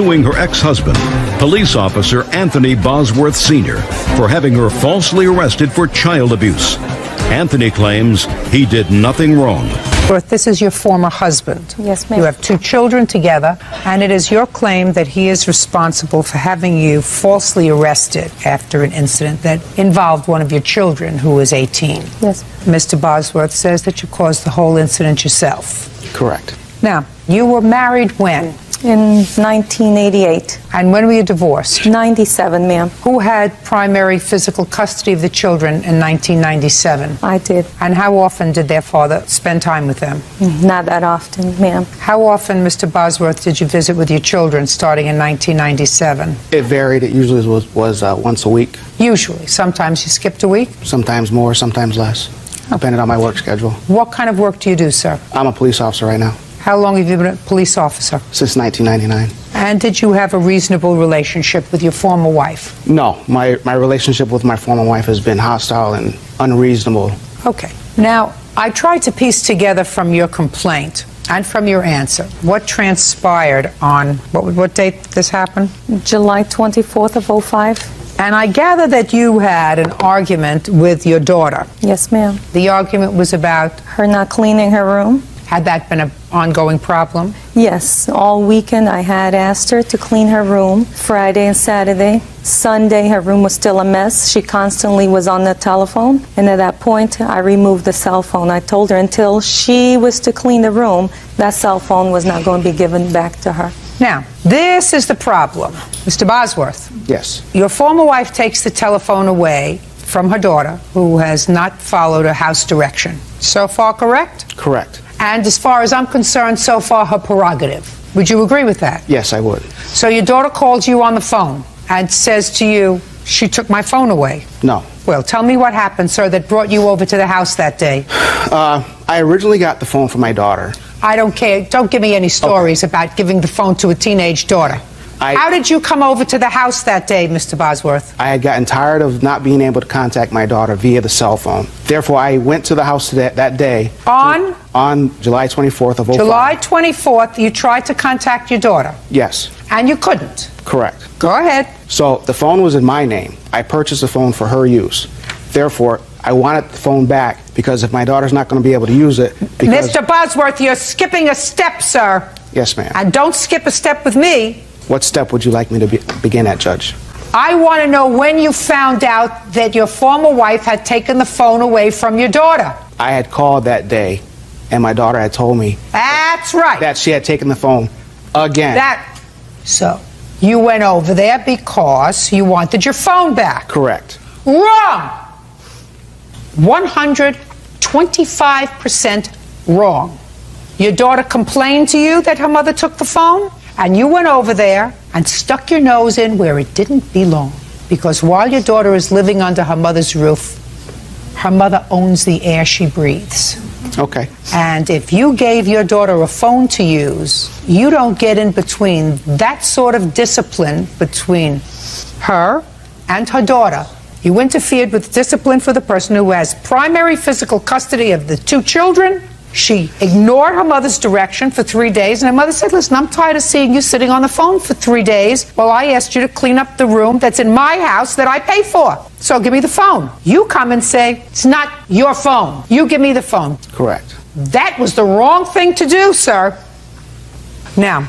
suing her ex-husband, police officer Anthony Bosworth Sr., for having her falsely arrested for child abuse. Anthony claims he did nothing wrong. This is your former husband. Yes, ma'am. You have 2 children together, and it is your claim that he is responsible for having you falsely arrested after an incident that involved one of your children who was 18. Yes. Mr. Bosworth says that you caused the whole incident yourself. Correct. Now, you were married when? In 1988. And when were you divorced? 97, ma'am. Who had primary physical custody of the children in 1997? I did. And how often did their father spend time with them? Not that often, ma'am. How often, Mr. Bosworth, did you visit with your children starting in 1997? It varied. It usually was once a week. Usually. Sometimes you skipped a week? Sometimes more, sometimes less, depending on my work schedule. What kind of work do you do, sir? I'm a police officer right now. How long have you been a police officer? Since 1999. And did you have a reasonable relationship with your former wife? No, my relationship with my former wife has been hostile and unreasonable. Okay. Now, I tried to piece together from your complaint and from your answer what transpired on, what date did this happen? July 24th of 05. And I gather that you had an argument with your daughter. Yes, ma'am. The argument was about? Her not cleaning her room. Had that been an ongoing problem? Yes, all weekend I had asked her to clean her room, Friday and Saturday. Sunday, her room was still a mess. She constantly was on the telephone. And at that point, I removed the cell phone. I told her until she was to clean the room, that cell phone was not going to be given back to her. Now, this is the problem. Mr. Bosworth. Yes. Your former wife takes the telephone away from her daughter, who has not followed a house direction. So far, correct? Correct. And as far as I'm concerned, so far her prerogative. Would you agree with that? Yes, I would. So your daughter calls you on the phone and says to you, she took my phone away. No. Well, tell me what happened, sir, that brought you over to the house that day. I originally got the phone from my daughter. I don't care. Don't give me any stories about giving the phone to a teenage daughter. How did you come over to the house that day, Mr. Bosworth? I had gotten tired of not being able to contact my daughter via the cell phone. Therefore, I went to the house that day. On July 24th of 05. July 24th, you tried to contact your daughter. Yes. And you couldn't. Correct. Go ahead. So the phone was in my name. I purchased the phone for her use. Therefore, I wanted the phone back because if my daughter's not going to be able to use it... Mr. Bosworth, you're skipping a step, sir. Yes, ma'am. And don't skip a step with me. What step would you like me to begin at, Judge? I want to know when you found out that your former wife had taken the phone away from your daughter. I had called that day, and my daughter had told me... That's right. ...that she had taken the phone again. So, you went over there because you wanted your phone back. Correct. Wrong! 125% wrong. Your daughter complained to you that her mother took the phone? And you went over there and stuck your nose in where it didn't belong. Because while your daughter is living under her mother's roof, her mother owns the air she breathes. Okay. And if you gave your daughter a phone to use, you don't get in between that sort of discipline between her and her daughter. You interfered with discipline for the person who has primary physical custody of the 2 children. She ignored her mother's direction for 3 days, and her mother said, listen, I'm tired of seeing you sitting on the phone for 3 days while I asked you to clean up the room that's in my house that I pay for. So give me the phone. You come and say, it's not your phone. You give me the phone. Correct. That was the wrong thing to do, sir. Now,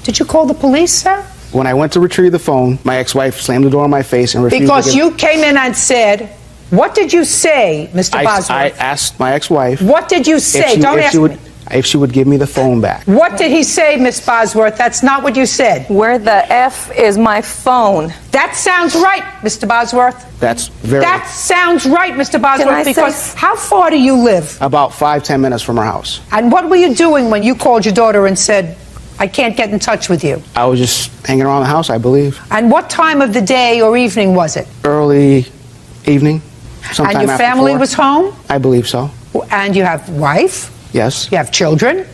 did you call the police, sir? When I went to retrieve the phone, my ex-wife slammed the door in my face and refused because you came in and said, what did you say, Mr. Bosworth? I asked my ex-wife... What did you say? Don't ask me. If she would give me the phone back. What did he say, Miss Bosworth? That's not what you said. Where the F is my phone? That sounds right, Mr. Bosworth. That sounds right, Mr. Bosworth, because how far do you live? About 5-10 minutes from her house. And what were you doing when you called your daughter and said, I can't get in touch with you? I was just hanging around the house, I believe. And what time of the day or evening was it? Early evening. Sometime and your after family 4. was home? I believe so. And you have wife? Yes. You have children?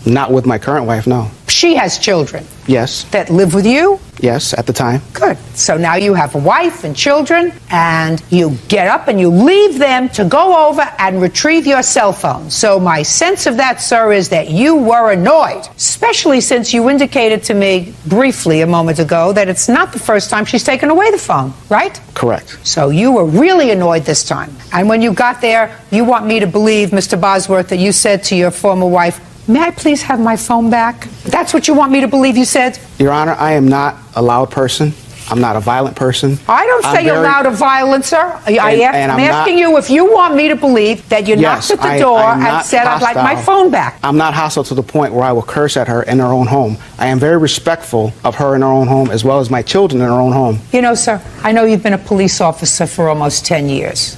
Not with my current wife, no. She has children? Yes. That live with you? Yes, at the time. Good. So now you have a wife and children, and you get up and you leave them to go over and retrieve your cell phone. So my sense of that, sir, is that you were annoyed, especially since you indicated to me briefly a moment ago that it's not the first time she's taken away the phone, right? Correct. So you were really annoyed this time. And when you got there, you want me to believe, Mr. Bosworth, that you said to your former wife, "May I please have my phone back?" That's what you want me to believe you said? Your Honor, I am not a loud person. I'm not a violent person. I don't say you're loud or violent, sir. I'm asking you if you want me to believe that you knocked at the door and said, "I'd like my phone back." I'm not hostile to the point where I will curse at her in her own home. I am very respectful of her in her own home as well as my children in her own home. You know, sir, I know you've been a police officer for almost 10 years.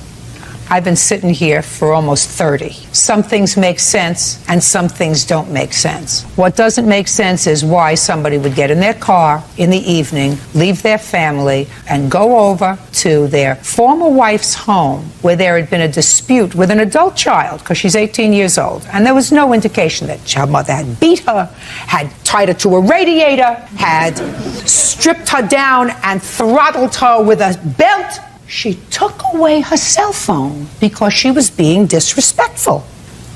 I've been sitting here for almost 30. Some things make sense and some things don't make sense. What doesn't make sense is why somebody would get in their car in the evening, leave their family, and go over to their former wife's home where there had been a dispute with an adult child, because she's 18 years old, and there was no indication that her mother had beat her, had tied her to a radiator, had stripped her down and throttled her with a belt. She took away her cell phone because she was being disrespectful.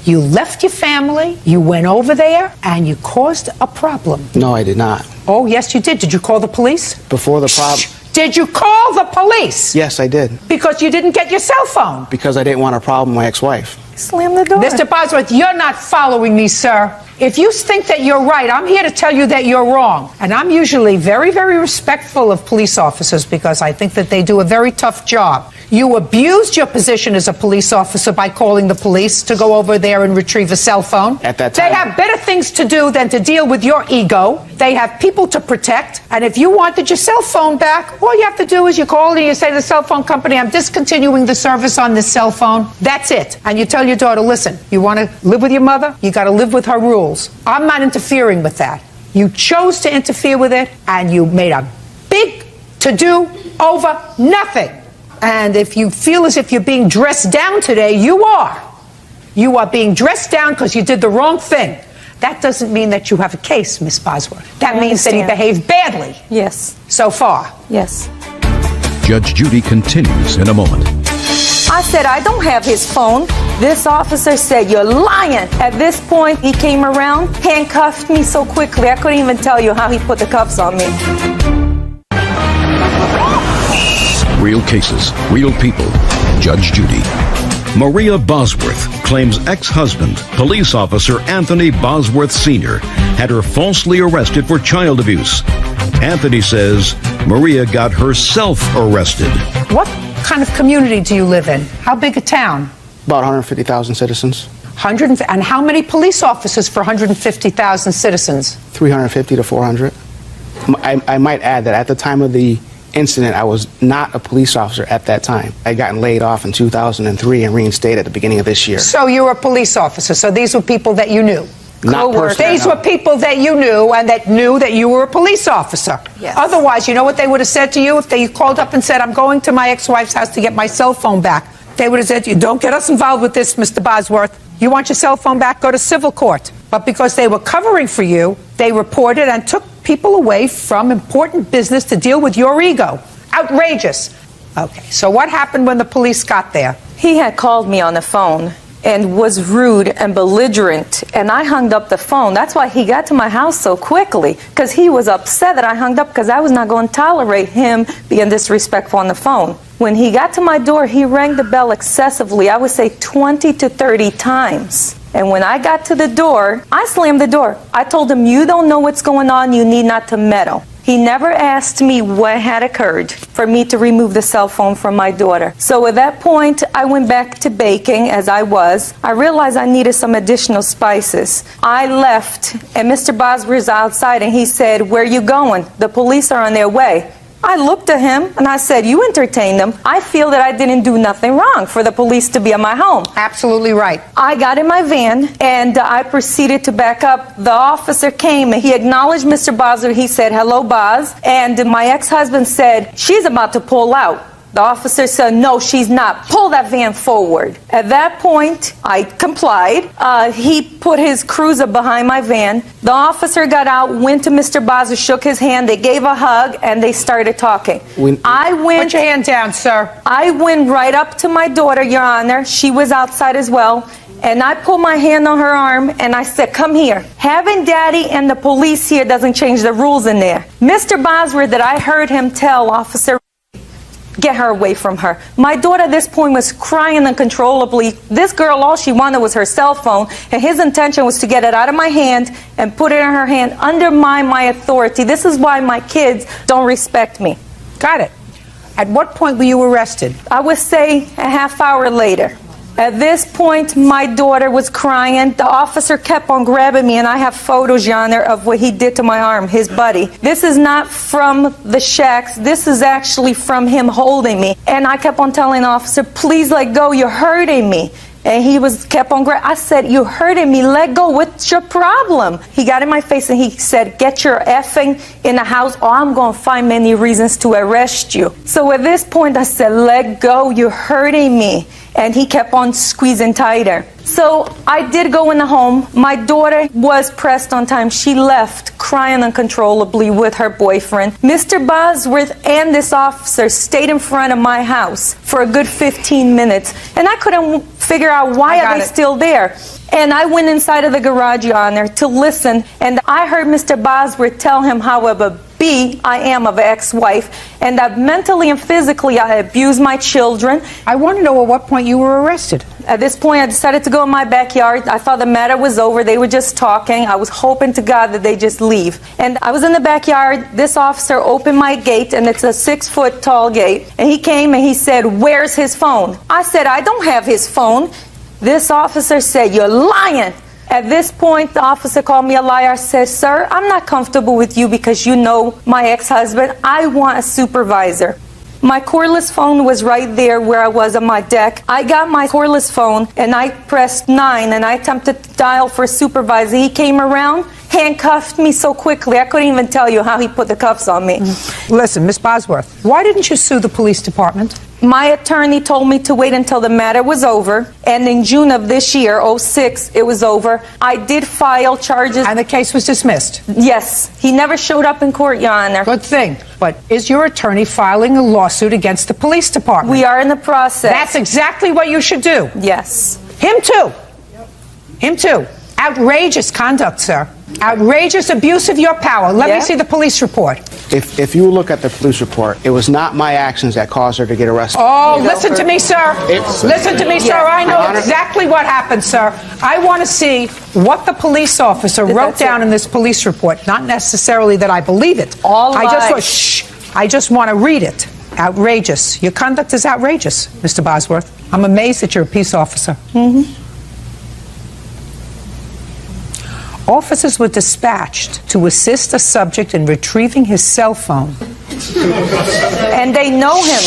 You left your family, you went over there, and you caused a problem. No, I did not. Oh, yes, you did. Did you call the police? Before the problem... Did you call the police? Yes, I did. Because you didn't get your cell phone? Because I didn't want a problem with my ex-wife. Slam the door. Mr. Bosworth, you're not following me, sir. If you think that you're right, I'm here to tell you that you're wrong. And I'm usually very, very respectful of police officers because I think that they do a very tough job. You abused your position as a police officer by calling the police to go over there and retrieve a cell phone. At that time. They have better things to do than to deal with your ego. They have people to protect. And if you wanted your cell phone back, all you have to do is you call and you say to the cell phone company, "I'm discontinuing the service on this cell phone." That's it. And you tell your daughter, "Listen, you want to live with your mother? You got to live with her rules. I'm not interfering with that." You chose to interfere with it, and you made a big to-do over nothing. And if you feel as if you're being dressed down today, you are. You are being dressed down because you did the wrong thing. That doesn't mean that you have a case, Miss Bosworth. That means that he behaved badly. Yes. So far. Yes. Judge Judy continues in a moment. I said, "I don't have his phone." This officer said, "You're lying." At this point, he came around, handcuffed me so quickly, I couldn't even tell you how he put the cuffs on me. Real cases, real people. Judge Judy. Maria Bosworth claims ex-husband, police officer Anthony Bosworth Sr., had her falsely arrested for child abuse. Anthony says Maria got herself arrested. What kind of community do you live in? How big a town? About 150,000 citizens. And how many police officers for 150,000 citizens? 350 to 400. I might add that at the time of the incident, I was not a police officer at that time. I had gotten laid off in 2003 and reinstated at the beginning of this year. So you were a police officer. So these were people that you knew. Not personally. These were people that you knew and that knew that you were a police officer. Yes. Otherwise, you know what they would have said to you if they called up and said, "I'm going to my ex-wife's house to get my cell phone back"? They would have said to you, "Don't get us involved with this, Mr. Bosworth. You want your cell phone back? Go to civil court." But because they were covering for you, they reported and took people away from important business to deal with your ego. Outrageous. Okay, so what happened when the police got there? He had called me on the phone and was rude and belligerent, and I hung up the phone. That's why he got to my house so quickly, because he was upset that I hung up, because I was not going to tolerate him being disrespectful on the phone. When he got to my door, he rang the bell excessively. I would say 20 to 30 times. And when I got to the door, I slammed the door. I told him, "You don't know what's going on. You need not to meddle." He never asked me what had occurred for me to remove the cell phone from my daughter. So at that point, I went back to baking as I was. I realized I needed some additional spices. I left, and Mr. Bosworth's outside, and he said, "Where are you going? The police are on their way." I looked at him and I said, "You entertain them. I feel that I didn't do nothing wrong for the police to be at my home." Absolutely right. I got in my van and I proceeded to back up. The officer came and he acknowledged Mr. Bosworth. He said, "Hello, Boz." And my ex-husband said, "She's about to pull out." The officer said, no, she's not. Pull that van forward. At that point, I complied. He put his cruiser behind my van. The officer got out, went to Mr. Bosworth, shook his hand. They gave a hug, and they started talking. Put your hand down, sir. I went right up to my daughter, Your Honor. She was outside as well. And I pulled my hand on her arm, and I said, come here. Having Daddy and the police here doesn't change the rules in there. Mr. Bosworth, that I heard him tell Officer, get her away from her. My daughter at this point was crying uncontrollably. This girl, all she wanted was her cell phone, and his intention was to get it out of my hand and put it in her hand, undermine my authority. This is why my kids don't respect me. Got it. At what point were you arrested? I would say a half hour later. At this point, my daughter was crying. The officer kept on grabbing me, and I have photos, Your Honor, of what he did to my arm, his buddy. This is not from the shacks. This is actually from him holding me. And I kept on telling the officer, please let go, you're hurting me. And he kept on grabbing. I said, you're hurting me, let go, what's your problem? He got in my face and he said, get your effing in the house or I'm going to find many reasons to arrest you. So at this point I said, let go, you're hurting me. And he kept on squeezing tighter. So I did go in the home. My daughter was pressed on time. She left crying uncontrollably with her boyfriend. Mr. Bosworth and this officer stayed in front of my house for a good 15 minutes. And I couldn't figure out why are they still there. And I went inside of the garage, Your Honor, to listen. And I heard Mr. Bosworth tell him how of a B I am of an ex-wife, and that mentally and physically I abused my children. I want to know at what point you were arrested. At this point, I decided to go in my backyard. I thought the matter was over. They were just talking. I was hoping to God that they just leave. And I was in the backyard. This officer opened my gate, and it's a 6-foot tall gate. And he came and he said, where's his phone? I said, I don't have his phone. This officer said, you're lying. At this point, the officer called me a liar. I said, sir, I'm not comfortable with you because you know my ex-husband. I want a supervisor. My cordless phone was right there where I was on my deck. I got my cordless phone and I pressed 9 and I attempted to dial for a supervisor. He came around, handcuffed me so quickly, I couldn't even tell you how he put the cuffs on me. Listen, Miss Bosworth, why didn't you sue the police department? My attorney told me to wait until the matter was over, and in June of this year, 06, it was over. I did file charges. And the case was dismissed? Yes. He never showed up in court, Your Honor. Good thing. But is your attorney filing a lawsuit against the police department? We are in the process. That's exactly what you should do. Yes. Him too. Him too. Outrageous conduct, sir. Outrageous abuse of your power. Let me see the police report. If you look at the police report, it was not my actions that caused her to get arrested. Oh, listen to me, sir. Listen to me, sir. I know exactly what happened, sir. I want to see what the police officer wrote down in this police report. Not necessarily that I believe it. I just want to read it. Outrageous. Your conduct is outrageous, Mr. Bosworth. I'm amazed that you're a peace officer. Officers were dispatched to assist a subject in retrieving his cell phone. And they know him.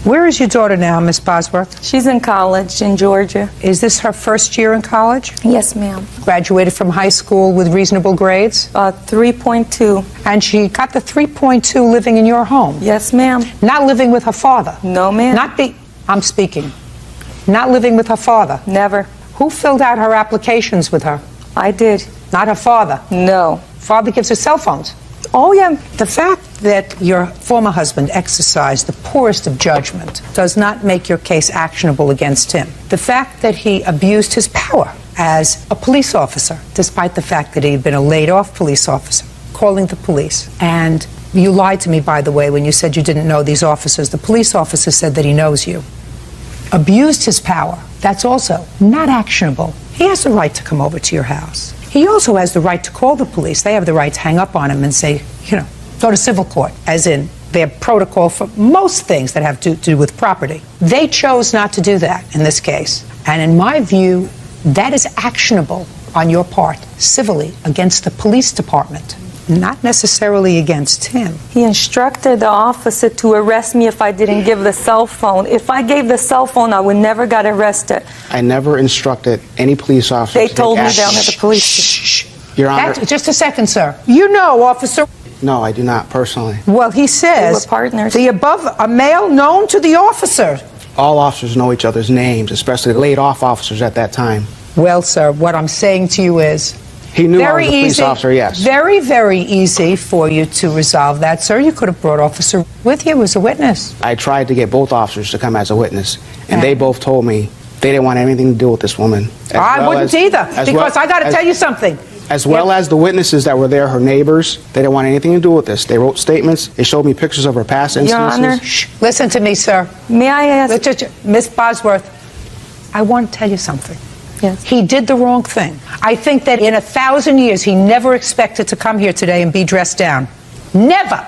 Where is your daughter now, Miss Bosworth? She's in college in Georgia. Is this her first year in college? Yes, ma'am. Graduated from high school with reasonable grades? 3.2. And she got the 3.2 living in your home? Yes, ma'am. Not living with her father? No, ma'am. I'm speaking. Not living with her father? Never. Who filled out her applications with her? I did. Not her father? No. Father gives her cell phones? Oh, yeah. The fact that your former husband exercised the poorest of judgment does not make your case actionable against him. The fact that he abused his power as a police officer, despite the fact that he had been a laid-off police officer, calling the police. And you lied to me, by the way, when you said you didn't know these officers. The police officer said that he knows you. Abused his power. That's also not actionable. He has the right to come over to your house. He also has the right to call the police. They have the right to hang up on him and say, go to civil court, as in their protocol for most things that have to do with property. They chose not to do that in this case. And in my view, that is actionable on your part, civilly, against the police department. Not necessarily against him. He instructed the officer to arrest me if I didn't give the cell phone. If I gave the cell phone, I would never got arrested. I never instructed any police officer. They told me down at the police station. Your Honor. Just a second, sir. You know, officer. No, I do not personally. Well, he says They were partners. the above, a male known to the officer. All officers know each other's names, especially laid off officers at that time. Well, sir, what I'm saying to you is, He knew I very was a police easy, officer, yes. very, very easy for you to resolve that, sir. You could have brought officer with you as a witness. I tried to get both officers to come as a witness, and Yeah. they both told me they didn't want anything to do with this woman. I wouldn't either, because I got to tell you something. As well as the witnesses that were there, her neighbors, they didn't want anything to do with this. They wrote statements. They showed me pictures of her past Your incidences. Honor. Shh, listen to me, sir. May I ask? Miss Bosworth, I want to tell you something. Yes. He did the wrong thing. I think that in 1,000 years, he never expected to come here today and be dressed down. Never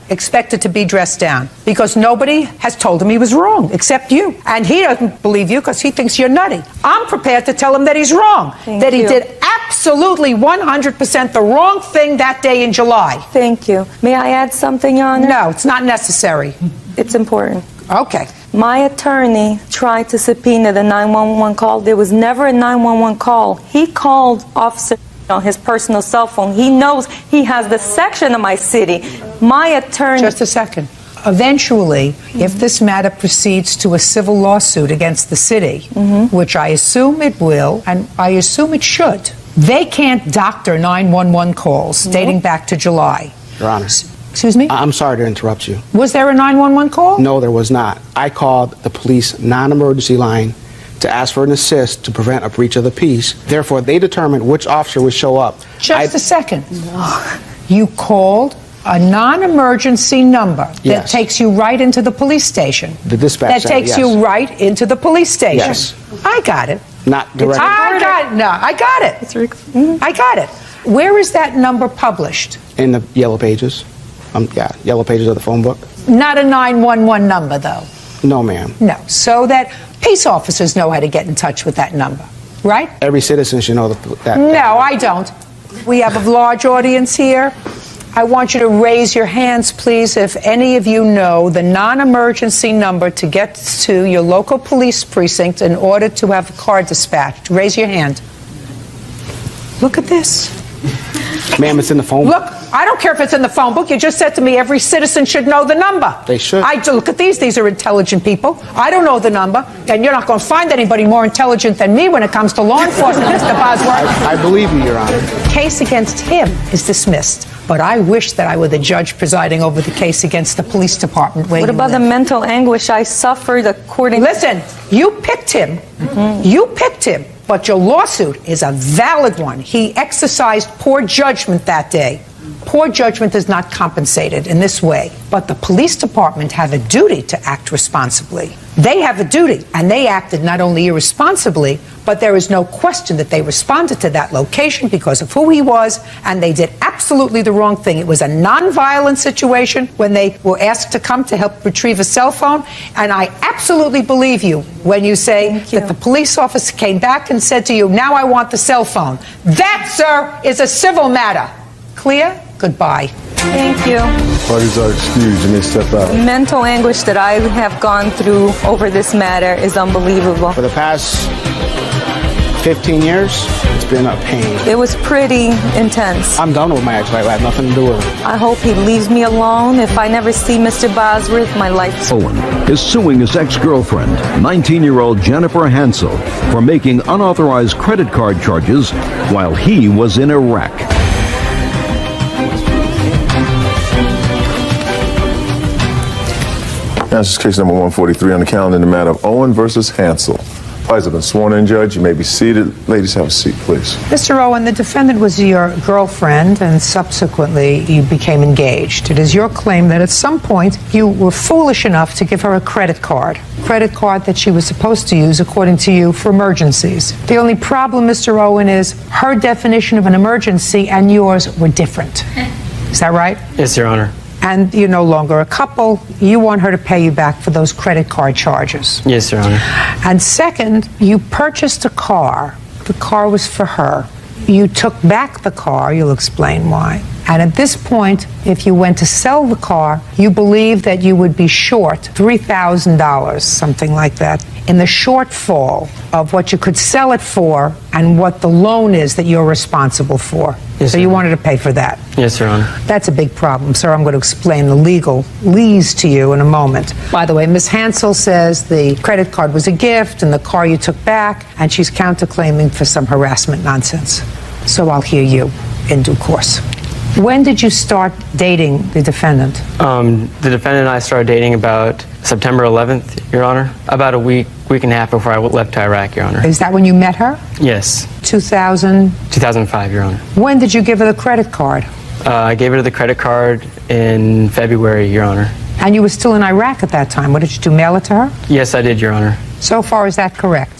expected to be dressed down, because nobody has told him he was wrong except you. And he doesn't believe you because he thinks you're nutty. I'm prepared to tell him that he's wrong, that he you. did absolutely 100% the wrong thing that day in July. Thank you. May I add something, Your Honor? No, it's not necessary. It's important. Okay. My attorney tried to subpoena the 911 call. There was never a 911 call. He called officer on his personal cell phone. He knows he has the section of my city. My attorney... Just a second. Eventually, if this matter proceeds to a civil lawsuit against the city, which I assume it will, and I assume it should, they can't doctor 911 calls dating back to July. Your Honor. Excuse me? I'm sorry to interrupt you. Was there a 911 call? No, there was not. I called the police non-emergency line to ask for an assist to prevent a breach of the peace. Therefore, they determined which officer would show up. Just a second. You called a non-emergency number that Yes. takes you right into the police station. The dispatch That center, takes yes. you right into the police station. Yes. I got it. Not directly. I got it. No, I got it. I got it. Where is that number published? In the yellow pages. Yellow pages of the phone book. Not a 911 number, though. No, ma'am. No. So that peace officers know how to get in touch with that number, right? Every citizen should know that. No, I don't. We have a large audience here. I want you to raise your hands, please, if any of you know the non-emergency number to get to your local police precinct in order to have a car dispatched. Raise your hand. Look at this. Ma'am, it's in the phone book. Look, I don't care if it's in the phone book. You just said to me every citizen should know the number. They should. Look at these. These are intelligent people. I don't know the number, and you're not going to find anybody more intelligent than me when it comes to law enforcement, Mr. Bosworth. I believe you, Your Honor. Case against him is dismissed, but I wish that I were the judge presiding over the case against the police department where What you about the live. mental anguish I suffered according... Listen, you picked him. You picked him. But your lawsuit is a valid one. He exercised poor judgment that day. Poor judgment is not compensated in this way. But the police department have a duty to act responsibly. They have a duty, and they acted not only irresponsibly, but there is no question that they responded to that location because of who he was, and they did absolutely the wrong thing. It was a non-violent situation when they were asked to come to help retrieve a cell phone, and I absolutely believe you when you say that the police officer came back and said to you, now I want the cell phone. That, sir, is a civil matter. Clear? Goodbye. Thank you. Parties are excused. You may step out. Mental anguish that I have gone through over this matter is unbelievable. For the past 15 years, it's been a pain. It was pretty intense. I'm done with my ex-wife. I have nothing to do with her. I hope he leaves me alone. If I never see Mr. Bosworth, my life's... Owen is suing his ex-girlfriend, 19-year-old Jennifer Hansel, for making unauthorized credit card charges while he was in Iraq. This is case number 143 on the calendar in the matter of Owen versus Hansel. Parties have been sworn in, Judge. You may be seated. Ladies, have a seat, please. Mr. Owen, the defendant was your girlfriend, and subsequently you became engaged. It is your claim that at some point you were foolish enough to give her a credit card that she was supposed to use, according to you, for emergencies. The only problem, Mr. Owen, is her definition of an emergency and yours were different. Is that right? Yes, Your Honor. And you're no longer a couple. You want her to pay you back for those credit card charges. Yes, Your Honor. And second, you purchased a car. The car was for her. You took back the car, you'll explain why, And at this point, if you went to sell the car, you believe that you would be short $3,000, something like that, in the shortfall of what you could sell it for and what the loan is that you're responsible for. Yes, so you sir. wanted to pay for that. Yes, Your Honor. That's a big problem, sir. I'm going to explain the legalese to you in a moment. By the way, Ms. Hansel says the credit card was a gift and the car you took back, and she's counterclaiming for some harassment nonsense. So I'll hear you in due course. When did you start dating the defendant? The defendant and I started dating about September 11th, Your Honor. About a week and a half before I left to Iraq, Your Honor. Is that when you met her? Yes. 2005, Your Honor. When did you give her the credit card? I gave her the credit card in February, Your Honor. And you were still in Iraq at that time. What did you do, mail it to her? Yes, I did, Your Honor. So far, is that correct?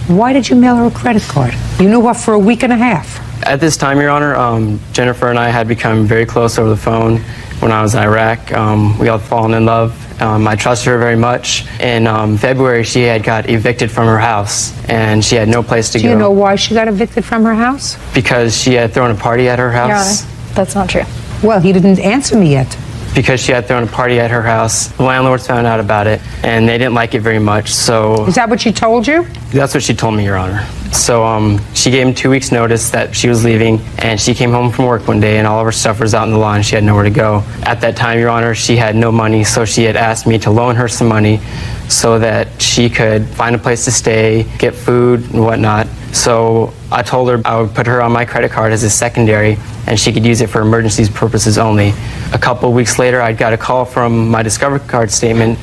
Why did you mail her a credit card? You knew her for a week and a half. At this time, Your Honor, Jennifer and I had become very close over the phone when I was in Iraq. We had fallen in love. I trusted her very much. In February, she had got evicted from her house, and she had no place to go. Do you know why she got evicted from her house? Because she had thrown a party at her Your house. Honor, that's not true. Well, he didn't answer me yet. Because she had thrown a party at her house. The landlords found out about it, and they didn't like it very much, so... Is that what she told you? That's what she told me, Your Honor. So she gave him 2 weeks' notice that she was leaving, and she came home from work one day, and all of her stuff was out in the lawn. She had nowhere to go. At that time, Your Honor, she had no money, so she had asked me to loan her some money so that she could find a place to stay, get food and whatnot. So I told her I would put her on my credit card as a secondary, and she could use it for emergencies purposes only. A couple of weeks later, I got a call from my Discover card statement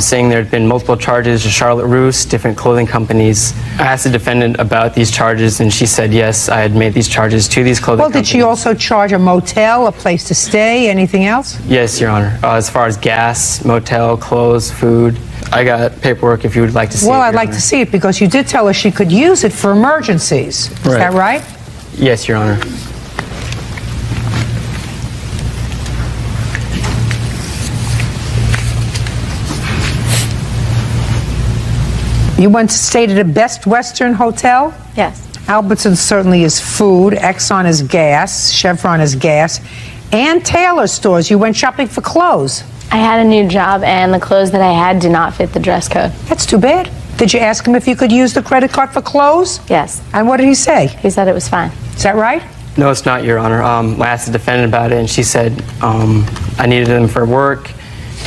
saying there had been multiple charges to Charlotte Russe, different clothing companies. I asked the defendant about these charges, and she said yes, I had made these charges to these clothing companies. Well, did she also charge a motel, a place to stay, anything else? Yes, Your Honor. As far as gas, motel, clothes, food. I got paperwork if you would like to see it. Well, I'd Your like Honor. to see it because you did tell her she could use it for emergencies. Is that right? Yes, Your Honor. You went to stay at a Best Western hotel? Yes. Albertson certainly is food, Exxon is gas, Chevron is gas, and Taylor stores. You went shopping for clothes. I had a new job, and the clothes that I had did not fit the dress code. That's too bad. Did you ask him if you could use the credit card for clothes? Yes. And what did he say? He said it was fine. Is that right? No, it's not, Your Honor. I asked the defendant about it, and she said I needed them for work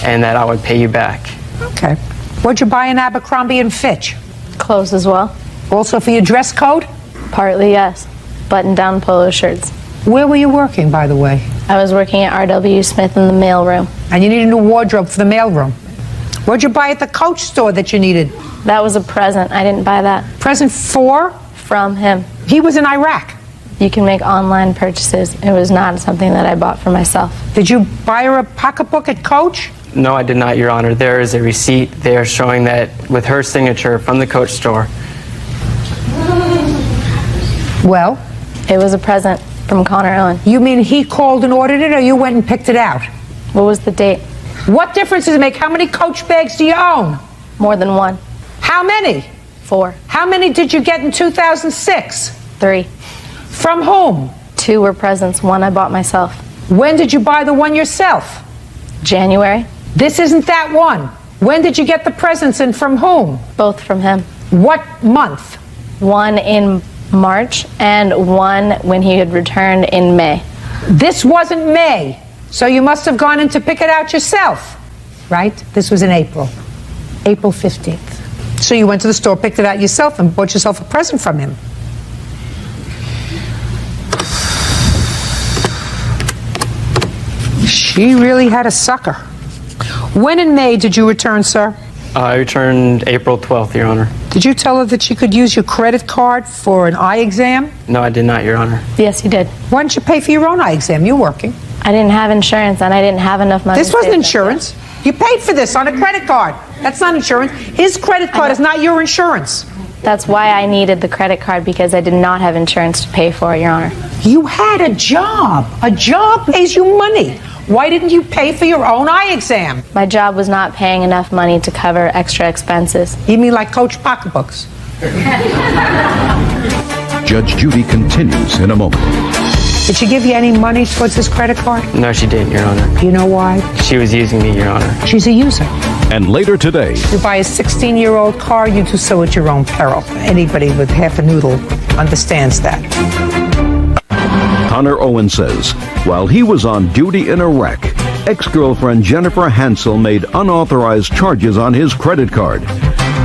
and that I would pay you back. Okay. What'd you buy in Abercrombie and Fitch? Clothes as well? Also for your dress code? Partly, yes. Button-down polo shirts. Where were you working, by the way? I was working at R.W. Smith in the mailroom. And you needed a new wardrobe for the mailroom. What'd you buy at the Coach store that you needed? That was a present. I didn't buy that. Present for? From him. He was in Iraq. You can make online purchases. It was not something that I bought for myself. Did you buy her a pocketbook at Coach? No, I did not, Your Honor. There is a receipt there showing that with her signature from the Coach store. Well? It was a present from Connor Owen. You mean he called and ordered it, or you went and picked it out? What was the date? What difference does it make? How many Coach bags do you own? More than one. How many? 4. How many did you get in 2006? 3. From whom? 2 were presents. 1 I bought myself. When did you buy the one yourself? January. This isn't that one. When did you get the presents and from whom? Both from him. What month? 1 in March and 1 when he had returned in May. This wasn't May, so you must have gone in to pick it out yourself, right? This was in April, April 15th. So you went to the store, picked it out yourself, and bought yourself a present from him. She really had a sucker. When in May did you return, sir? I returned April 12th, Your Honor. Did you tell her that she could use your credit card for an eye exam? No, I did not, Your Honor. Yes, he did. Why didn't you pay for your own eye exam? You're working. I didn't have insurance, and I didn't have enough money. This to wasn't save insurance. You paid for this on a credit card. That's not insurance. His credit card is not your insurance. That's why I needed the credit card, because I did not have insurance to pay for it, Your Honor. You had a job. A job pays you money. Why didn't you pay for your own eye exam? My job was not paying enough money to cover extra expenses. You mean like Coach pocketbooks? Judge Judy continues in a moment. Did she give you any money towards this credit card? No, she didn't, Your Honor. You know why? She was using me, Your Honor. She's a user. And later today, You buy a 16-year-old car, you do so at your own peril. Anybody with half a noodle understands that. Connor Owen says while he was on duty in Iraq, ex-girlfriend Jennifer Hansel made unauthorized charges on his credit card.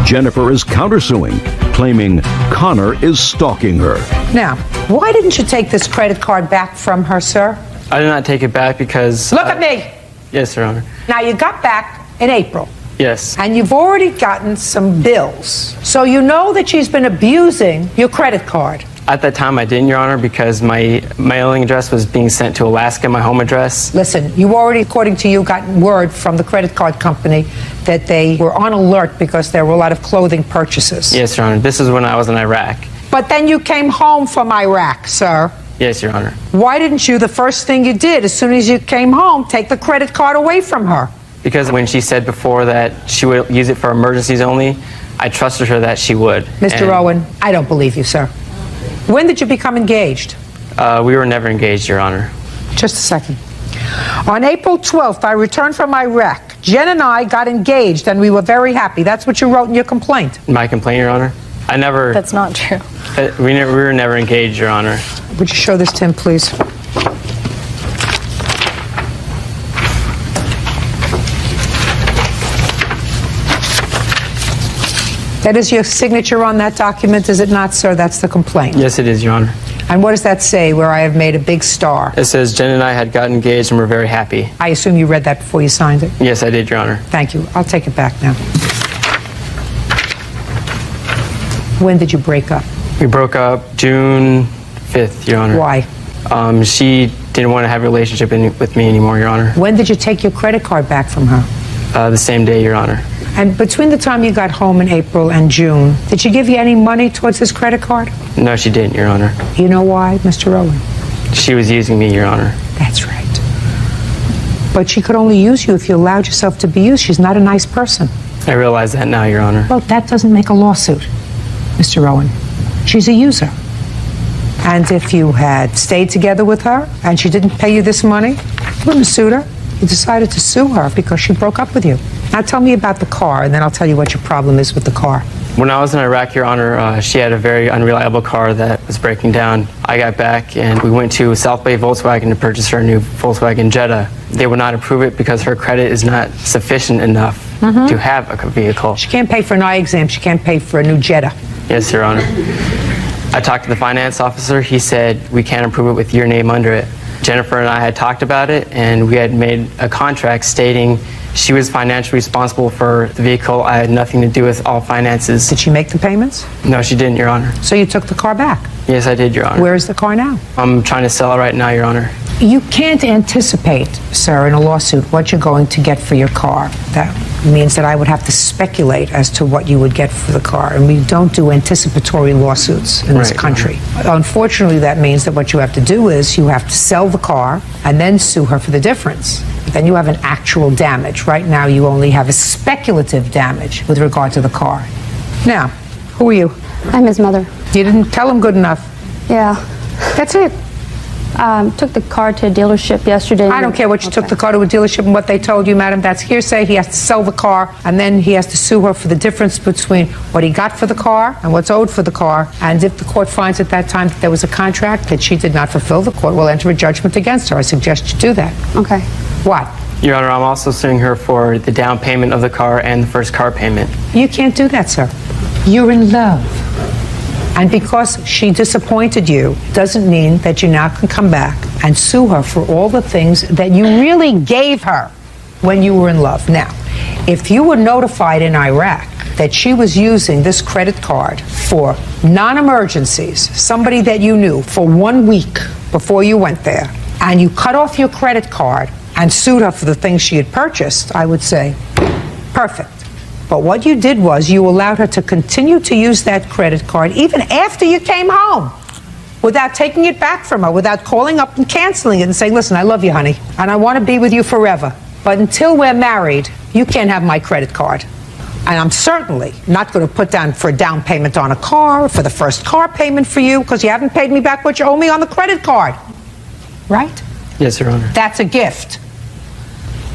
Jennifer is countersuing, claiming Connor is stalking her. Now, why didn't you take this credit card back from her, sir? I did not take it back because... Look at me. Yes, Your Honor. Now, you got back in April, Yes. and you've already gotten some bills. So you know that she's been abusing your credit card. At that time, I didn't, Your Honor, because my mailing address was being sent to Alaska, my home address. Listen, you already, according to you, got word from the credit card company that they were on alert because there were a lot of clothing purchases. Yes, Your Honor. This is when I was in Iraq. But then you came home from Iraq, sir. Yes, Your Honor. Why didn't you, the first thing you did, as soon as you came home, take the credit card away from her? Because when she said before that she would use it for emergencies only, I trusted her that she would. Mr. Owen, I don't believe you, sir. When did you become engaged? We were never engaged, Your Honor. Just a second. On April 12th, I returned from Iraq. Jen and I got engaged, and we were very happy. That's what you wrote in your complaint. My complaint, Your Honor? I never... That's not true. We were never engaged, Your Honor. Would you show this to him, please? That is your signature on that document, is it not, sir? That's the complaint. Yes, it is, Your Honor. And what does that say, where I have made a big star? It says Jen and I had gotten engaged and were very happy. I assume you read that before you signed it? Yes, I did, Your Honor. Thank you. I'll take it back now. When did you break up? We broke up June 5th, Your Honor. Why? She didn't want to have a relationship with me anymore, Your Honor. When did you take your credit card back from her? The same day, Your Honor. And between the time you got home in April and June, did she give you any money towards this credit card? No, she didn't, Your Honor. You know why, Mr. Owen? She was using me, Your Honor. That's right. But she could only use you if you allowed yourself to be used. She's not a nice person. I realize that now, Your Honor. Well, that doesn't make a lawsuit, Mr. Owen. She's a user. And if you had stayed together with her and she didn't pay you this money, you wouldn't have sued her. You decided to sue her because she broke up with you. Now tell me about the car, and then I'll tell you what your problem is with the car. When I was in Iraq, Your Honor, she had a very unreliable car that was breaking down. I got back and we went to South Bay Volkswagen to purchase her new Volkswagen Jetta. They would not approve it because her credit is not sufficient enough to have a vehicle. She can't pay for an eye exam. She can't pay for a new Jetta. Yes, Your Honor. I talked to the finance officer. He said, we can't approve it with your name under it. Jennifer and I had talked about it, and we had made a contract stating she was financially responsible for the vehicle. I had nothing to do with all finances. Did she make the payments? No, she didn't, Your Honor. So you took the car back? Yes, I did, Your Honor. Where is the car now? I'm trying to sell it right now, Your Honor. You can't anticipate, sir, in a lawsuit what you're going to get for your car. That means that I would have to speculate as to what you would get for the car. And we don't do anticipatory lawsuits in this country. Unfortunately, that means that what you have to do is you have to sell the car and then sue her for the difference. Then you have an actual damage. Right now, you only have a speculative damage with regard to the car. Now, who are you? I'm his mother. You didn't tell him good enough. Yeah. That's it. Took the car to a dealership yesterday. I don't care what you took the car to a dealership and what they told you, madam. That's hearsay. He has to sell the car, and then he has to sue her for the difference between what he got for the car and what's owed for the car. And if the court finds at that time that there was a contract that she did not fulfill, the court will enter a judgment against her. I suggest you do that. Okay. What? Your Honor, I'm also suing her for the down payment of the car and the first car payment. You can't do that, sir. You're in love. And because she disappointed you, doesn't mean that you now can come back and sue her for all the things that you really gave her when you were in love. Now, if you were notified in Iraq that she was using this credit card for non-emergencies, somebody that you knew for 1 week before you went there, and you cut off your credit card and sued her for the things she had purchased, I would say, perfect. But what you did was you allowed her to continue to use that credit card even after you came home without taking it back from her, without calling up and canceling it and saying, listen, I love you, honey, and I want to be with you forever. But until we're married, you can't have my credit card. And I'm certainly not going to put down for a down payment on a car, for the first car payment for you, because you haven't paid me back what you owe me on the credit card. right? Yes, Your Honor. That's a gift.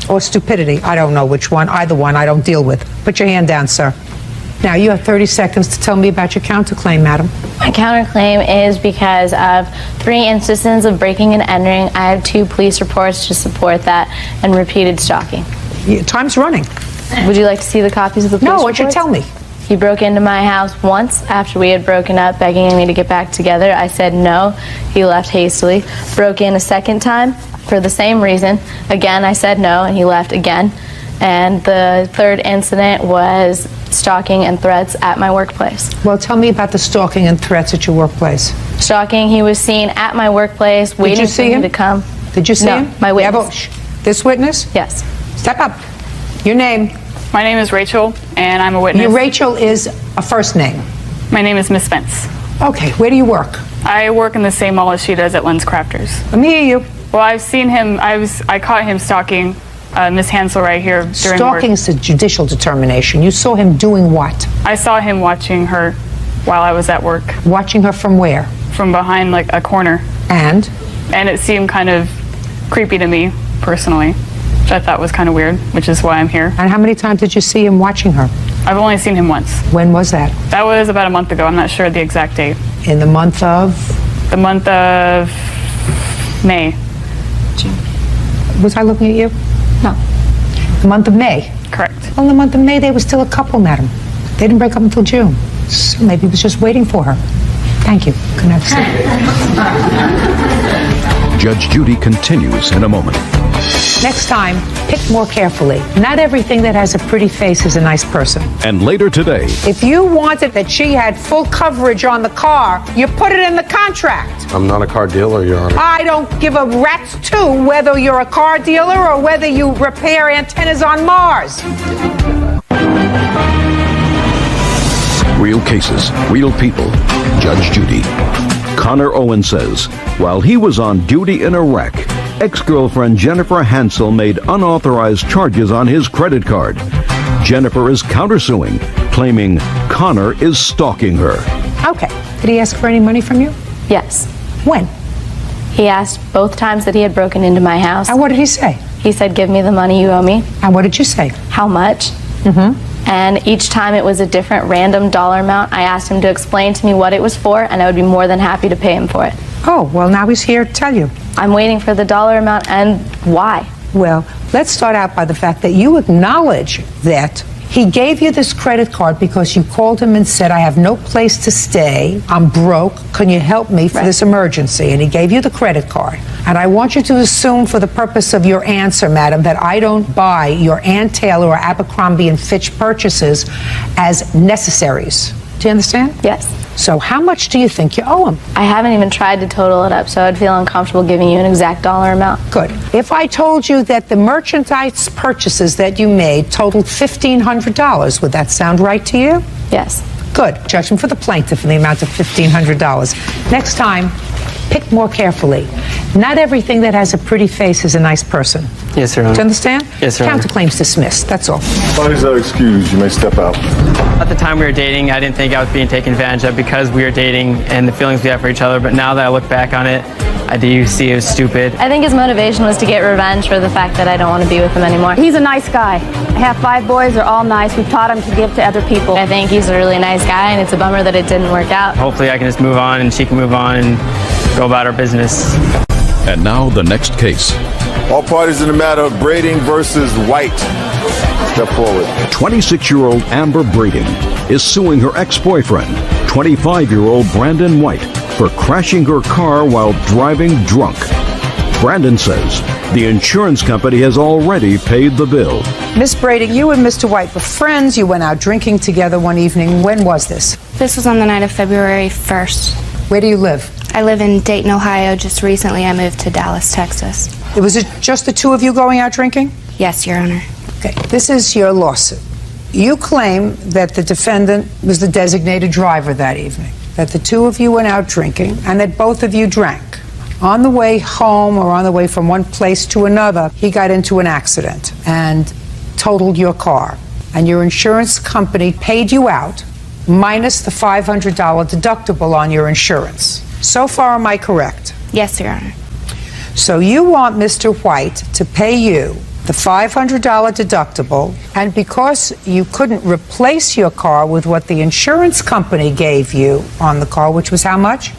Or stupidity. I don't know which one. Either one I don't deal with. Put your hand down, sir. Now, you have 30 seconds to tell me about your counterclaim, madam. My counterclaim is because of 3 instances of breaking and entering. I have 2 police reports to support that and repeated stalking. Time's running. Would you like to see the copies of the police No, why don't you reports? tell me? He broke into my house once after we had broken up, begging me to get back together. I said no. He left hastily. Broke in a second time for the same reason. Again, I said no, and he left again. And the 3rd incident was stalking and threats at my workplace. Well, tell me about the stalking and threats at your workplace. Stalking, he was seen at my workplace, waiting for me to come. Did you see No, him? my Yeah, witness. this witness? Yes. Step up. Your name? My name is Rachel, and I'm a witness. Your Rachel is a first name. My name is Miss Spence. Okay, where do you work? I work in the same mall as she does at Lynn's Crafters. Let me hear you. Well, I've seen him. I caught him stalking Miss Hansel right here during Stalking work. is a judicial determination. You saw him doing what? I saw him watching her while I was at work. Watching her from where? From behind like a corner. And it seemed kind of creepy to me personally, which I thought was kind of weird, which is why I'm here. And how many times did you see him watching her? I've only seen him once. When was that? That was about a month ago. I'm not sure the exact date. In the month of? The month of May. Was I looking at you? No. The month of May? Correct. Well, in the month of May, they were still a couple, madam. They didn't break up until June. So maybe he was just waiting for her. Thank you. Can I have a seat? Judge Judy continues in a moment. Next time, pick more carefully. Not everything that has a pretty face is a nice person. And later today, If you wanted that she had full coverage on the car, you put it in the contract. I'm not a car dealer, Your Honor. I don't give a rat's two whether you're a car dealer or whether you repair antennas on Mars. real cases, real people. Judge Judy. Connor Owen says, while he was on duty in Iraq, ex-girlfriend Jennifer Hansel made unauthorized charges on his credit card. Jennifer is countersuing, claiming Connor is stalking her. Okay. Did he ask for any money from you? Yes. When? He asked both times that he had broken into my house. And what did he say? He said, give me the money you owe me. And what did you say? How much? And each time it was a different random dollar amount. I asked him to explain to me what it was for, and I would be more than happy to pay him for it. Oh, well, now he's here to tell you. I'm waiting for the dollar amount and why. Well, let's start out by the fact that you acknowledge that he gave you this credit card because you called him and said, I have no place to stay, I'm broke, can you help me for this emergency? And he gave you the credit card. And I want you to assume for the purpose of your answer, madam, that I don't buy your Ann Taylor or Abercrombie and Fitch purchases as necessaries. Do you understand? Yes. So how much do you think you owe him? I haven't even tried to total it up, so I'd feel uncomfortable giving you an exact dollar amount. Good. If I told you that the merchandise purchases that you made totaled $1,500, would that sound right to you? Yes. Good. Judgment for the plaintiff in the amount of $1,500. Next time, pick more carefully. Not everything that has a pretty face is a nice person. Yes, Your Honor. Do you understand? Yes, Your Honor. Counterclaims dismissed. That's all. Parties are excused. You may step out. At the time we were dating, I didn't think I was being taken advantage of because we were dating and the feelings we had for each other. But now that I look back on it, I do see it was stupid. I think his motivation was to get revenge for the fact that I don't want to be with him anymore. He's a nice guy. I have 5 boys, they're all nice. We've taught him to give to other people. I think he's a really nice guy, and it's a bummer that it didn't work out. Hopefully I can just move on and she can move on and go about her business. And now the next case. All parties in the matter of Brading versus White. Step forward. 26-year-old Amber Brading is suing her ex-boyfriend, 25-year-old Brandon White, for crashing her car while driving drunk. Brandon says the insurance company has already paid the bill. Miss Brading, you and Mr. White were friends. You went out drinking together one evening. When was this? This was on the night of February 1st. Where do you live? I live in Dayton, Ohio. Just recently I moved to Dallas, Texas. Was it just the two of you going out drinking? Yes, Your Honor. Okay, this is your lawsuit. You claim that the defendant was the designated driver that evening, that the two of you went out drinking, and that both of you drank. On the way home or on the way from one place to another, he got into an accident and totaled your car. And your insurance company paid you out minus the $500 deductible on your insurance. So far, am I correct? Yes, Your Honor. So you want Mr. White to pay you the $500 deductible, and because you couldn't replace your car with what the insurance company gave you on the car, which was how much?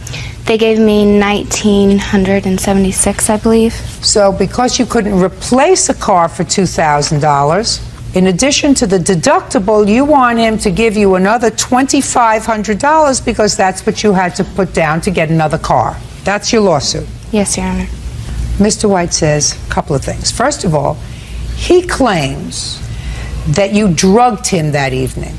They gave me $1,976, I believe. So because you couldn't replace a car for $2,000, in addition to the deductible, you want him to give you another $2,500 because that's what you had to put down to get another car. That's your lawsuit. Yes, Your Honor. Mr. White says a couple of things. First of all, he claims that you drugged him that evening.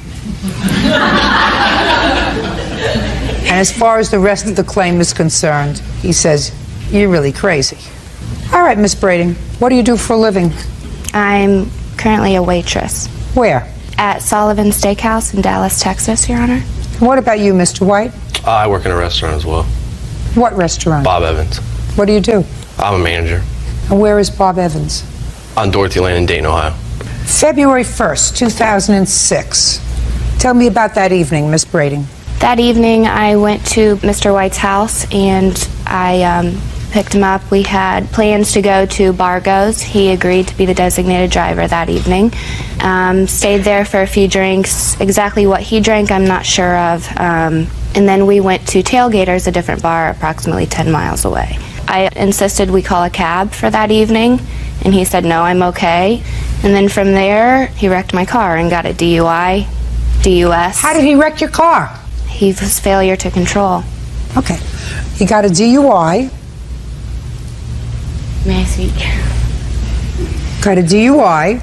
And as far as the rest of the claim is concerned, he says, you're really crazy. All right, Miss Brading, what do you do for a living? I'm currently a waitress. Where? At Sullivan's Steakhouse in Dallas, Texas, Your Honor. What about you, Mr. White? I work in a restaurant as well. What restaurant? Bob Evans. What do you do? I'm a manager. And where is Bob Evans? On Dorothy Lane in Dayton, Ohio. February 1st, 2006. Tell me about that evening, Miss Brading. That evening, I went to Mr. White's house and I picked him up. We had plans to go to Bargo's. He agreed to be the designated driver that evening. Stayed there for a few drinks. Exactly what he drank, I'm not sure of. And then we went to Tailgaters, a different bar approximately 10 miles away. I insisted we call a cab for that evening, and he said, no, I'm okay. And then from there, he wrecked my car and got a DUI, DUS. How did he wreck your car? He was failure to control. Okay. He got a DUI. May I speak? Got a DUI.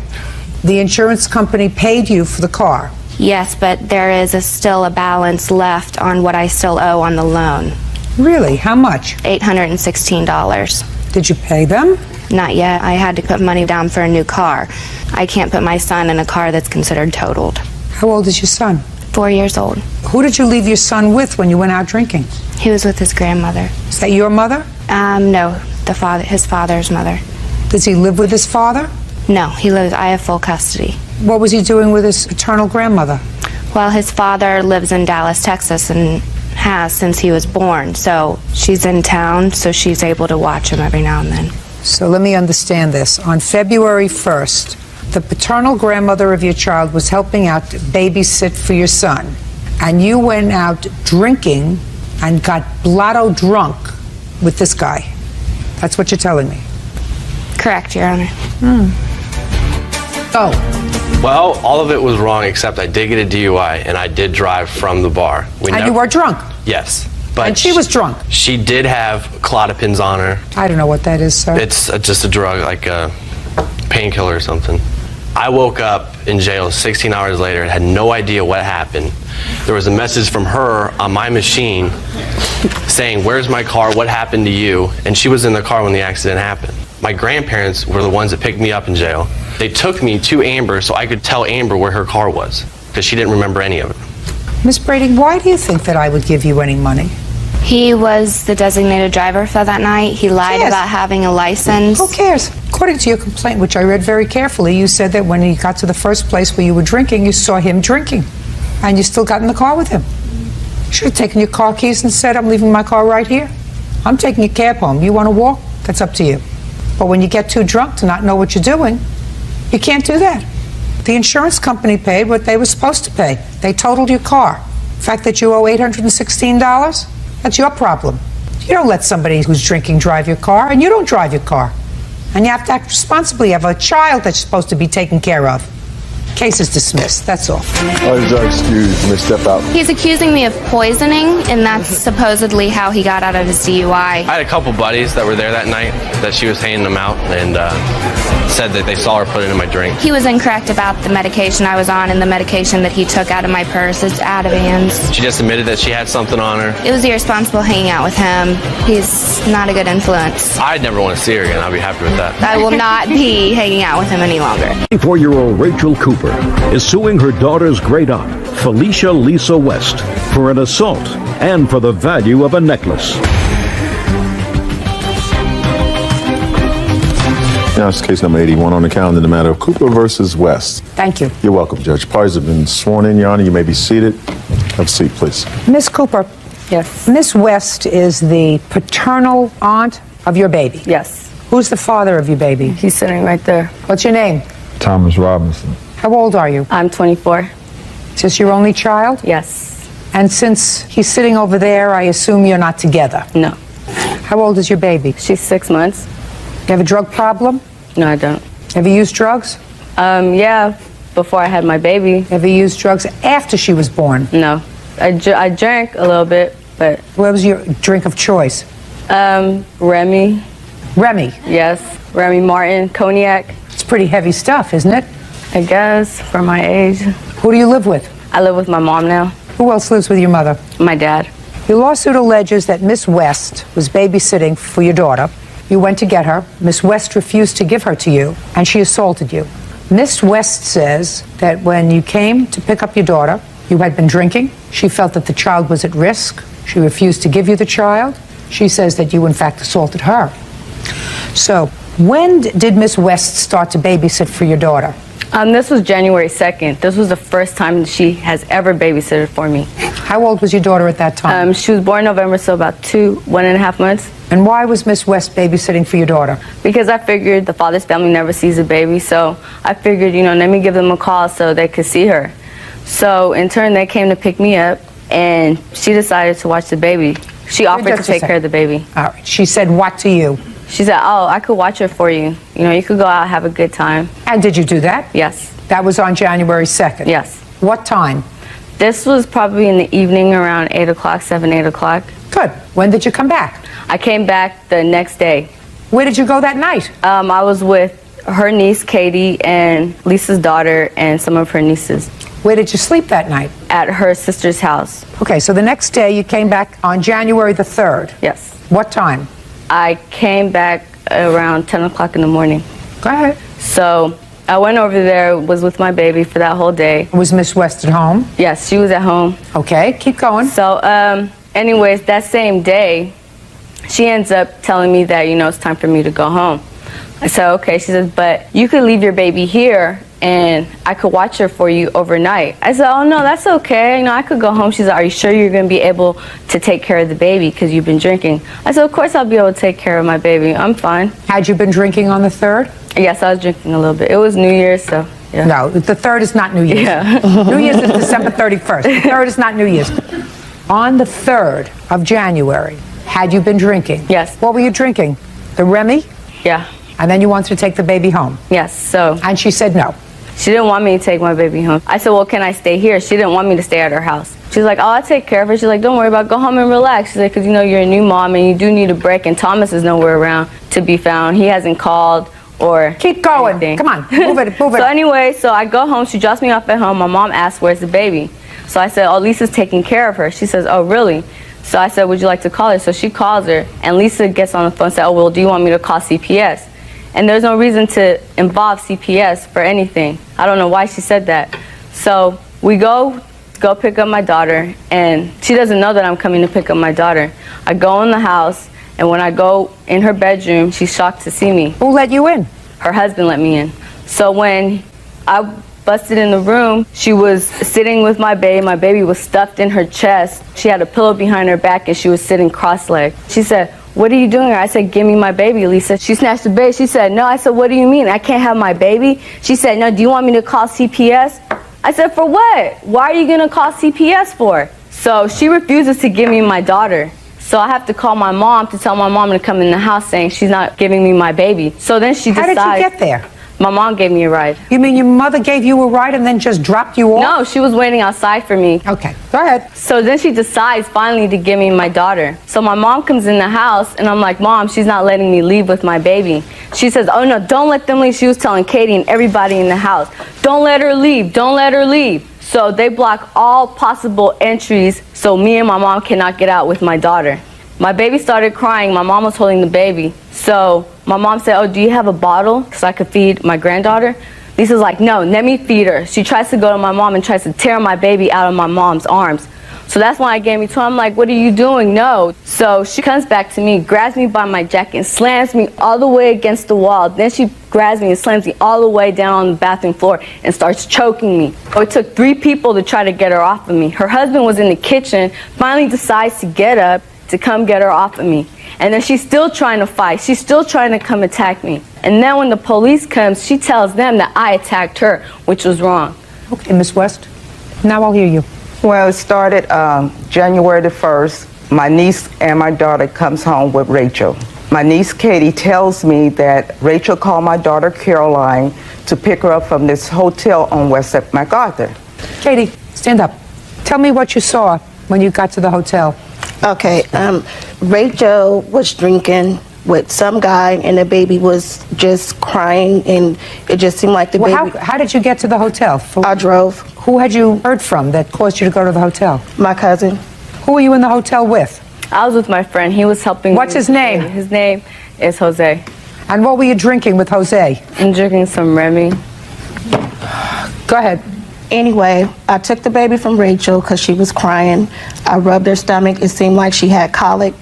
The insurance company paid you for the car. Yes, but there is still a balance left on what I still owe on the loan. Really? How much? $816. Did you pay them? Not yet. I had to put money down for a new car. I can't put my son in a car that's considered totaled. How old is your son? 4 years old. Who did you leave your son with when you went out drinking? He was with his grandmother. Is that your mother? No, his father's mother. Does he live with his father? No, I have full custody. What was he doing with his eternal grandmother? Well, his father lives in Dallas, Texas, and has since he was born. So she's in town, so she's able to watch him every now and then. So let me understand this. On February 1st, the paternal grandmother of your child was helping out to babysit for your son, and you went out drinking and got blotto drunk with this guy. That's what you're telling me. Correct, Your Honor. Oh. Well, all of it was wrong except I did get a DUI and I did drive from the bar. And you were drunk? Yes. But And she was drunk? She did have clozapines on her. I don't know what that is, sir. It's just a drug, like a painkiller or something. I woke up in jail 16 hours later and had no idea what happened. There was a message from her on my machine saying, where's my car, what happened to you? And she was in the car when the accident happened. My grandparents were the ones that picked me up in jail. They took me to Amber so I could tell Amber where her car was, because she didn't remember any of it. Miss Brading, why do you think that I would give you any money? He was the designated driver for that night. He lied about having a license. Who cares? According to your complaint, which I read very carefully, you said that when he got to the first place where you were drinking, you saw him drinking, and you still got in the car with him. You should have taken your car keys and said, I'm leaving my car right here. I'm taking a cab home. You want to walk? That's up to you. But when you get too drunk to not know what you're doing, you can't do that. The insurance company paid what they were supposed to pay. They totaled your car. The fact that you owe $816, that's your problem. You don't let somebody who's drinking drive your car, and you don't drive your car. And you have to act responsibly. You have a child that's supposed to be taken care of. Case is dismissed. That's all. Excuse me, step out. He's accusing me of poisoning, and that's supposedly how he got out of his DUI. I had a couple buddies that were there that night that she was handing them out and said that they saw her put it in my drink. He was incorrect about the medication I was on and the medication that he took out of my purse. It's Ativans. She just admitted that she had something on her. It was irresponsible hanging out with him. He's not a good influence. I'd never want to see her again. I'll be happy with that. I will not be hanging out with him any longer. 24-year-old Rachel Cooper is suing her daughter's great aunt, Felicia Lisa West, for an assault and for the value of a necklace. Now it's case number 81 on the calendar in the matter of Cooper versus West. Thank you. You're welcome, Judge. Parties have been sworn in, Your Honor. You may be seated. Have a seat, please. Miss Cooper. Yes. Miss West is the paternal aunt of your baby. Yes. Who's the father of your baby? He's sitting right there. What's your name? Thomas Robinson. How old are you? I'm 24. Is this your only child? Yes. And since he's sitting over there, I assume you're not together. No. How old is your baby? She's 6 months. You have a drug problem? No, I don't. Have you used drugs? Yeah, before I had my baby. Have you used drugs after she was born? No. I drank a little bit, but... What was your drink of choice? Remy. Remy? Yes. Remy Martin, cognac. It's pretty heavy stuff, isn't it? I guess, for my age. Who do you live with? I live with my mom now. Who else lives with your mother? My dad. Your lawsuit alleges that Miss West was babysitting for your daughter. You went to get her. Miss West refused to give her to you, and she assaulted you. Miss West says that when you came to pick up your daughter, you had been drinking. She felt that the child was at risk. She refused to give you the child. She says that you, in fact, assaulted her. So, when did Miss West start to babysit for your daughter? This was January 2nd. This was the first time she has ever babysitted for me. How old was your daughter at that time? She was born in November, so about 1.5 months. And why was Miss West babysitting for your daughter? Because I figured the father's family never sees a baby, so I figured, let me give them a call so they could see her. So in turn, they came to pick me up, and she decided to watch the baby. She offered to take care of the baby. All right. She said what to you? She said, oh, I could watch her for you. You could go out and have a good time. And did you do that? Yes. That was on January 2nd? Yes. What time? This was probably in the evening around 8 o'clock, 8 o'clock. Good. When did you come back? I came back the next day. Where did you go that night? I was with her niece, Katie, and Lisa's daughter, and some of her nieces. Where did you sleep that night? At her sister's house. Okay, so the next day you came back on January the 3rd? Yes. What time? I came back around 10 o'clock in the morning. Go ahead. So I went over there, was with my baby for that whole day. Was Miss West at home? Yes, she was at home. Okay, keep going. So anyways, that same day, she ends up telling me that, it's time for me to go home. I said, okay. She says, but you could leave your baby here and I could watch her for you overnight. I said, oh no, that's okay. I could go home. She said, are you sure you're going to be able to take care of the baby because you've been drinking? I said, of course I'll be able to take care of my baby. I'm fine. Had you been drinking on the 3rd? Yes, I was drinking a little bit. It was New Year's, so yeah. No, the 3rd is not New Year's. Yeah. New Year's is December 31st. The 3rd is not New Year's. On the 3rd of January, had you been drinking? Yes. What were you drinking? The Remy? Yeah. And then you wanted to take the baby home? Yes, so. And she said no. She didn't want me to take my baby home. I said, well, can I stay here? She didn't want me to stay at her house. She's like, oh, I'll take care of her. She's like, don't worry about it. Go home and relax. She's like, because you're a new mom and you do need a break, and Thomas is nowhere around to be found. He hasn't called or keep going. anything. Come on, move it. So anyway, so I go home. She drops me off at home. My mom asks, where's the baby? So I said, oh, Lisa's taking care of her. She says, oh, really? So I said, would you like to call her? So she calls her, and Lisa gets on the phone and said, oh, well, do you want me to call CPS? And there's no reason to involve CPS for anything. I don't know why she said that. So we go pick up my daughter, and she doesn't know that I'm coming to pick up my daughter. I go in the house, and when I go in her bedroom, she's shocked to see me. Who let you in? Her husband let me in. So when I busted in the room, she was sitting with my baby. My baby was stuffed in her chest. She had a pillow behind her back, and she was sitting cross-legged. She said, what are you doing? I said, give me my baby, Lisa. She snatched the baby. She said, no. I said, what do you mean? I can't have my baby? She said, no, do you want me to call CPS? I said, for what? Why are you going to call CPS for? So she refuses to give me my daughter. So I have to call my mom to tell my mom to come in the house saying she's not giving me my baby. So then she decides. How did you get there? My mom gave me a ride. You mean your mother gave you a ride and then just dropped you off? No, she was waiting outside for me. Okay, go ahead. So then she decides finally to give me my daughter. So my mom comes in the house, and I'm like, Mom, she's not letting me leave with my baby. She says, oh no, don't let them leave. She was telling Katie and everybody in the house, don't let her leave, don't let her leave. So they block all possible entries so me and my mom cannot get out with my daughter. My baby started crying. My mom was holding the baby. So my mom said, oh, do you have a bottle so I could feed my granddaughter? Lisa's like, no, let me feed her. She tries to go to my mom and tries to tear my baby out of my mom's arms. So that's when I gave me to her. I'm like, what are you doing? No. So she comes back to me, grabs me by my jacket, and slams me all the way against the wall. Then she grabs me and slams me all the way down on the bathroom floor and starts choking me. So it took 3 people to try to get her off of me. Her husband was in the kitchen, finally decides to get up, to come get her off of me. And then she's still trying to fight. She's still trying to come attack me. And then when the police comes, she tells them that I attacked her, which was wrong. Okay, Miss West, now I'll hear you. Well, it started January the 1st. My niece and my daughter comes home with Rachel. My niece Katie tells me that Rachel called my daughter Caroline to pick her up from this hotel on West MacArthur. Katie, stand up. Tell me what you saw when you got to the hotel. Okay, Rachel was drinking with some guy, and the baby was just crying, and it just seemed like the baby... How did you get to the hotel? I drove. Who had you heard from that caused you to go to the hotel? My cousin. Who were you in the hotel with? I was with my friend. He was helping What's me. his name? His name is Jose. And what were you drinking with Jose? I'm drinking some Remy. Go ahead. Anyway, I took the baby from Rachel because she was crying. I rubbed her stomach. It seemed like she had colic.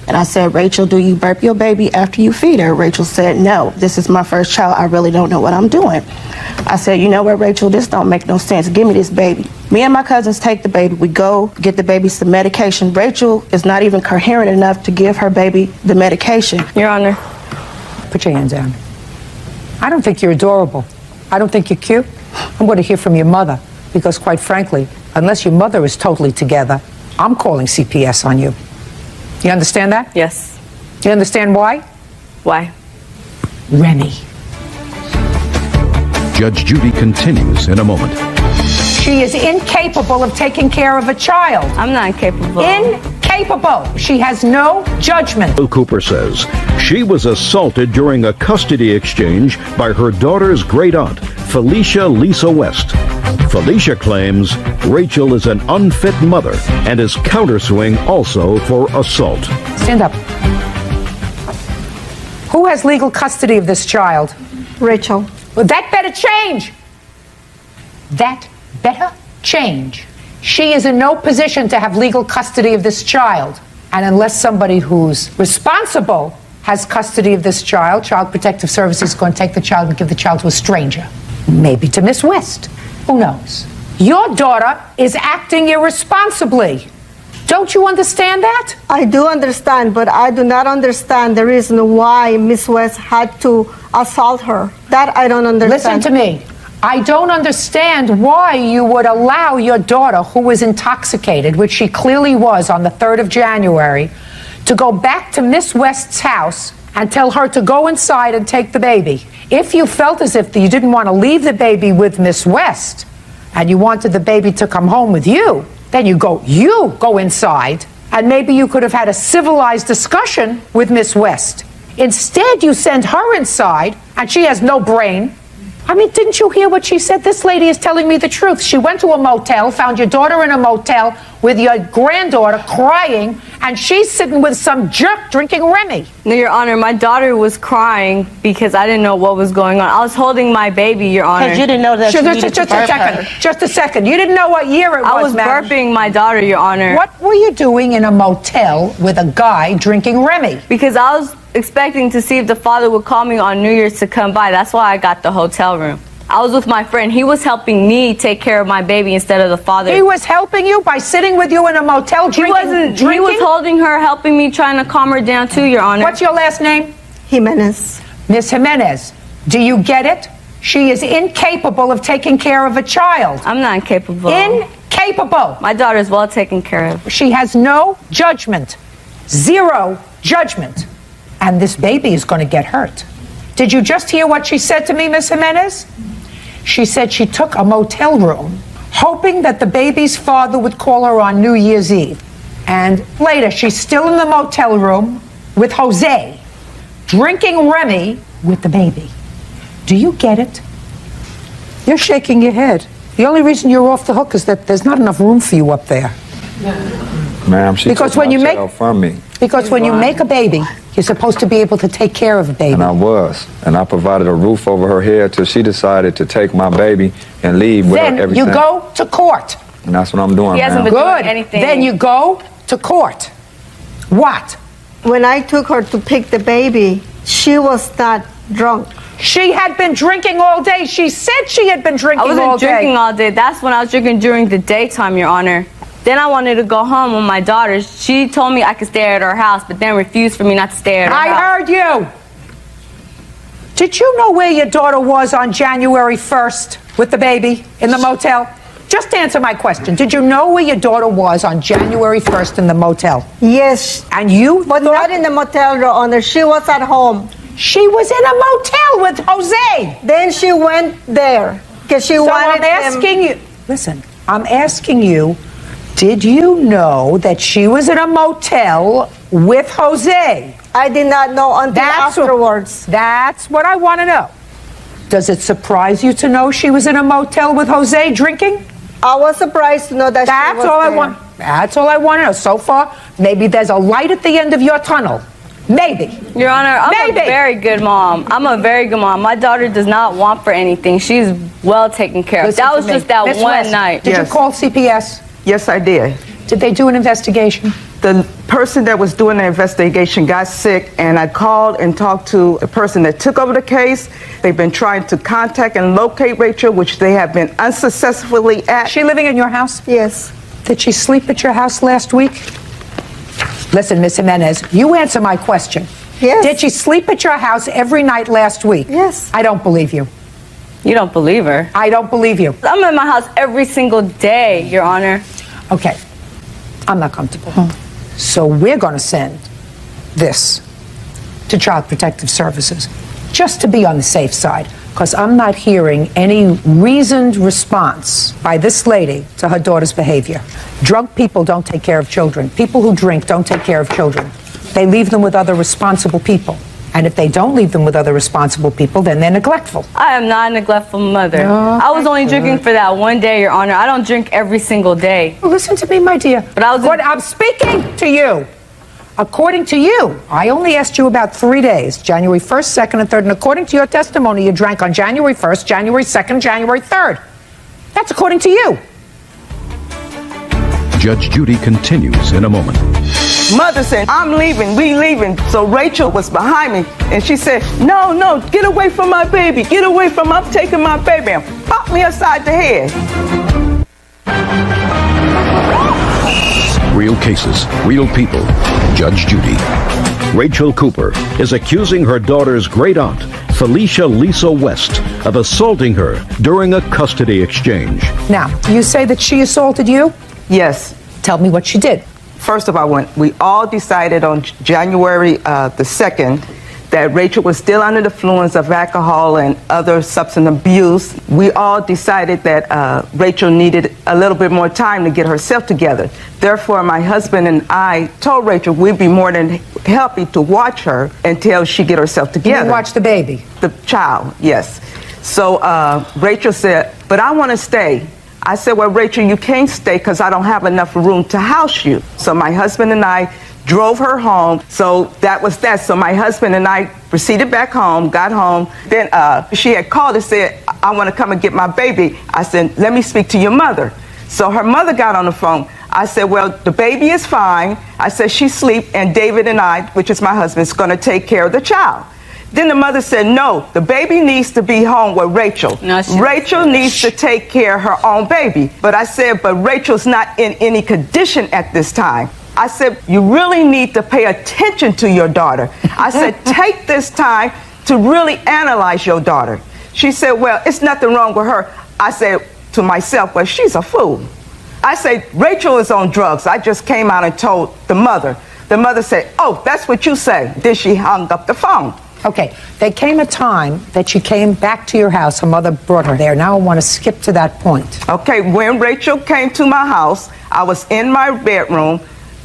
And I said, Rachel, do you burp your baby after you feed her? Rachel said, no, this is my first child. I really don't know what I'm doing. I said, you know what, Rachel, this don't make no sense. Give me this baby. Me and my cousins take the baby. We go get the baby some medication. Rachel is not even coherent enough to give her baby the medication. Your Honor. Put your hands down. I don't think you're adorable. I don't think you're cute. I'm going to hear from your mother because, quite frankly, unless your mother is totally together, I'm calling CPS on you. You understand that? Yes. You understand why? Why? Remy. Judge Judy continues in a moment. She is incapable of taking care of a child. I'm not incapable. Incapable. She has no judgment. Bill Cooper says she was assaulted during a custody exchange by her daughter's great aunt, Felicia Lisa West. Felicia claims Rachel is an unfit mother and is countersuing also for assault. Stand up. Who has legal custody of this child? Rachel. Well, that better change. That better change. She is in no position to have legal custody of this child. And unless somebody who's responsible has custody of this child, Child Protective Services is going to take the child and give the child to a stranger. Maybe to Miss West. Who knows? Your daughter is acting irresponsibly. Don't you understand that? I do understand, but I do not understand the reason why Miss West had to assault her. That I don't understand. Listen to me. I don't understand why you would allow your daughter, who was intoxicated, which she clearly was on the 3rd of January, to go back to Miss West's house and tell her to go inside and take the baby. If you felt as if you didn't want to leave the baby with Miss West and you wanted the baby to come home with you, then you go inside, and maybe you could have had a civilized discussion with Miss West. Instead, you send her inside, and she has no brain. I mean, didn't you hear what she said? This lady is telling me the truth. She went to a motel, found your daughter in a motel with your granddaughter crying, and she's sitting with some jerk drinking Remy. No, Your Honor, my daughter was crying because I didn't know what was going on. I was holding my baby, Your Honor. Because you didn't know that she needed to burp her. Just a second. You didn't know what year it was, I was burping my daughter, Your Honor. What were you doing in a motel with a guy drinking Remy? Because I was expecting to see if the father would call me on New Year's to come by. That's why I got the hotel room. I was with my friend. He was helping me take care of my baby instead of the father. He was helping you by sitting with you in a motel drinking? He was holding her, helping me, trying to calm her down too, Your Honor. What's your last name? Jimenez. Miss Jimenez, do you get it? She is incapable of taking care of a child. I'm not incapable. Incapable. My daughter is well taken care of. She has no judgment. Zero judgment. And this baby is going to get hurt. Did you just hear what she said to me, Miss Jimenez? She said she took a motel room, hoping that the baby's father would call her on New Year's Eve. And later, she's still in the motel room with Jose, drinking Remy with the baby. Do you get it? You're shaking your head. The only reason you're off the hook is that there's not enough room for you up there. Ma'am, she Because took when my you make- child from me. Because when you make a baby, you're supposed to be able to take care of a baby. And I was. And I provided a roof over her head till she decided to take my baby and leave without Then everything. you go to court. And that's what I'm doing, He hasn't ma'am. been doing Good. anything. Then you go to court. What? When I took her to pick the baby, she was not drunk. She had been drinking all day. She said she had been drinking I all wasn't day. drinking all day. That's when I was drinking during the daytime, Your Honor. Then I wanted to go home with my daughter. She told me I could stay at her house, but then refused for me not to stay at her house. I heard you. Did you know where your daughter was on January 1st with the baby in the motel? Just answer my question. Did you know where your daughter was on January 1st in the motel? Yes. And you But not in the motel, Your Honor. She was at home. She was in a motel with Jose. Then she went there because she wanted I'm asking you. Listen, I'm asking you. Did you know that she was in a motel with Jose? I did not know until afterwards. That's what I want to know. Does it surprise you to know she was in a motel with Jose drinking? I was surprised to know that she was there. That's all I want to know. So far, maybe there's a light at the end of your tunnel. Maybe. Your Honor, I'm a very good mom. I'm a very good mom. My daughter does not want for anything. She's well taken care of. Listen That to was me. just that Miss one West, night. Did you call CPS? Yes, I did. Did they do an investigation? The person that was doing the investigation got sick, and I called and talked to the person that took over the case. They've been trying to contact and locate Rachel, which they have been unsuccessfully at. Is she living in your house? Yes. Did she sleep at your house last week? Listen, Miss Jimenez, you answer my question. Yes. Did she sleep at your house every night last week? Yes. I don't believe you. You don't believe her? I don't believe you. I'm at my house every single day, Your Honor. Okay. I'm not comfortable. So we're going to send this to Child Protective Services just to be on the safe side, because I'm not hearing any reasoned response by this lady to her daughter's behavior. Drunk people don't take care of children. People who drink don't take care of children. They leave them with other responsible people. And if they don't leave them with other responsible people, then they're neglectful. I am not a neglectful mother. I was only drinking for that one day, Your Honor. I don't drink every single day. Well, listen to me, my dear. But I'm speaking to you. According to you, I only asked you about 3 days, January 1st, 2nd, and 3rd. And according to your testimony, you drank on January 1st, January 2nd, January 3rd. That's according to you. Judge Judy continues in a moment. Mother said, I'm leaving, we leaving. So Rachel was behind me, and she said, no, get away from my baby. Get away from, I'm taking my baby. And popped me upside the head. Real cases, real people. Judge Judy. Rachel Cooper is accusing her daughter's great aunt, Felicia Lisa West, of assaulting her during a custody exchange. Now, you say that she assaulted you? Yes. Tell me what she did. First of all, we all decided on January the 2nd that Rachel was still under the influence of alcohol and other substance abuse. We all decided that Rachel needed a little bit more time to get herself together. Therefore, my husband and I told Rachel we'd be more than happy to watch her until she get herself together. You watch the baby? The child, yes. So Rachel said, but I want to stay. I said, well, Rachel, you can't stay because I don't have enough room to house you. So my husband and I drove her home. So that was that. So my husband and I proceeded back home, got home. Then she had called and said, I want to come and get my baby. I said, let me speak to your mother. So her mother got on the phone. I said, well, the baby is fine. I said, she's asleep, and David and I, which is my husband, is going to take care of the child. Then the mother said, no, the baby needs to be home with Rachel. No, Rachel needs to take care of her own baby. But I said, but Rachel's not in any condition at this time. I said, you really need to pay attention to your daughter. I said, take this time to really analyze your daughter. She said, well, it's nothing wrong with her. I said to myself, well, she's a fool. I said, Rachel is on drugs. I just came out and told the mother. The mother said, oh, that's what you say. Then she hung up the phone. Okay, there came a time that she came back to your house. Her mother brought her there. Now I want to skip to that point. Okay, when Rachel came to my house, I was in my bedroom.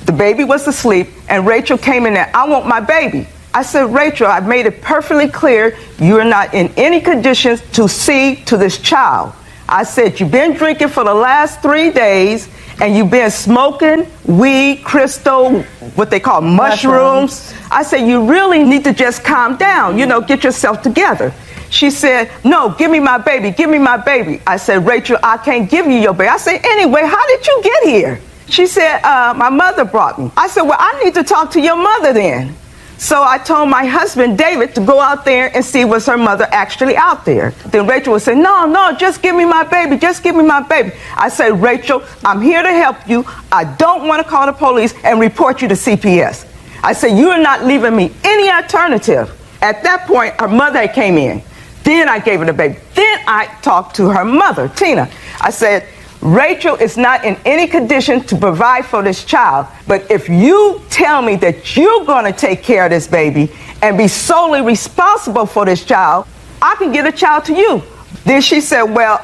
The baby was asleep, and Rachel came in there. I want my baby. I said, Rachel, I've made it perfectly clear you're not in any conditions to see to this child. I said, you've been drinking for the last 3 days, and you've been smoking weed, crystal, what they call mushrooms. I said, you really need to just calm down, get yourself together. She said, no, give me my baby, give me my baby. I said, Rachel, I can't give you your baby. I said, anyway, how did you get here? She said, my mother brought me. I said, well, I need to talk to your mother then. So I told my husband, David, to go out there and see was her mother actually out there. Then Rachel would say, no, just give me my baby, just give me my baby. I said, Rachel, I'm here to help you. I don't want to call the police and report you to CPS. I said, you are not leaving me any alternative. At that point, her mother came in. Then I gave her the baby. Then I talked to her mother, Tina. I said, Rachel is not in any condition to provide for this child, but if you tell me that you're going to take care of this baby and be solely responsible for this child, I can give the child to you. Then she said, well,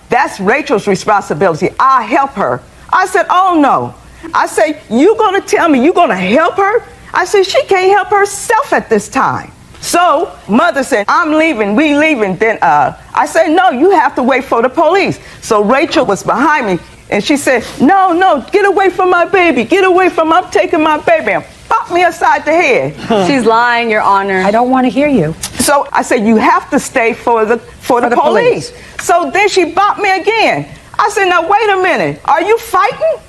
that's Rachel's responsibility. I'll help her. I said, oh, no. I said, you're going to tell me you're going to help her? I said, she can't help herself at this time. So mother said, I'm leaving, we leaving. Then I said, no, you have to wait for the police. So Rachel was behind me and she said, no, get away from my baby. Get away from, I'm taking my baby. And popped me upside the head. She's lying, Your Honor. I don't want to hear you. So I said, you have to stay for the police. So then she bopped me again. I said, now wait a minute, are you fighting?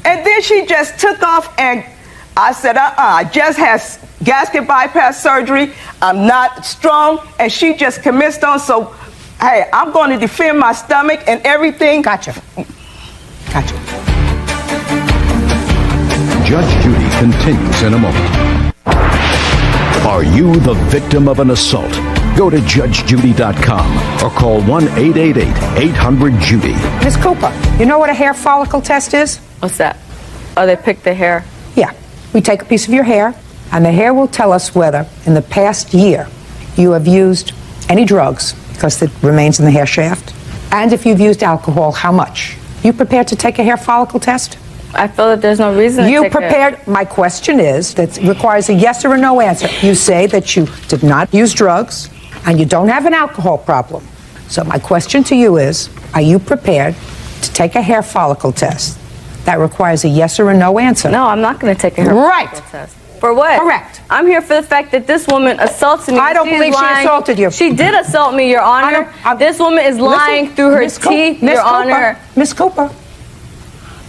And then she just took off and I said, I just had gasket bypass surgery. I'm not strong. And she just commenced on. So, hey, I'm going to defend my stomach and everything. Gotcha. Judge Judy continues in a moment. Are you the victim of an assault? Go to judgejudy.com or call 1-888-800-JUDY. Ms. Cooper, you know what a hair follicle test is? What's that? Oh, they pick the hair? Yeah. We take a piece of your hair, and the hair will tell us whether, in the past year, you have used any drugs, because it remains in the hair shaft, and if you've used alcohol, how much. You prepared to take a hair follicle test? I feel that there's no reason to take it. prepared? My question is, that requires a yes or a no answer. You say that you did not use drugs, and you don't have an alcohol problem. So my question to you is, are you prepared to take a hair follicle test? That requires a yes or a no answer. No, I'm not going to take a hair follicle test. For what? Correct. I'm here for the fact that this woman assaulted me. I don't believe she assaulted you. She did assault me, Your Honor. This woman is lying through her teeth, Your Honor. Miss Cooper,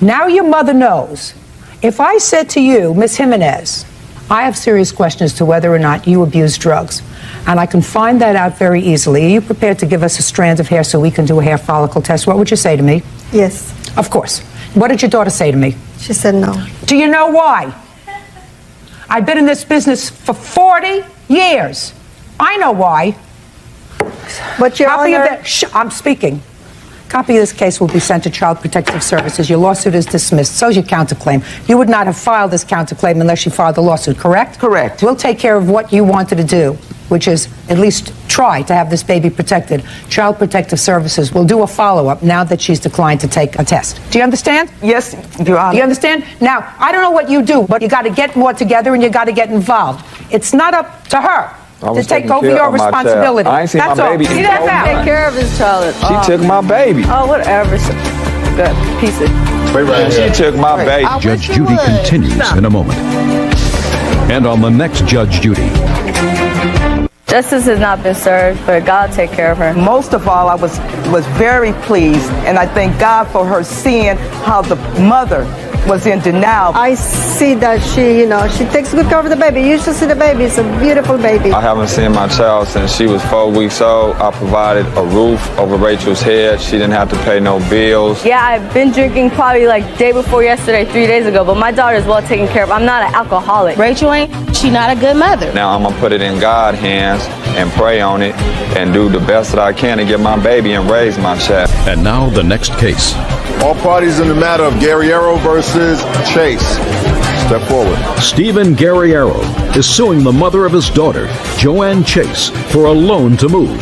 now your mother knows. If I said to you, Miss Jimenez, I have serious questions as to whether or not you abuse drugs, and I can find that out very easily. Are you prepared to give us a strand of hair so we can do a hair follicle test? What would you say to me? Yes. Of course. What did your daughter say to me? She said no. Do you know why? I've been in this business for 40 years. I know why. But Your Honor, I'm speaking. Copy of this case will be sent to Child Protective Services. Your lawsuit is dismissed. So is your counterclaim. You would not have filed this counterclaim unless you filed the lawsuit, correct? Correct. We'll take care of what you wanted to do, which is at least try to have this baby protected. Child Protective Services will do a follow-up now that she's declined to take a test. Do you understand? Yes, Your Honor. Do you understand? Now, I don't know what you do, but you got to get more together and you got to get involved. It's not up to her to take over your responsibility. I ain't seen That's my all. baby. He doesn't take care of his child. She took my baby. Oh, whatever. Good piece of. She took my baby. Judge Judy continues in a moment. And on the next Judge Judy. Justice has not been served, but God will take care of her. Most of all, I was very pleased, and I thank God for her seeing how the mother was in denial. I see that she takes good care of the baby. You should see the baby. It's a beautiful baby. I haven't seen my child since she was 4 weeks old. I provided a roof over Rachel's head. She didn't have to pay no bills. Yeah, I've been drinking probably like day before yesterday, 3 days ago, but my daughter's well taken care of. I'm not an alcoholic. Rachel she not a good mother. Now I'm gonna put it in God's hands and pray on it and do the best that I can to get my baby and raise my child. And now the next case. All parties in the matter of Guerriero versus Chase. Step forward. Stephen Guerriero is suing the mother of his daughter, Joanne Chase, for a loan to move.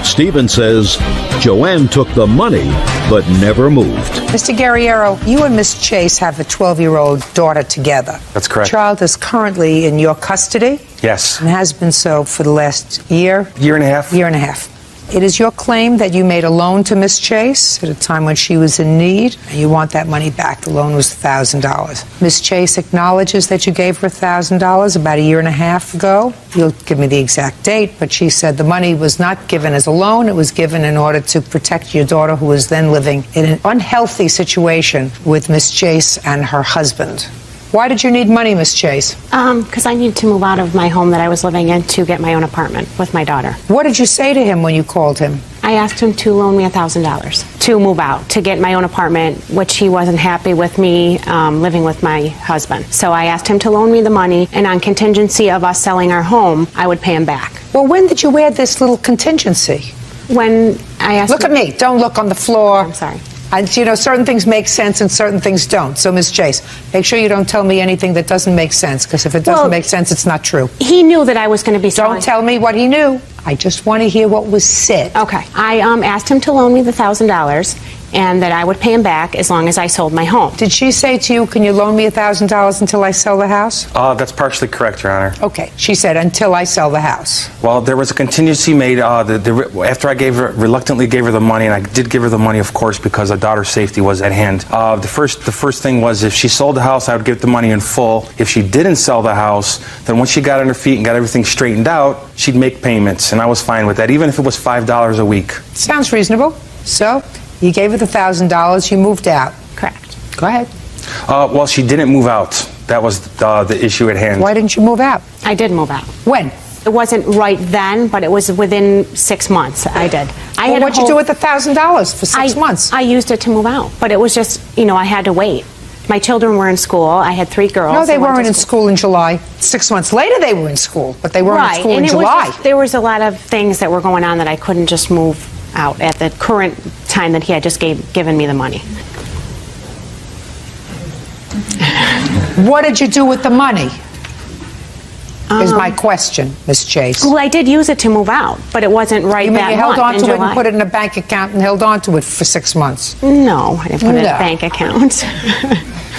Stephen says Joanne took the money but never moved. Mr. Guerriero, you and Miss Chase have a 12-year-old daughter together. That's correct. The child is currently in your custody. Yes. And has been so for the last year. Year and a half. Year and a half. It is your claim that you made a loan to Miss Chase at a time when she was in need, and you want that money back. The loan was $1,000. Miss Chase acknowledges that you gave her $1,000 about a year and a half ago. You'll give me the exact date, but she said the money was not given as a loan. It was given in order to protect your daughter, who was then living in an unhealthy situation with Miss Chase and her husband. Why did you need money, Miss Chase? Because I needed to move out of my home that I was living in to get my own apartment with my daughter. What did you say to him when you called him? I asked him to loan me $1,000 to move out, to get my own apartment, which he wasn't happy with me living with my husband. So I asked him to loan me the money, and on contingency of us selling our home, I would pay him back. Well, when did you add this little contingency? When I asked Look him, at me. Don't look on the floor. I'm sorry. And, you know, certain things make sense and certain things don't. So, Ms. Chase, make sure you don't tell me anything that doesn't make sense, because if it doesn't make sense, it's not true. He knew that I was going to be selling. Don't tell me what he knew. I just want to hear what was said. Okay. I asked him to loan me the $1,000 and that I would pay him back as long as I sold my home. Did she say to you, can you loan me $1,000 until I sell the house? That's partially correct, Your Honor. Okay. She said, until I sell the house. Well, there was a contingency made after I reluctantly gave her the money, and I did give her the money, of course, because the daughter's safety was at hand. The first thing was, if she sold the house, I would give the money in full. If she didn't sell the house, then once she got on her feet and got everything straightened out, she'd make payments, and I was fine with that, even if it was $5 a week. Sounds reasonable. So, you gave her the $1,000, you moved out. Correct. Go ahead. Well, she didn't move out. That was the issue at hand. Why didn't you move out? I did move out. When? It wasn't right then, but it was within 6 months. I did. What'd you do with the $1,000 for 6 months? I used it to move out, but it was just, I had to wait. My children were in school. I had 3 girls. No, they weren't in school in July. 6 months later, they were in school, but they weren't in school in July. There was a lot of things that were going on that I couldn't just move out at the current time that he had just given me the money. What did you do with the money? Is my question, Ms. Chase. Well, I did use it to move out, but it wasn't right you mean that you held month on to in it July. and put it in a bank account and held on to it for 6 months? No, I didn't put it in a bank account.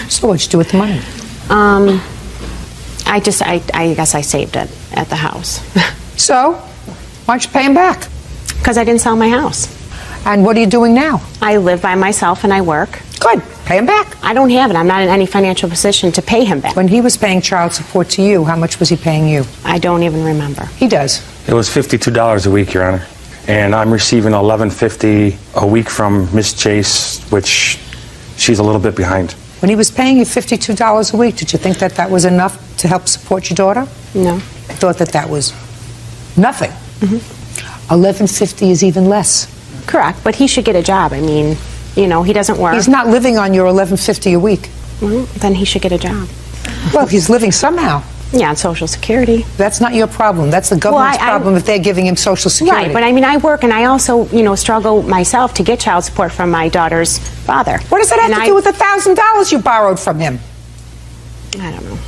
So what'd you do with the money? I guess I saved it at the house. So, why don't you pay him back? Because I didn't sell my house. And what are you doing now? I live by myself and I work. Good. Pay him back. I don't have it. I'm not in any financial position to pay him back. When he was paying child support to you, how much was he paying you? I don't even remember. He does. It was $52 a week, Your Honor. And I'm receiving $11.50 a week from Miss Chase, which she's a little bit behind. When he was paying you $52 a week, did you think that that was enough to help support your daughter? No. I thought that that was nothing. $11.50 is even less. Correct, but he should get a job. I mean, he doesn't work. He's not living on your $11.50 a week. Well, then he should get a job. Well, he's living somehow. Yeah, on Social Security. That's not your problem. That's the government's problem if they're giving him Social Security. Right, but I mean, I work and I also, struggle myself to get child support from my daughter's father. What does that have to do with the $1,000 you borrowed from him? I don't know.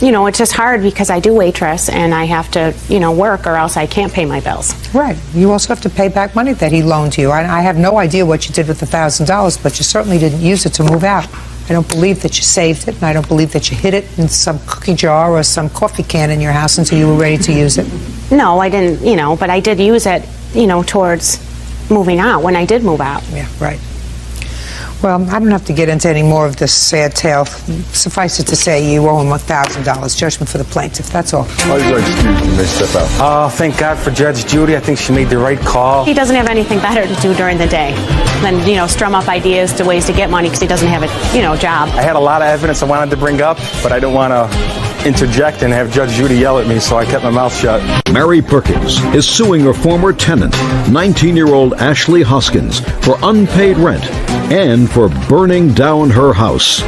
It's just hard because I do waitress and I have to, work or else I can't pay my bills. Right. You also have to pay back money that he loaned you. I have no idea what you did with the $1,000, but you certainly didn't use it to move out. I don't believe that you saved it, and I don't believe that you hid it in some cookie jar or some coffee can in your house until you were ready to use it. No, I didn't, but I did use it, towards moving out when I did move out. Yeah, right. Well, I don't have to get into any more of this sad tale. Suffice it to say, you owe him $1,000. Judgment for the plaintiff, that's all. Why did you excuse me? May step out. Oh, thank God for Judge Judy. I think she made the right call. He doesn't have anything better to do during the day than, strum up ideas to ways to get money because he doesn't have a, job. I had a lot of evidence I wanted to bring up, but I didn't want to interject and have Judge Judy yell at me, so I kept my mouth shut. Mary Perkins is suing her former tenant, 19-year-old Ashley Hoskins, for unpaid rent and for burning down her house.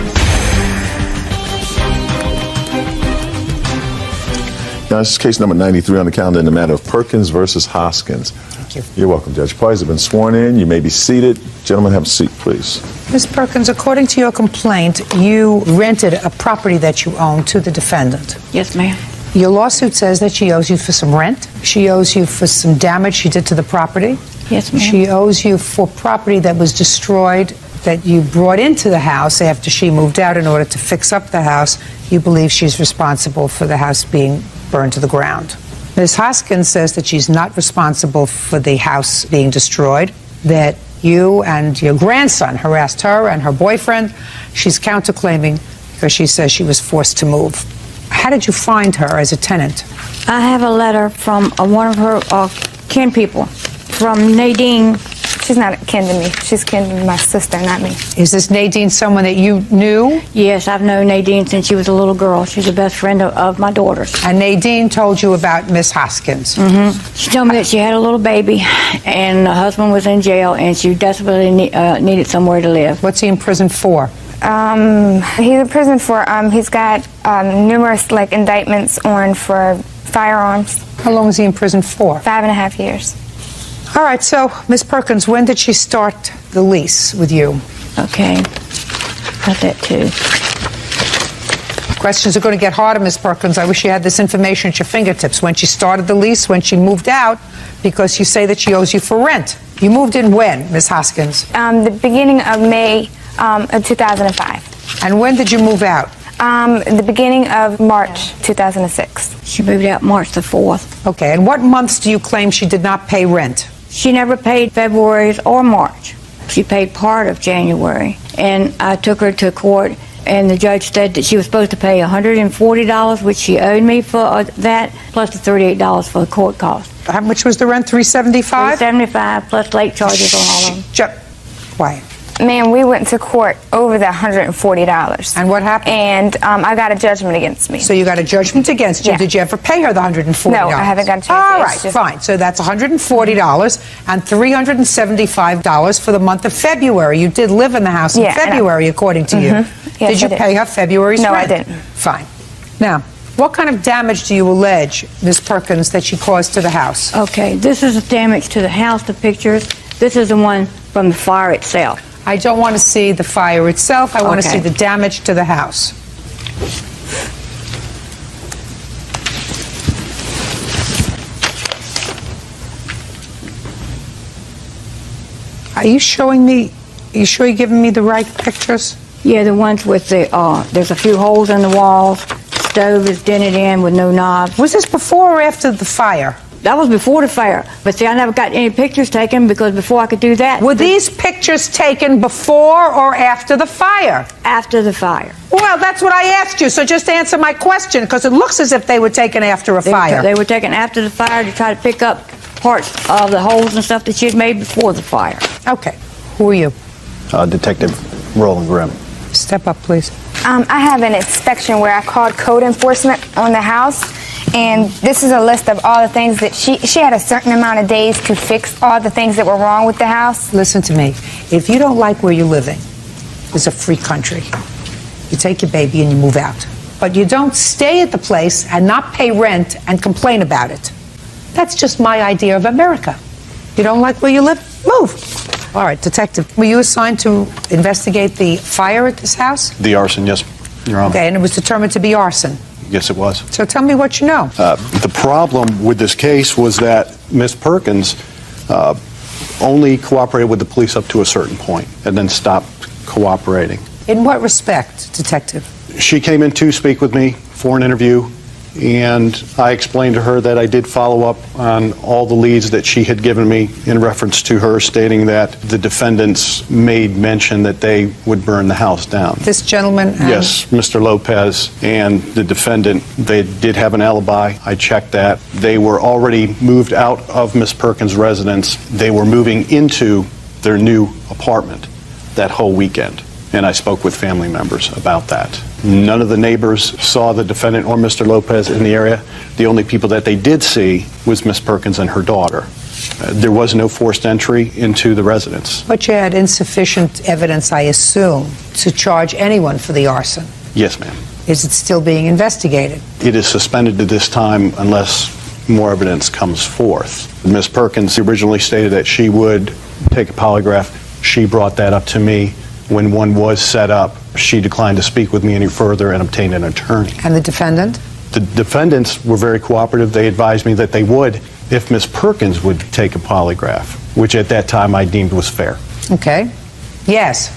Now, this is case number 93 on the calendar in the matter of Perkins versus Hoskins. Thank you. You're welcome, Judge. Parties have been sworn in. You may be seated. Gentlemen, have a seat, please. Ms. Perkins, according to your complaint, you rented a property that you own to the defendant. Yes, ma'am. Your lawsuit says that she owes you for some rent. She owes you for some damage she did to the property. Yes, ma'am. She owes you for property that was destroyed that you brought into the house after she moved out in order to fix up the house. You believe she's responsible for the house being burned to the ground. Ms. Hoskins says that she's not responsible for the house being destroyed, that you and your grandson harassed her and her boyfriend. She's counterclaiming because she says she was forced to move. How did you find her as a tenant? I have a letter from one of her kin people, from Nadine She's not kin to me. She's kin to my sister, not me. Is this Nadine someone that you knew? Yes, I've known Nadine since she was a little girl. She's the best friend of my daughter's. And Nadine told you about Miss Hoskins? Mm-hmm. She told me that she had a little baby and her husband was in jail and she desperately needed somewhere to live. What's he in prison for? He's in prison for, he's got numerous indictments on for firearms. How long is he in prison for? 5.5 years. All right, so Miss Perkins, when did she start the lease with you? Okay, got that too. Questions are going to get harder, Miss Perkins. I wish you had this information at your fingertips. When she started the lease, when she moved out, because you say that she owes you for rent. You moved in when, Miss Hoskins? The beginning of May of 2005. And when did you move out? The beginning of March 2006. She moved out March the 4th. Okay, and what months do you claim she did not pay rent? She never paid February's or March. She paid part of January. And I took her to court, and the judge said that she was supposed to pay $140, which she owed me for that, plus the $38 for the court cost. How much was the rent, $375? $375 plus late charges on all of them. Quiet. Man, we went to court over the $140. And what happened? And I got a judgment against me. So you got a judgment against you. Yeah. Did you ever pay her the $140? No, I haven't got a chance. All right, fine. So that's $140 and $375 for the month of February. You did live in the house in February, according to you. Yes, did you pay her February's rent? rent? No, I didn't. Fine. Now, what kind of damage do you allege, Ms. Perkins, that she caused to the house? Okay, this is the damage to the house, the pictures. This is the one from the fire itself. I don't want to see the fire itself. I want to see Okay. the damage to the house. Are you showing me, are you sure you're giving me the right pictures? Yeah, the ones with the, there's a few holes in the walls. Stove is dented in with no knobs. Was this before or after the fire? That was before the fire. But see, I never got any pictures taken because before I could do that. Were these pictures taken before or after the fire? After the fire. Well, that's what I asked you, so just answer my question, because it looks as if they were taken after a fire. They were taken after the fire to try to pick up parts of the holes and stuff that she had made before the fire. Okay. Who are you? Detective Roland Grimm. Step up, please. I have an inspection where I called code enforcement on the house, and this is a list of all the things that she had a certain amount of days to fix all the things that were wrong with the house. Listen to me. If you don't like where you're living, it's a free country. You take your baby and you move out. But you don't stay at the place and not pay rent and complain about it. That's just my idea of America. You don't like where you live? Move. All right, Detective, were you assigned to investigate the fire at this house? The arson, yes, Your Honor. Okay, and it was determined to be arson. Yes, it was. So tell me what you know. The problem with this case was that Miss Perkins only cooperated with the police up to a certain point and then stopped cooperating. In what respect, Detective? She came in to speak with me for an interview, and I explained to her that I did follow up on all the leads that she had given me in reference to her stating that the defendants made mention that they would burn the house down. This gentleman? Yes, Mr. Lopez and the defendant, they did have an alibi. I checked that. They were already moved out of Miss Perkins' residence. They were moving into their new apartment that whole weekend, and I spoke with family members about that. None of the neighbors saw the defendant or Mr. Lopez in the area. The only people that they did see was Miss Perkins and her daughter. There was no forced entry into the residence. But you had insufficient evidence, I assume, to charge anyone for the arson. Yes, ma'am. Is it still being investigated? It is suspended at this time unless more evidence comes forth. Miss Perkins originally stated that she would take a polygraph. She brought that up to me. When one was set up, she declined to speak with me any further and obtained an attorney. And the defendant? The defendants were very cooperative. They advised me that they would if Miss Perkins would take a polygraph, which at that time I deemed was fair. Okay. Yes.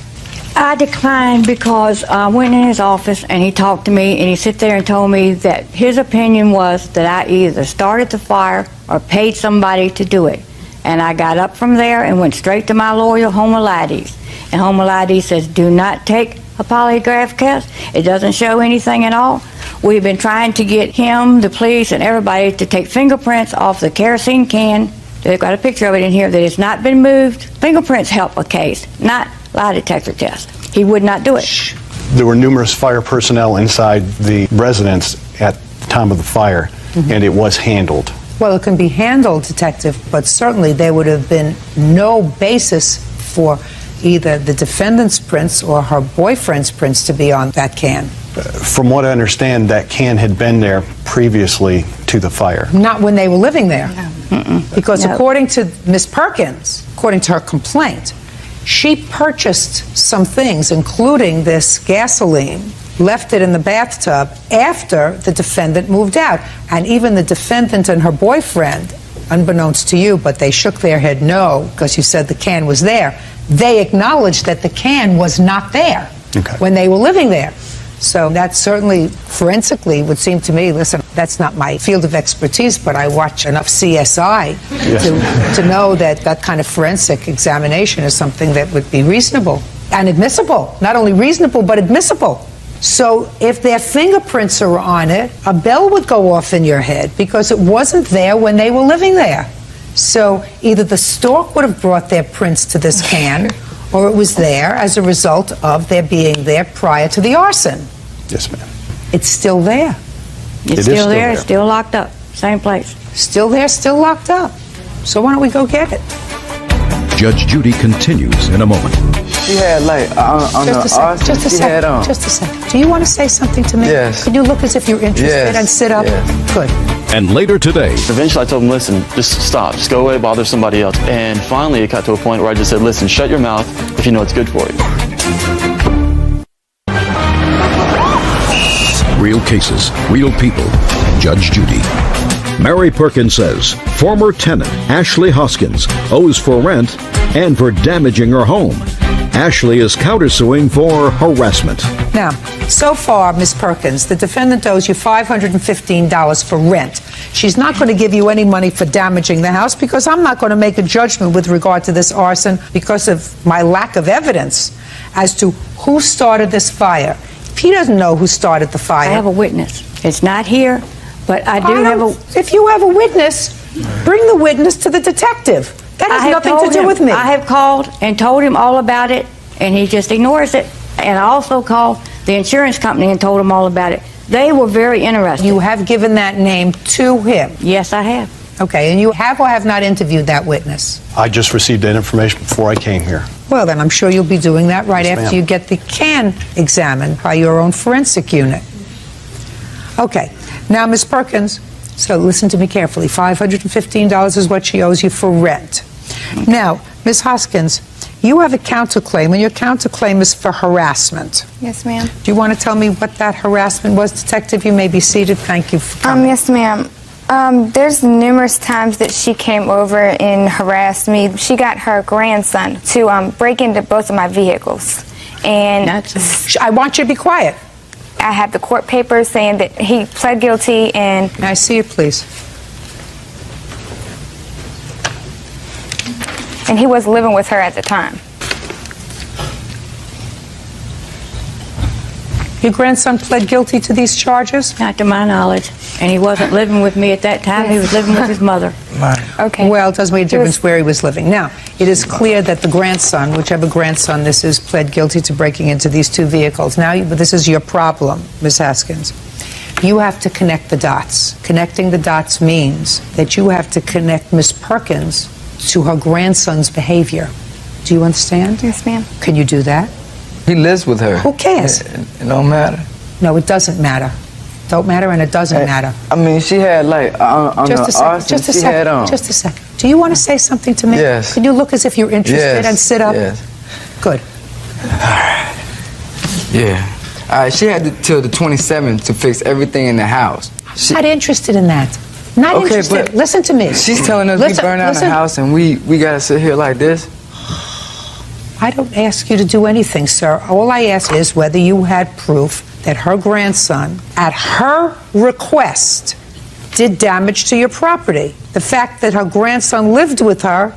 I declined because I went in his office and he talked to me and he sat there and told me that his opinion was that I either started the fire or paid somebody to do it. And I got up from there and went straight to my lawyer, Homolides. And Homolides says, do not take a polygraph test. It doesn't show anything at all. We've been trying to get him, the police, and everybody to take fingerprints off the kerosene can They've got a picture of it in here that has not been moved. Fingerprints help a case, not lie detector test. He would not do it. There were numerous fire personnel inside the residence at the time of the fire, and it was handled. Well, it can be handled, Detective, but certainly there would have been no basis for either the defendant's prints or her boyfriend's prints to be on that can. From what I understand, that can had been there previously to the fire. Not when they were living there. Because according to Ms. Perkins, according to her complaint, she purchased some things, including this gasoline, left it in the bathtub after the defendant moved out. And even the defendant and her boyfriend, unbeknownst to you, but they shook their head no, because you said the can was there, they acknowledged that the can was not there when they were living there. So that certainly, forensically, would seem to me, listen, that's not my field of expertise, but I watch enough CSI to know that that kind of forensic examination is something that would be reasonable and admissible. Not only reasonable, but admissible. So if their fingerprints are on it, a bell would go off in your head because it wasn't there when they were living there. So either the stork would have brought their prints to this can, or it was there as a result of their being there prior to the arson. Yes, ma'am. It's still there. It's still there. It's still locked up. Same place. Still there, still locked up. So why don't we go get it? Judge Judy continues in a moment. She had like on the arson, just a she second, had on. just a second. Do you want to say something to me? Yes. Could you look as if you're interested Yes. and sit up? Yes. Good. And later today, Eventually I told him, listen, just stop, just go away, bother somebody else. And finally it got to a point where I just said, listen, shut your mouth if you know it's good for you. real cases, real people. Judge Judy. Mary Perkins says former tenant Ashley Hoskins owes for rent and for damaging her home. Ashley is countersuing for harassment. Now, so far, Ms. Perkins, the defendant owes you $515 for rent. She's not going to give you any money for damaging the house because I'm not going to make a judgment with regard to this arson because of my lack of evidence as to who started this fire. If he doesn't know who started the fire... I have a witness. It's not here, but I do have a... If you have a witness, bring the witness to the detective. That has nothing to do with me. I have called and told him all about it, and he just ignores it. And I also called the insurance company and told them all about it. They were very interested. You have given that name to him? Yes, I have. Okay, and you have or have not interviewed that witness? I just received that information before I came here. Well, then I'm sure you'll be doing that right Yes, after ma'am. you get the can examined by your own forensic unit. Okay, now, Ms. Perkins, so listen to me carefully. $515 is what she owes you for rent. Now, Ms. Hoskins, you have a counterclaim, and your counterclaim is for harassment. Yes, ma'am. Do you want to tell me what that harassment was, Detective? You may be seated. Thank you for coming. Yes, ma'am. There's numerous times that she came over and harassed me. She got her grandson to break into both of my vehicles. And I want you to be quiet. I have the court papers saying that he pled guilty and... May I see it, please? And he was living with her at the time. Your grandson pled guilty to these charges? Not to my knowledge. And he wasn't living with me at that time. He was living with his mother. Okay. Well, it doesn't make a difference where he was living. Now, it is clear that the grandson, whichever grandson this is, pled guilty to breaking into these two vehicles. Now, but this is your problem, Ms. Haskins. You have to connect the dots. Connecting the dots means that you have to connect Ms. Perkins to her grandson's behavior. Do you understand? Yes, ma'am. Can you do that? He lives with her. Who cares? It don't matter. No, it doesn't matter. Don't matter, and it doesn't matter. I mean, she had like on Just the a second. arson, Just a she second. had on. Just a second. Do you want to say something to me? Yes. Could you look as if you're interested Yes, and sit up? yes. Good. Yeah. All right, she had till the 27th to fix everything in the house. Not interested in that. Not Okay, interested. but Listen to me. She's telling us Listen, we burn down listen. the house and we gotta sit here like this. I don't ask you to do anything, sir. All I ask is whether you had proof that her grandson, at her request, did damage to your property. The fact that her grandson lived with her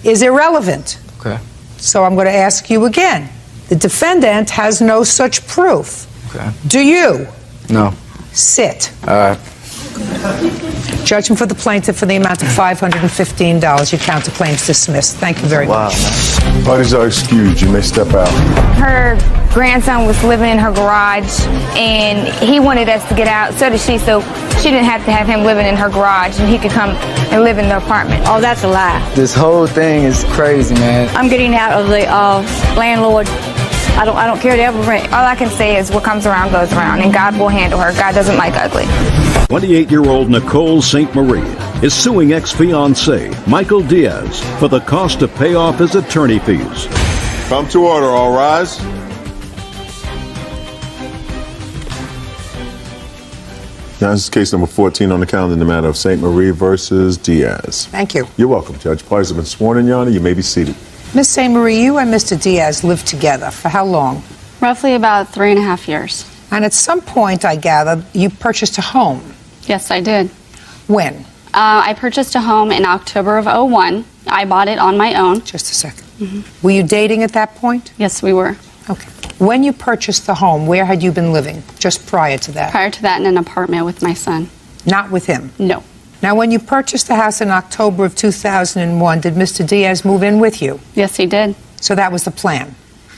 is irrelevant. Okay. So I'm going to ask you again. The defendant has no such proof. Okay. Do you? No. Sit. All right. Judgment for the plaintiff for the amount of $515. Your counterclaims dismissed. Thank you very much. Parties are excused. You may step out. Her grandson was living in her garage, and he wanted us to get out. So did she. So she didn't have to have him living in her garage, and he could come and live in the apartment. Oh, that's a lie. This whole thing is crazy, man. I'm getting out of the landlord. I don't care to ever rent. All I can say is what comes around goes around, and God will handle her. God doesn't like ugly. 28-year-old Nicole St. Marie is suing ex-fiancé Michael Diaz for the cost to pay off his attorney fees. Come to order, all rise. Now, this is case number 14 on the calendar in the matter of St. Marie versus Diaz. Thank you. You're welcome, Judge. Parties have been sworn in, Your Honor. You may be seated. Miss St. Marie, you and Mr. Diaz lived together for how long? Roughly about 3.5 years. And at some point, I gather, you purchased a home. Yes, I did. When? I purchased a home in October of '01. I bought it on my own. Just a second. Were you dating at that point? Yes, we were. Okay. When you purchased the home, where had you been living just prior to that? Prior to that, in an apartment with my son. Not with him? No. Now, when you purchased the house in October of 2001, did Mr. Diaz move in with you? Yes, he did. So that was the plan?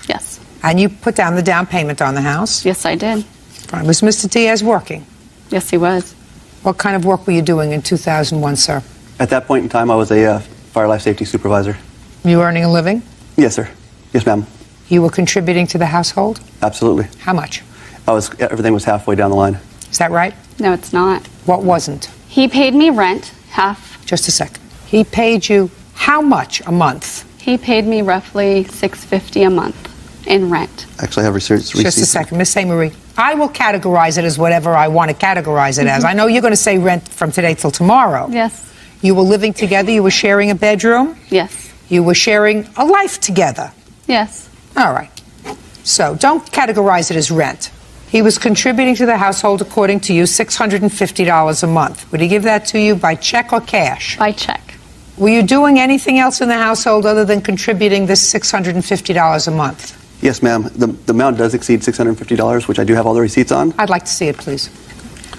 Yes. And you put down the down payment on the house? Yes, I did. Fine. Was Mr. Diaz working? Yes, he was. What kind of work were you doing in 2001, sir? At that point in time, I was a fire life safety supervisor. You earning a living? Yes, sir. Yes, ma'am. You were contributing to the household? Absolutely. How much? Everything was halfway down the line. Is that right? No, it's not. What wasn't? He paid me rent, half. Just a second. He paid you how much a month? He paid me roughly $650 a month in rent. Actually, I have receipts. Just a second. Miss St. Marie, I will categorize it as whatever I want to categorize it as. I know you're going to say rent from today till tomorrow. Yes. You were living together. You were sharing a bedroom. Yes. You were sharing a life together. Yes. All right. So don't categorize it as rent. He was contributing to the household, according to you, $650 a month. Would he give that to you by check or cash? By check. Were you doing anything else in the household other than contributing this $650 a month? Yes, ma'am. The amount does exceed $650, which I do have all the receipts on. I'd like to see it, please.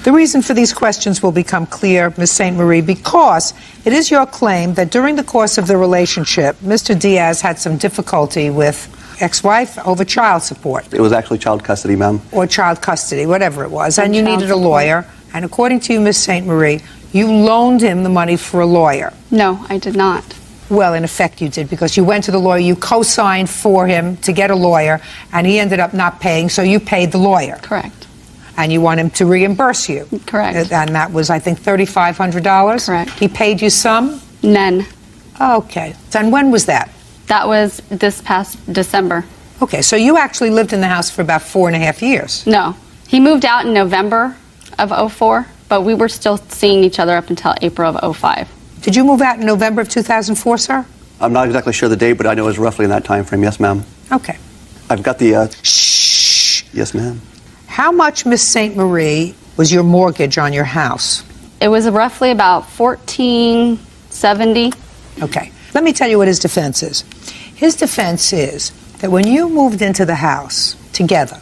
The reason for these questions will become clear, Ms. St. Marie, because it is your claim that during the course of the relationship, Mr. Diaz had some difficulty with ex-wife over child support. It was actually child custody, ma'am. Or child custody, whatever it was. And you child needed a support. lawyer. And according to you, Ms. St. Marie, you loaned him the money for a lawyer. No, I did not. Well, in effect, you did, because you went to the lawyer, you co-signed for him to get a lawyer, and he ended up not paying, so you paid the lawyer. Correct. And you want him to reimburse you. Correct. And that was, I think, $3,500? Correct. He paid you some? None. Okay. And when was that? That was this past December. Okay, so you actually lived in the house for about 4.5 years. No. He moved out in November of '04, but we were still seeing each other up until April of '05. Did you move out in November of 2004, sir? I'm not exactly sure the date, but I know it was roughly in that time frame. Yes, ma'am. Okay. I've got the... Shh. Yes, ma'am. How much, Miss St. Marie, was your mortgage on your house? It was roughly about $1,470. Okay. Let me tell you what his defense is. His defense is that when you moved into the house together,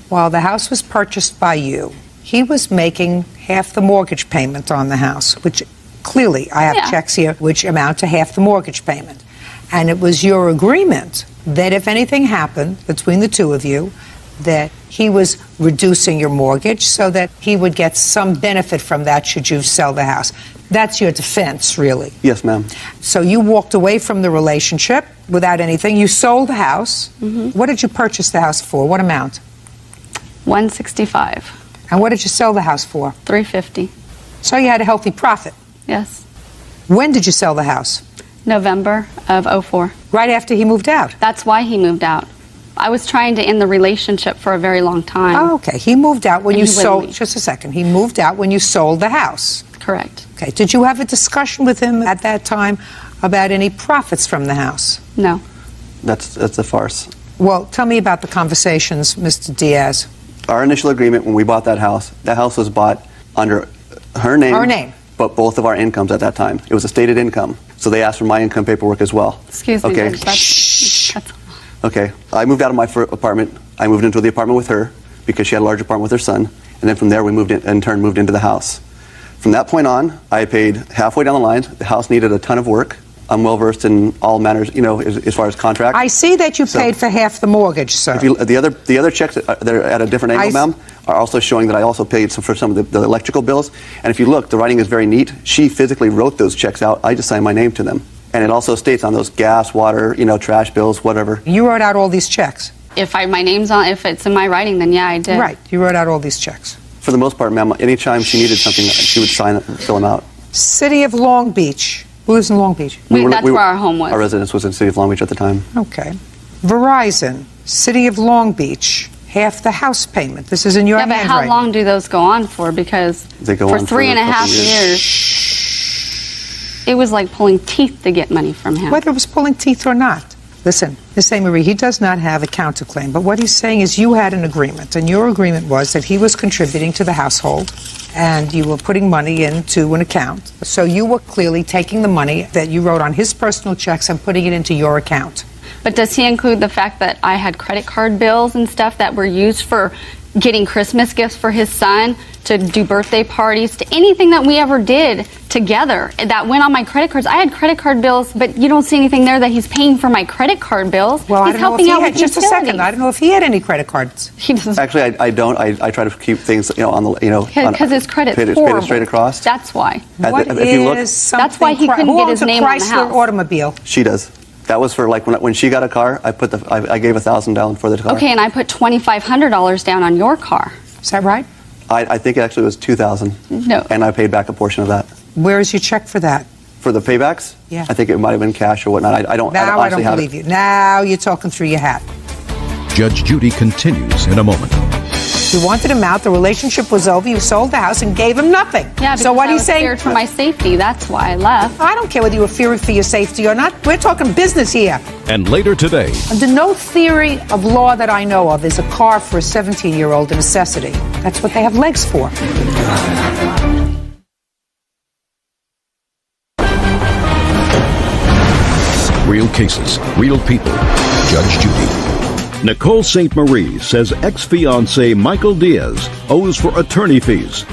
while the house was purchased by you, he was making half the mortgage payment on the house, which clearly I have checks here which amount to half the mortgage payment. And it was your agreement that if anything happened between the two of you, that he was reducing your mortgage so that he would get some benefit from that should you sell the house. That's your defense, really. Yes, ma'am. So you walked away from the relationship without anything. You sold the house. What did you purchase the house for? What amount? $165. And what did you sell the house for? $350. So you had a healthy profit. Yes. When did you sell the house? November of '04. Right after he moved out. That's why he moved out. I was trying to end the relationship for a very long time. Oh, okay. He moved out when And you he wouldn't sold. leave. Just a second. He moved out when you sold the house. Correct. Okay. Did you have a discussion with him at that time about any profits from the house? No. That's a farce. Well, tell me about the conversations, Mr. Diaz. Our initial agreement when we bought that house was bought under her name. Her name. But both of our incomes at that time. It was a stated income. So they asked for my income paperwork as well. Excuse me, Okay. Judge, that's Okay. I moved out of my apartment. I moved into the apartment with her because she had a large apartment with her son. And then from there we moved in turn moved into the house. From that point on, I paid halfway down the line. The house needed a ton of work. I'm well versed in all matters, as far as contract. I see that you paid for half the mortgage, sir. The other checks that are at a different angle, ma'am, are also showing that I also paid for some of the electrical bills. And if you look, the writing is very neat. She physically wrote those checks out. I just signed my name to them. And it also states on those gas, water, trash bills, whatever. You wrote out all these checks? If my name's on, if it's in my writing, then yeah, I did. Right. You wrote out all these checks. For the most part, ma'am, anytime she needed something, she would fill them out. City of Long Beach. Who lives in Long Beach? That's where our home was. Our residence was in the City of Long Beach at the time. Okay. Verizon, City of Long Beach, half the house payment. This is in your handwriting. Yeah, but how long do those go on for? Because they go for on 3.5 years, it was like pulling teeth to get money from him. Whether it was pulling teeth or not. Listen, Ms. A. Marie, he does not have a counterclaim, but what he's saying is you had an agreement, and your agreement was that he was contributing to the household, and you were putting money into an account. So you were clearly taking the money that you wrote on his personal checks and putting it into your account. But does he include the fact that I had credit card bills and stuff that were used for getting Christmas gifts for his son, to do birthday parties, to anything that we ever did together that went on my credit cards? I had credit card bills, but you don't see anything there that he's paying for my credit card bills. Well, he's I don't know if he had, just a second, I don't know if he had any credit cards. He doesn't. Actually, I don't. I try to keep things, on the, because his credit's paid it horrible. straight across. That's why. If you look, that's why he couldn't get his name on the house. Chrysler automobile. She does. That was for when she got a car. I gave $1,000 down for the car. Okay, and I put $2,500 down on your car. Is that right? I think it actually was $2,000. No. And I paid back a portion of that. Where is your check for that? For the paybacks? Yeah. I think it might have been cash or whatnot. I don't believe you. Now you're talking through your hat. Judge Judy continues in a moment. You wanted him out. The relationship was over. You sold the house and gave him nothing. Yeah, so what I he's was saying? Scared for my safety. That's why I left. I don't care whether you were fearing for your safety or not. We're talking business here. And later today, Under no theory of law that I know of is a car for a 17-year-old a necessity. That's what they have legs for. real cases, real people. Judge Judy. Nicole St. Marie says ex-fiancé Michael Diaz owes for attorney fees.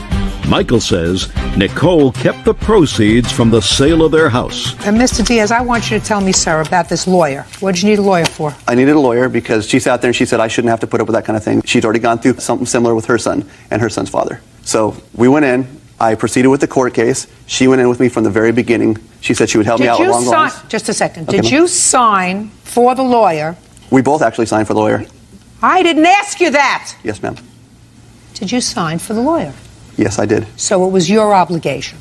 Michael says Nicole kept the proceeds from the sale of their house. And Mr. Diaz, I want you to tell me, sir, about this lawyer. What did you need a lawyer for? I needed a lawyer because she sat there and she said I shouldn't have to put up with that kind of thing. She'd already gone through something similar with her son and her son's father. So we went in. I proceeded with the court case. She went in with me from the very beginning. She said she would help me out along the lines. Just a second. Okay, Did you sign for the lawyer? We both actually signed for the lawyer. I didn't ask you that. Yes, ma'am. Did you sign for the lawyer? Yes, I did. So it was your obligation.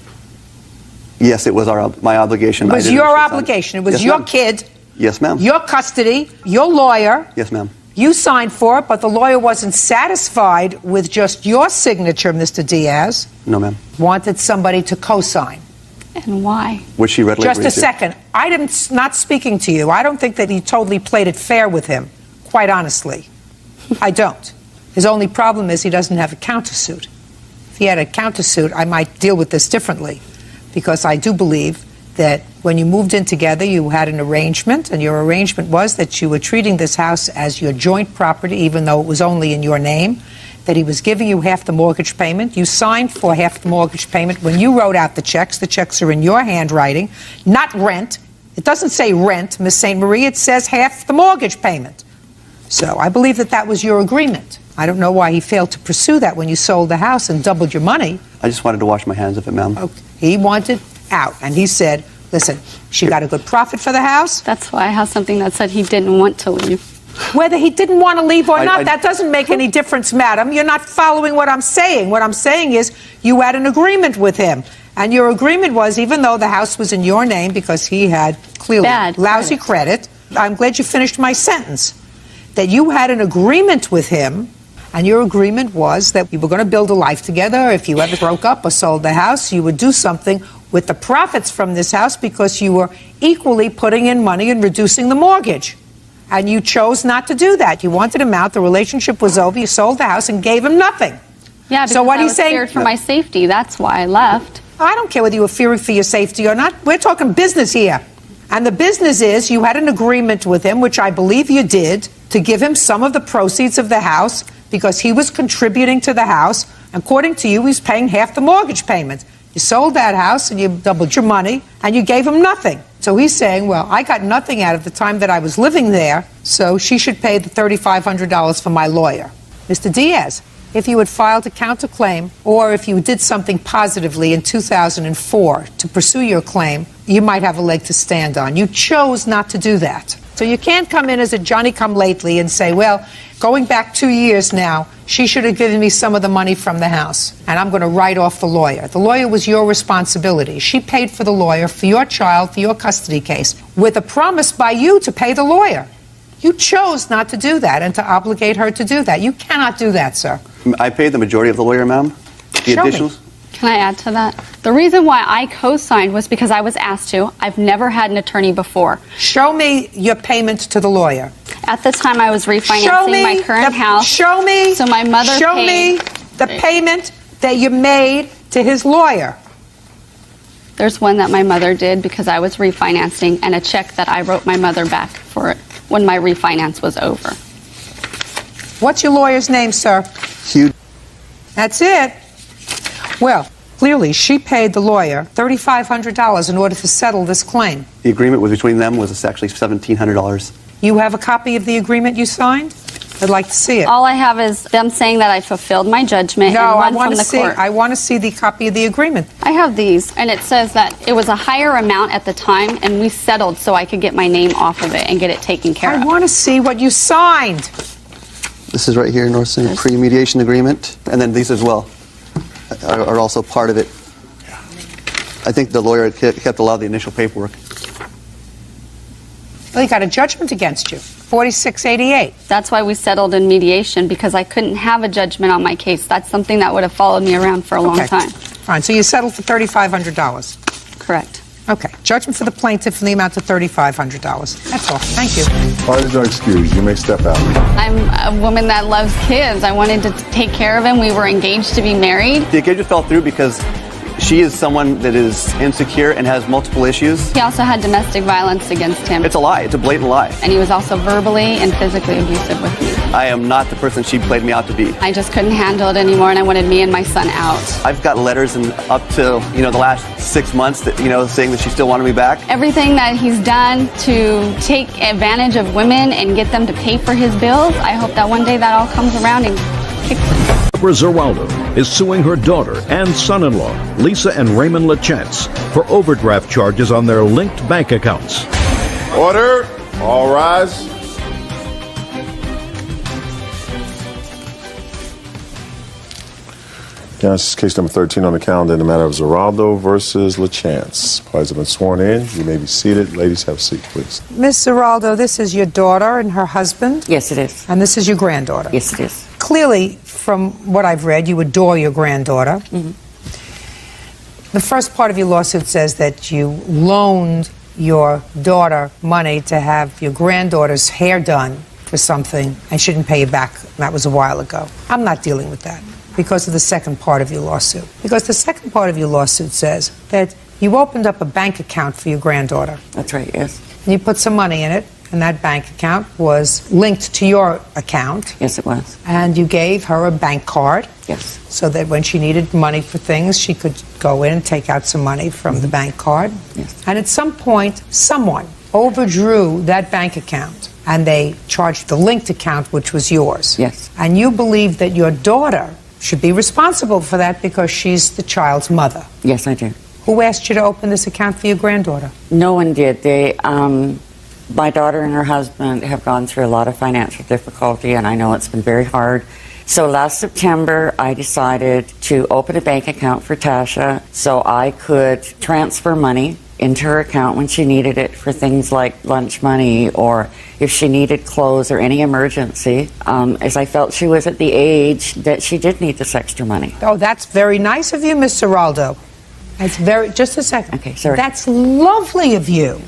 Yes, it was my obligation. It was your obligation. It was your kid. Yes, ma'am. Your custody, your lawyer. Yes, ma'am. You signed for it, but the lawyer wasn't satisfied with just your signature, Mr. Diaz. No, ma'am. Wanted somebody to co-sign. And why? Which she readily Just agreed a to. second. Not speaking to you. I don't think that he totally played it fair with him, quite honestly. I don't. His only problem is he doesn't have a countersuit. If he had a countersuit, I might deal with this differently, because I do believe that when you moved in together, you had an arrangement, and your arrangement was that you were treating this house as your joint property, even though it was only in your name, that he was giving you half the mortgage payment. You signed for half the mortgage payment when you wrote out the checks. The checks are in your handwriting, not rent. It doesn't say rent, Miss St. Marie. It says half the mortgage payment. So I believe that that was your agreement. I don't know why he failed to pursue that when you sold the house and doubled your money. I just wanted to wash my hands of it, ma'am. Okay. He wanted out, and he said, listen, she got a good profit for the house. That's why I have something that said he didn't want to leave. Whether he didn't want to leave or not, that doesn't make any difference, madam. You're not following what I'm saying. What I'm saying is you had an agreement with him. And your agreement was, even though the house was in your name because he had clearly lousy credit, I'm glad you finished my sentence, that you had an agreement with him, and your agreement was that you were going to build a life together. If you ever broke up or sold the house, you would do something with the profits from this house because you were equally putting in money and reducing the mortgage. And you chose not to do that. You wanted him out. The relationship was over. You sold the house and gave him nothing. Yeah, because so what I he's was saying, scared for my safety. That's why I left. I don't care whether you were fearing for your safety or not. We're talking business here. And the business is you had an agreement with him, which I believe you did, to give him some of the proceeds of the house because he was contributing to the house. According to you, he's paying half the mortgage payment. You sold that house and you doubled your money and you gave him nothing. So he's saying, well, I got nothing out of the time that I was living there, so she should pay the $3,500 for my lawyer. Mr. Diaz, if you had filed a counterclaim or if you did something positively in 2004 to pursue your claim, you might have a leg to stand on. You chose not to do that. So you can't come in as a Johnny-come-lately and say, well, going back 2 years now, she should have given me some of the money from the house, and I'm going to write off the lawyer. The lawyer was your responsibility. She paid for the lawyer, for your child, for your custody case, with a promise by you to pay the lawyer. You chose not to do that and to obligate her to do that. You cannot do that, sir. I paid the majority of the lawyer, ma'am. The Show me. additionals. Can I add to that? The reason why I co-signed was because I was asked to. I've never had an attorney before. Show me your payment to the lawyer. At the time, I was refinancing my current house. Show me. So my mother Show paid. me the payment that you made to his lawyer. There's one that my mother did because I was refinancing, and a check that I wrote my mother back for it when my refinance was over. What's your lawyer's name, sir? Judy. That's it. Well, clearly she paid the lawyer $3,500 in order to settle this claim. The agreement was between them was actually $1,700. You have a copy of the agreement you signed? I'd like to see it. All I have is them saying that I fulfilled my judgment No, and I one want from to the see. court. I want to see the copy of the agreement. I have these, and it says that it was a higher amount at the time, and we settled so I could get my name off of it and get it taken care of. I want to see what you signed. This is right here, North Center pre-mediation agreement, and then these as well are also part of it. I think the lawyer kept a lot of the initial paperwork. Well, he got a judgment against you, $46.88. That's why we settled in mediation, because I couldn't have a judgment on my case. That's something that would have followed me around for a long time. Fine, so you settled for $3,500. Correct. Okay, judgment for the plaintiff in the amount of $3,500. That's all. Thank you. Parties are excused. You may step out. I'm a woman that loves kids. I wanted to take care of them. We were engaged to be married. The engagement fell through because she is someone that is insecure and has multiple issues. He also had domestic violence against him. It's a lie. It's a blatant lie. And he was also verbally and physically abusive with me. I am not the person she played me out to be. I just couldn't handle it anymore, and I wanted me and my son out. I've got letters and up to, the last 6 months that, saying that she still wanted me back. Everything that he's done to take advantage of women and get them to pay for his bills, I hope that one day that all comes around and kicks it. Barbara Zeraldo is suing her daughter and son-in-law, Lisa and Raymond Lachance, for overdraft charges on their linked bank accounts. Order. All rise. Yes, case number 13 on the calendar in the matter of Zeraldo versus Lachance. Parties have been sworn in. You may be seated. Ladies, have a seat, please. Ms. Zeraldo, this is your daughter and her husband? Yes, it is. And this is your granddaughter? Yes, it is. Clearly, from what I've read, you adore your granddaughter. Mm-hmm. The first part of your lawsuit says that you loaned your daughter money to have your granddaughter's hair done for something and she didn't pay you back. That was a while ago. I'm not dealing with that because of the second part of your lawsuit. Because the second part of your lawsuit says that you opened up a bank account for your granddaughter. That's right, yes. And you put some money in it, and that bank account was linked to your account. Yes, it was. And you gave her a bank card. Yes. So that when she needed money for things, she could go in and take out some money from the bank card. Yes. And at some point, someone overdrew that bank account, and they charged the linked account, which was yours. Yes. And you believe that your daughter should be responsible for that because she's the child's mother. Yes, I do. Who asked you to open this account for your granddaughter? No one did. My daughter and her husband have gone through a lot of financial difficulty, and I know it's been very hard. So last September, I decided to open a bank account for Tasha so I could transfer money into her account when she needed it for things like lunch money or if she needed clothes or any emergency, as I felt she was at the age that she did need this extra money. Oh, that's very nice of you, Miss Zeraldo. That's just a second. Okay, sorry. That's lovely of you.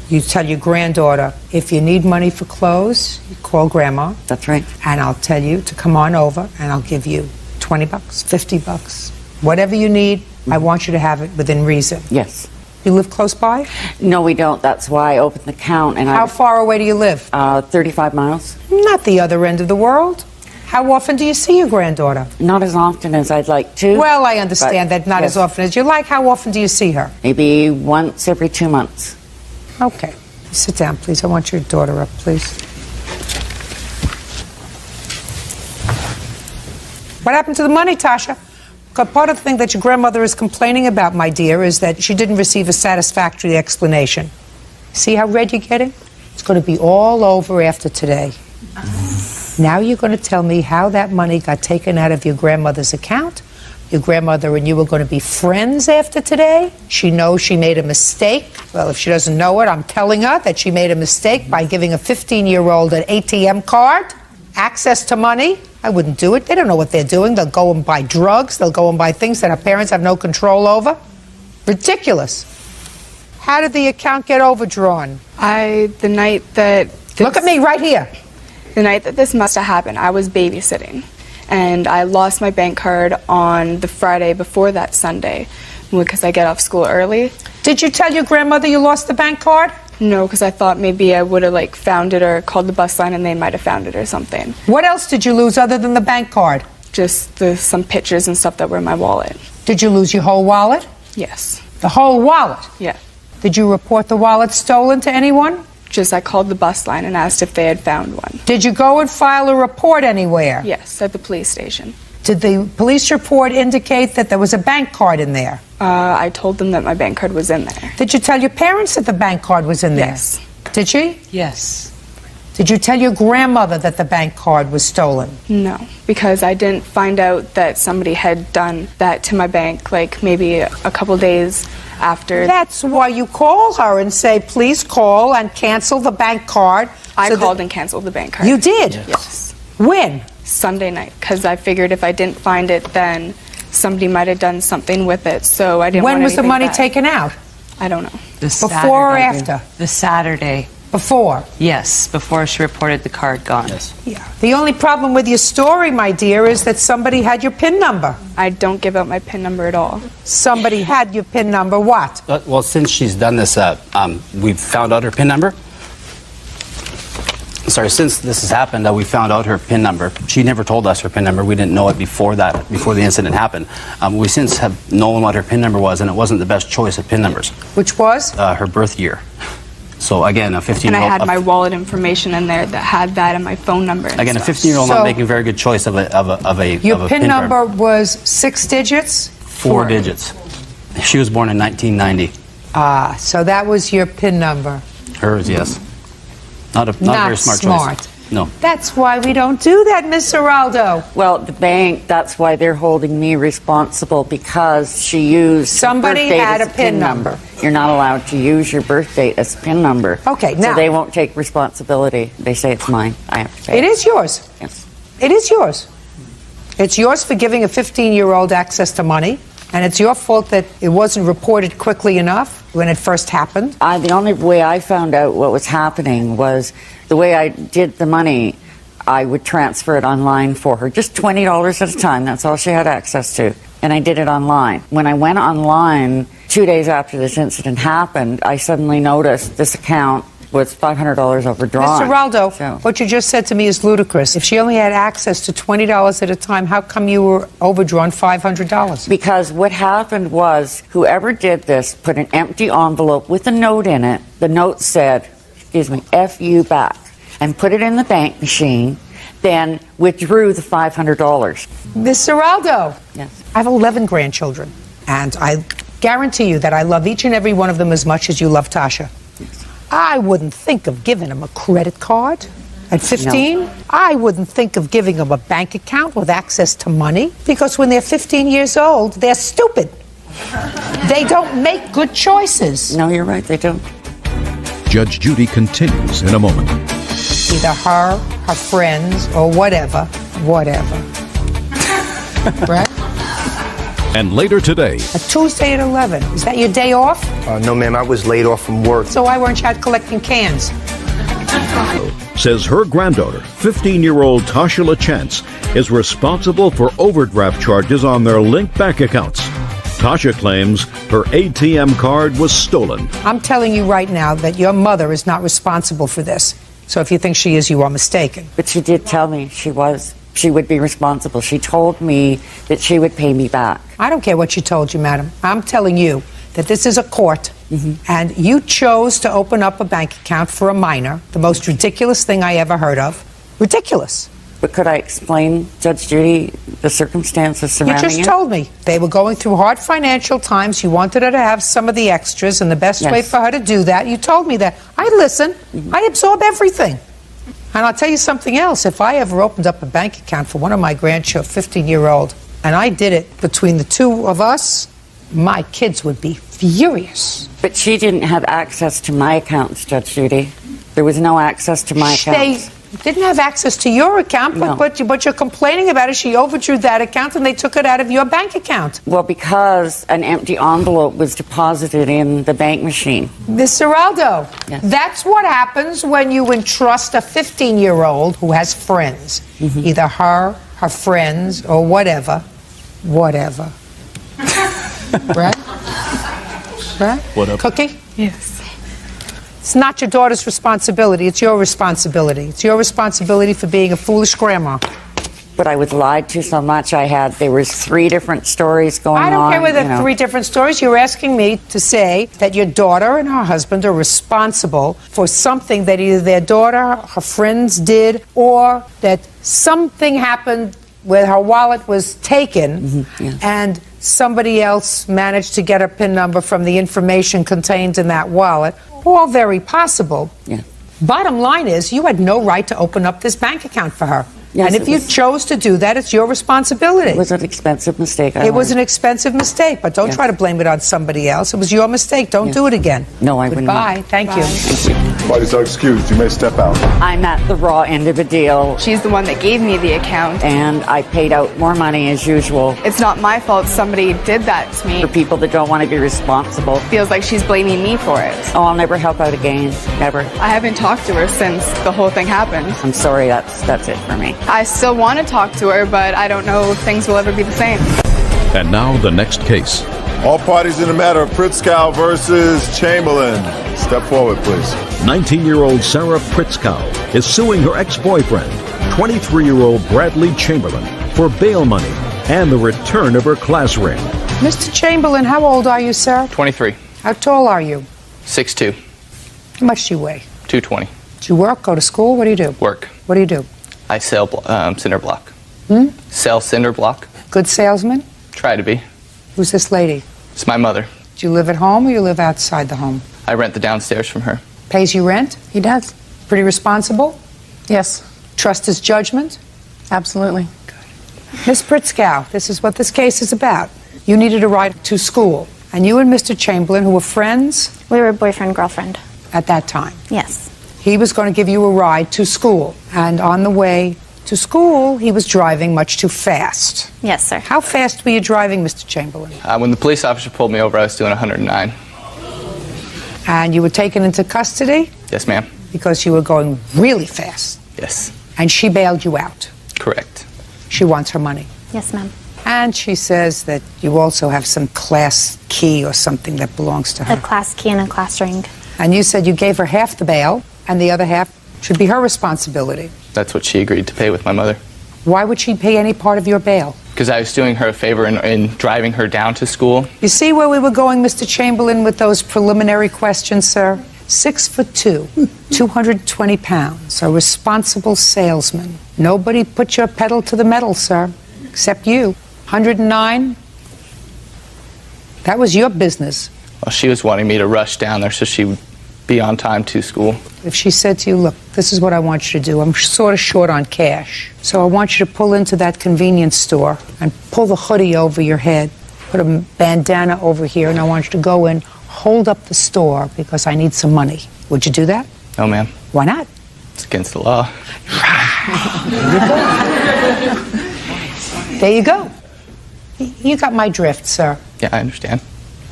You tell your granddaughter, if you need money for clothes, you call Grandma. That's right. And I'll tell you to come on over, and I'll give you $20, $50, whatever you need. I want you to have it within reason. Yes. You live close by? No, we don't. That's why I opened the account. And How far away do you live? 35 miles. Not the other end of the world. How often do you see your granddaughter? Not as often as I'd like to. Well, I understand but that not yes. as often as you like. How often do you see her? Maybe once every 2 months. Okay. Sit down, please. I want your daughter up, please. What happened to the money, Tasha? Because part of the thing that your grandmother is complaining about, my dear, is that she didn't receive a satisfactory explanation. See how red you're getting? It's going to be all over after today. Now you're going to tell me how that money got taken out of your grandmother's account. Your grandmother and you are going to be friends after today. She knows she made a mistake. Well, if she doesn't know it, I'm telling her that she made a mistake by giving a 15-year-old an ATM card, access to money. I wouldn't do it. They don't know what they're doing. They'll go and buy drugs. They'll go and buy things that our parents have no control over. Ridiculous. How did the account get overdrawn? The night that... Look at me right here. The night that this must have happened, I was babysitting. And I lost my bank card on the Friday before that Sunday because I get off school early. Did you tell your grandmother you lost the bank card? No, because I thought maybe I would have found it or called the bus line and they might have found it or something. What else did you lose other than the bank card? Just some pictures and stuff that were in my wallet. Did you lose your whole wallet? Yes. The whole wallet? Yeah. Did you report the wallet stolen to anyone? Just I called the bus line and asked if they had found one. Did you go and file a report anywhere? Yes, at the police station. Did the police report indicate that there was a bank card in there? I told them that my bank card was in there. Did you tell your parents that the bank card was in there? Yes. Did she? Yes. Did you tell your grandmother that the bank card was stolen? No, because I didn't find out that somebody had done that to my bank maybe a couple days after. That's why you call her and say, please call and cancel the bank card. I called and canceled the bank card. You did? Yes. When? Sunday night, because I figured if I didn't find it, then somebody might have done something with it, so I didn't want When was the anything money back. taken out? I don't know. Before or after? The Saturday. Before? Yes, before she reported the card gone. Yeah. The only problem with your story, my dear, is that somebody had your PIN number. I don't give out my PIN number at all. Somebody had your PIN number. What? Well, since she's done this, we've found out her PIN number. Sorry, since this has happened, we found out her PIN number. She never told us her PIN number. We didn't know it before the incident happened. We since have known what her PIN number was, and it wasn't the best choice of PIN numbers. Which was? Her birth year. So again, a 15-year-old... And I had my wallet information in there that had that and my phone number and Again, a stuff. 15-year-old not making a very good choice of a Your PIN PIN number card. was 6 digits? 4 digits. She was born in 1990. Ah, so that was your PIN number. Hers, yes. Not a very smart choice. No. That's why we don't do that, Miss Geraldo. Well, the bank, that's why they're holding me responsible, because she used Somebody birth date had as a PIN number. You're not allowed to use your birth date as PIN number. Okay, now. So they won't take responsibility. They say it's mine. I have to pay. It is yours. Yes. It is yours. It's yours for giving a 15-year-old access to money, and it's your fault that it wasn't reported quickly enough when it first happened. The only way I found out what was happening was the way I did the money. I would transfer it online for her, just $20 at a time. That's all she had access to. And I did it online. When I went online 2 days after this incident happened, I suddenly noticed this account was $500 overdrawn. Mr. Geraldo, what you just said to me is ludicrous. If she only had access to $20 at a time, how come you were overdrawn $500? Because what happened was whoever did this put an empty envelope with a note in it. The note said, F you back, and put it in the bank machine, then withdrew the $500. Miss Geraldo, yes. I have 11 grandchildren, and I guarantee you that I love each and every one of them as much as you love Tasha. I wouldn't think of giving them a credit card at 15. No. I wouldn't think of giving them a bank account with access to money, because when they're 15 years old, they're stupid. They don't make good choices. No, you're right, they don't. Judge Judy continues in a moment. Either her friends, or whatever. Right? And later today, A Tuesday at 11. Is that your day off? No, ma'am, I was laid off from work. So why weren't you out collecting cans? says her granddaughter, 15-year-old Tasha LaChance, is responsible for overdraft charges on their linked bank accounts. Tasha claims her ATM card was stolen. I'm telling you right now that your mother is not responsible for this. So if you think she is, you are mistaken. But she did tell me she was. she would be responsible. She told me that she would pay me back. I don't care what she told you, madam. I'm telling you that this is a court, and you chose to open up a bank account for a minor, the most ridiculous thing I ever heard of. Ridiculous. But could I explain, Judge Judy, the circumstances surrounding it? You just told me. They were going through hard financial times. You wanted her to have some of the extras, and the best way for her to do that, you told me that. I listen. I absorb everything. And I'll tell you something else. If I ever opened up a bank account for one of my grandchildren, 15-year-old, and I did it between the two of us, my kids would be furious. But she didn't have access to my accounts, Judge Judy. There was no access to my accounts. They didn't have access to your account, but what you're complaining about is she overdrew that account and they took it out of your bank account. Well, because an empty envelope was deposited in the bank machine. Ms. Geraldo, that's what happens when you entrust a 15-year-old who has friends, either her friends, or whatever. Right? Right? What up? Cookie? Yes. It's not your daughter's responsibility. It's your responsibility. It's your responsibility for being a foolish grandma. But I was lied to so much. There was 3 different stories going on. I don't care whether 3 different stories. You're asking me to say that your daughter and her husband are responsible for something that either their daughter, her friends did, or that something happened where her wallet was taken and somebody else managed to get a PIN number from the information contained in that wallet. All very possible. Bottom line is, you had no right to open up this bank account for her. Yes, and if you chose to do that, it's your responsibility. It was an expensive mistake. It was an expensive mistake, but don't try to blame it on somebody else. It was your mistake. Don't do it again. No, I wouldn't. Goodbye. Thank you. Parties are excused. You may step out. I'm at the raw end of a deal. She's the one that gave me the account. And I paid out more money as usual. It's not my fault somebody did that to me. For people that don't want to be responsible. Feels like she's blaming me for it. Oh, I'll never help out again. Never. I haven't talked to her since the whole thing happened. I'm sorry, that's it for me. I still want to talk to her, but I don't know if things will ever be the same. And now the next case. All parties in the matter of Pritzkow versus Chamberlain. Step forward, please. 19-year-old Sarah Pritzkow is suing her ex-boyfriend, 23-year-old Bradley Chamberlain, for bail money and the return of her class ring. Mr. Chamberlain, how old are you, sir? 23. How tall are you? 6'2". How much do you weigh? 220. Do you work, go to school? What do you do? Work. What do you do? I sell cinder block. Sell cinder block. Good salesman? Try to be. Who's this lady? It's my mother. Do you live at home or you live outside the home? I rent the downstairs from her. Pays you rent? He does. Pretty responsible? Yes. Trust his judgment? Absolutely. Miss Pritzkow, this is what this case is about. You needed a ride to school, and you and Mr. Chamberlain, who were friends? We were boyfriend-girlfriend. At that time? Yes. He was going to give you a ride to school, and on the way to school, he was driving much too fast. Yes, sir. How fast were you driving, Mr. Chamberlain? When the police officer pulled me over, I was doing 109. And you were taken into custody? Yes, ma'am. Because you were going really fast. Yes. And she bailed you out? Correct. She wants her money? Yes, ma'am. And she says that you also have some class key or something that belongs to her. A class key and a class ring. And you said you gave her half the bail, and the other half should be her responsibility. That's what she agreed to pay with my mother. Why would she pay any part of your bail? Because I was doing her a favor in driving her down to school. You see where we were going, Mr. Chamberlain, with those preliminary questions, sir? 6'2", 220 pounds, a responsible salesman. Nobody put your pedal to the metal, sir, except you. 109? That was your business. Well, she was wanting me to rush down there so she would be on time to school. If she said to you, look, this is what I want you to do. I'm sort of short on cash. So I want you to pull into that convenience store and pull the hoodie over your head, put a bandana over here, and I want you to go in, hold up the store because I need some money. Would you do that? No, ma'am. Why not? It's against the law. There you go. You got my drift, sir. Yeah, I understand.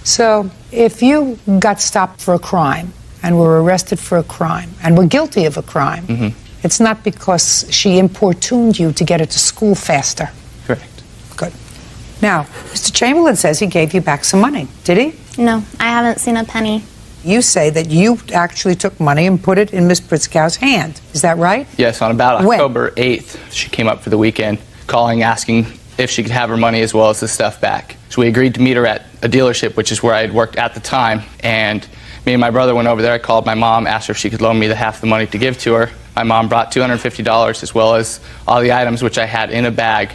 So if you got stopped for a crime and were arrested for a crime and were guilty of a crime, it's not because she importuned you to get her to school faster. Correct. Good. Now, Mr. Chamberlain says he gave you back some money. Did he? No, I haven't seen a penny. You say that you actually took money and put it in Miss Pritzkow's hand. Is that right? Yes, on about When? October 8th, she came up for the weekend, calling, asking if she could have her money as well as the stuff back. So we agreed to meet her at a dealership, which is where I had worked at the time, and me and my brother went over there. I called my mom, asked her if she could loan me the half the money to give to her. My mom brought $250 as well as all the items which I had in a bag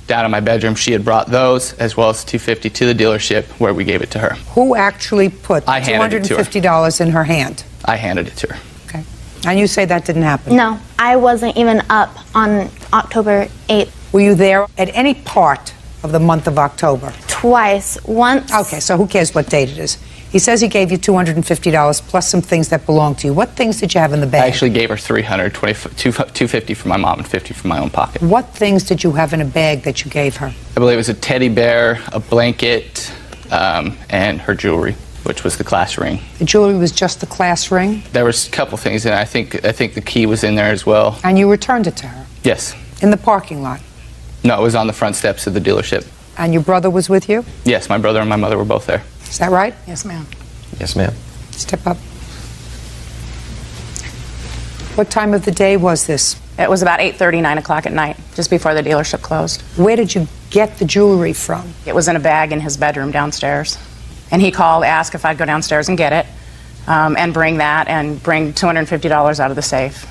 down in my bedroom. She had brought those as well as $250 to the dealership where we gave it to her. Who actually put I handed it to her. $250 in her hand? I handed it to her. Okay. And you say that didn't happen? No, I wasn't even up on October 8th. Were you there at any part of the month of October? Twice. Once. Okay, so who cares what date it is? He says he gave you $250 plus some things that belong to you. What things did you have in the bag? I actually gave her $250 from my mom and $50 from my own pocket. What things did you have in a bag that you gave her? I believe it was a teddy bear, a blanket, and her jewelry, which was the class ring. The jewelry was just the class ring? There was a couple things in it. I think the key was in there as well. And you returned it to her? Yes. In the parking lot? No, it was on the front steps of the dealership. And your brother was with you? Yes, my brother and my mother were both there. Is that right? Yes, ma'am. Yes, ma'am. Step up. What time of the day was this? It was about 8:30, 9 o'clock at night, just before the dealership closed. Where did you get the jewelry from? It was in a bag in his bedroom downstairs. And he called, asked if I'd go downstairs and get it, and bring that, and bring $250 out of the safe.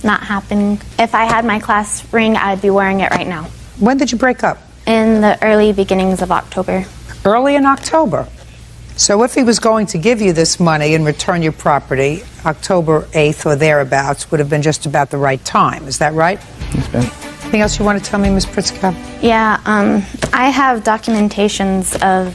Not happening. If I had my class ring, I'd be wearing it right now. When did you break up? In the early beginnings of October. Early in October. So if he was going to give you this money and return your property, October 8th or thereabouts would have been just about the right time. Is that right? Yes, ma'am. Anything else you want to tell me, Ms. Pritzkow? Yeah, I have documentations of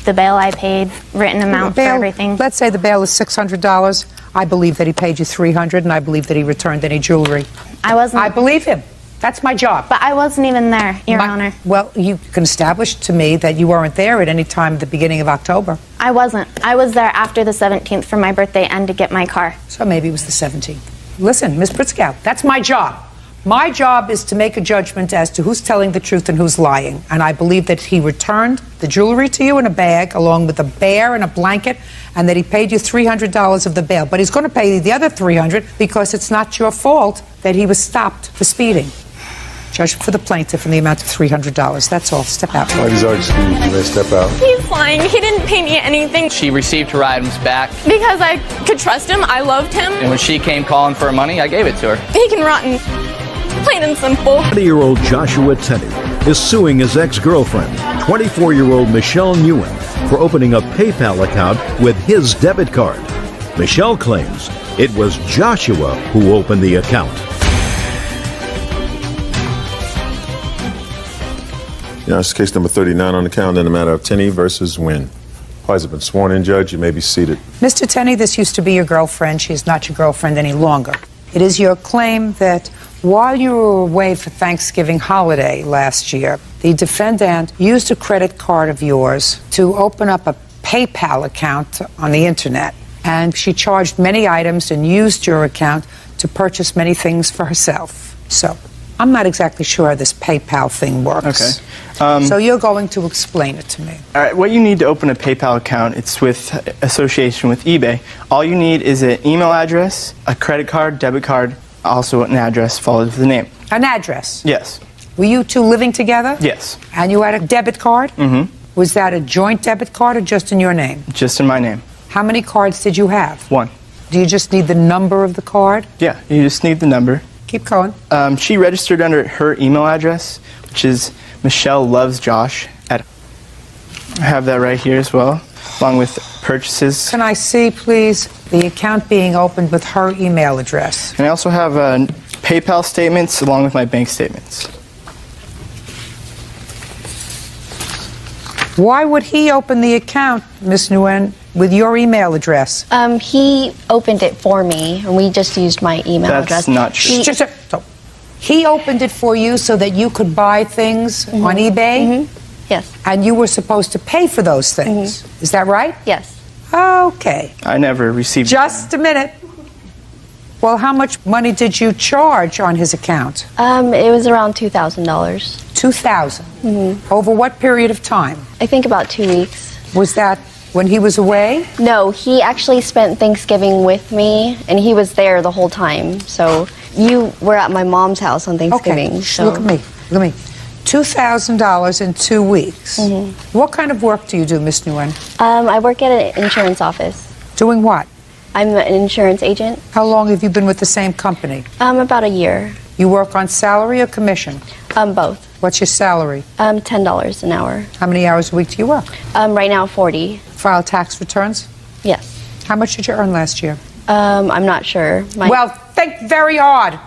the bail I paid, written amount for everything. Let's say the bail is $600. I believe that he paid you $300, and I believe that he returned any jewelry. I wasn't. I believe him. That's my job. But I wasn't even there, Your Honor. Well, you can establish to me that you weren't there at any time at the beginning of October. I wasn't. I was there after the 17th for my birthday and to get my car. So maybe it was the 17th. Listen, Ms. Pritzkow, that's my job. My job is to make a judgment as to who's telling the truth and who's lying. And I believe that he returned the jewelry to you in a bag along with a bear and a blanket, and that he paid you $300 of the bail. But he's going to pay you the other $300 because it's not your fault that he was stopped for speeding. Judge for the plaintiff in the amount of $300. That's all. Step out. Parties are excused. You may step out. He's lying. He didn't pay me anything. She received her items back, Because I could trust him. I loved him. and when she came calling for her money, I gave it to her. He can rotten. Plain and simple. 20-year-old Joshua Tenney is suing his ex-girlfriend, 24-year-old Michelle Nguyen, for opening a PayPal account with his debit card. Michelle claims it was Joshua who opened the account. Now, it's case number 39 on the calendar in the matter of Tenney versus Nguyen. Parties have been sworn in, Judge. You may be seated. Mr. Tenney, this used to be your girlfriend. She's not your girlfriend any longer. It is your claim that while you were away for Thanksgiving holiday last year, the defendant used a credit card of yours to open up a PayPal account on the internet. And she charged many items and used your account to purchase many things for herself. So I'm not exactly sure how this PayPal thing works. Okay. So you're going to explain it to me. All right, what you need to open a PayPal account, it's with association with eBay. All you need is an email address, a credit card, debit card, also an address followed with the name. An address? Yes. Were you two living together? Yes. And you had a debit card? Mm-hmm. Was that a joint debit card or just in your name? Just in my name. How many cards did you have? One. Do you just need the number of the card? Yeah, you just need the number. Keep going. She registered under her email address, which is Michelle Loves Josh. I have that right here as well, along with purchases. Can I see, please, the account being opened with her email address? And I also have PayPal statements along with my bank statements. Why would he open the account, Ms. Nguyen, with your email address? He opened it for me, and we just used my email address. That's not true. He opened it for you so that you could buy things on eBay? Yes. And you were supposed to pay for those things. Is that right? Yes. Okay. I never received. Just a minute. Well, how much money did you charge on his account? It was around $2,000. $2,000? Over what period of time? I think about 2 weeks. Was that when he was away? No, he actually spent Thanksgiving with me, and he was there the whole time. So you were at my mom's house on Thanksgiving. Okay, so. look at me. Look at me. $2,000 in 2 weeks. What kind of work do you do, Miss Nguyen? I work at an insurance office. Doing what? I'm an insurance agent. How long have you been with the same company? About a year. You work on salary or commission? Both. What's your salary? $10 an hour. How many hours a week do you work? Right now, 40. File tax returns? Yes. How much did you earn last year? I'm not sure. Well, think very hard.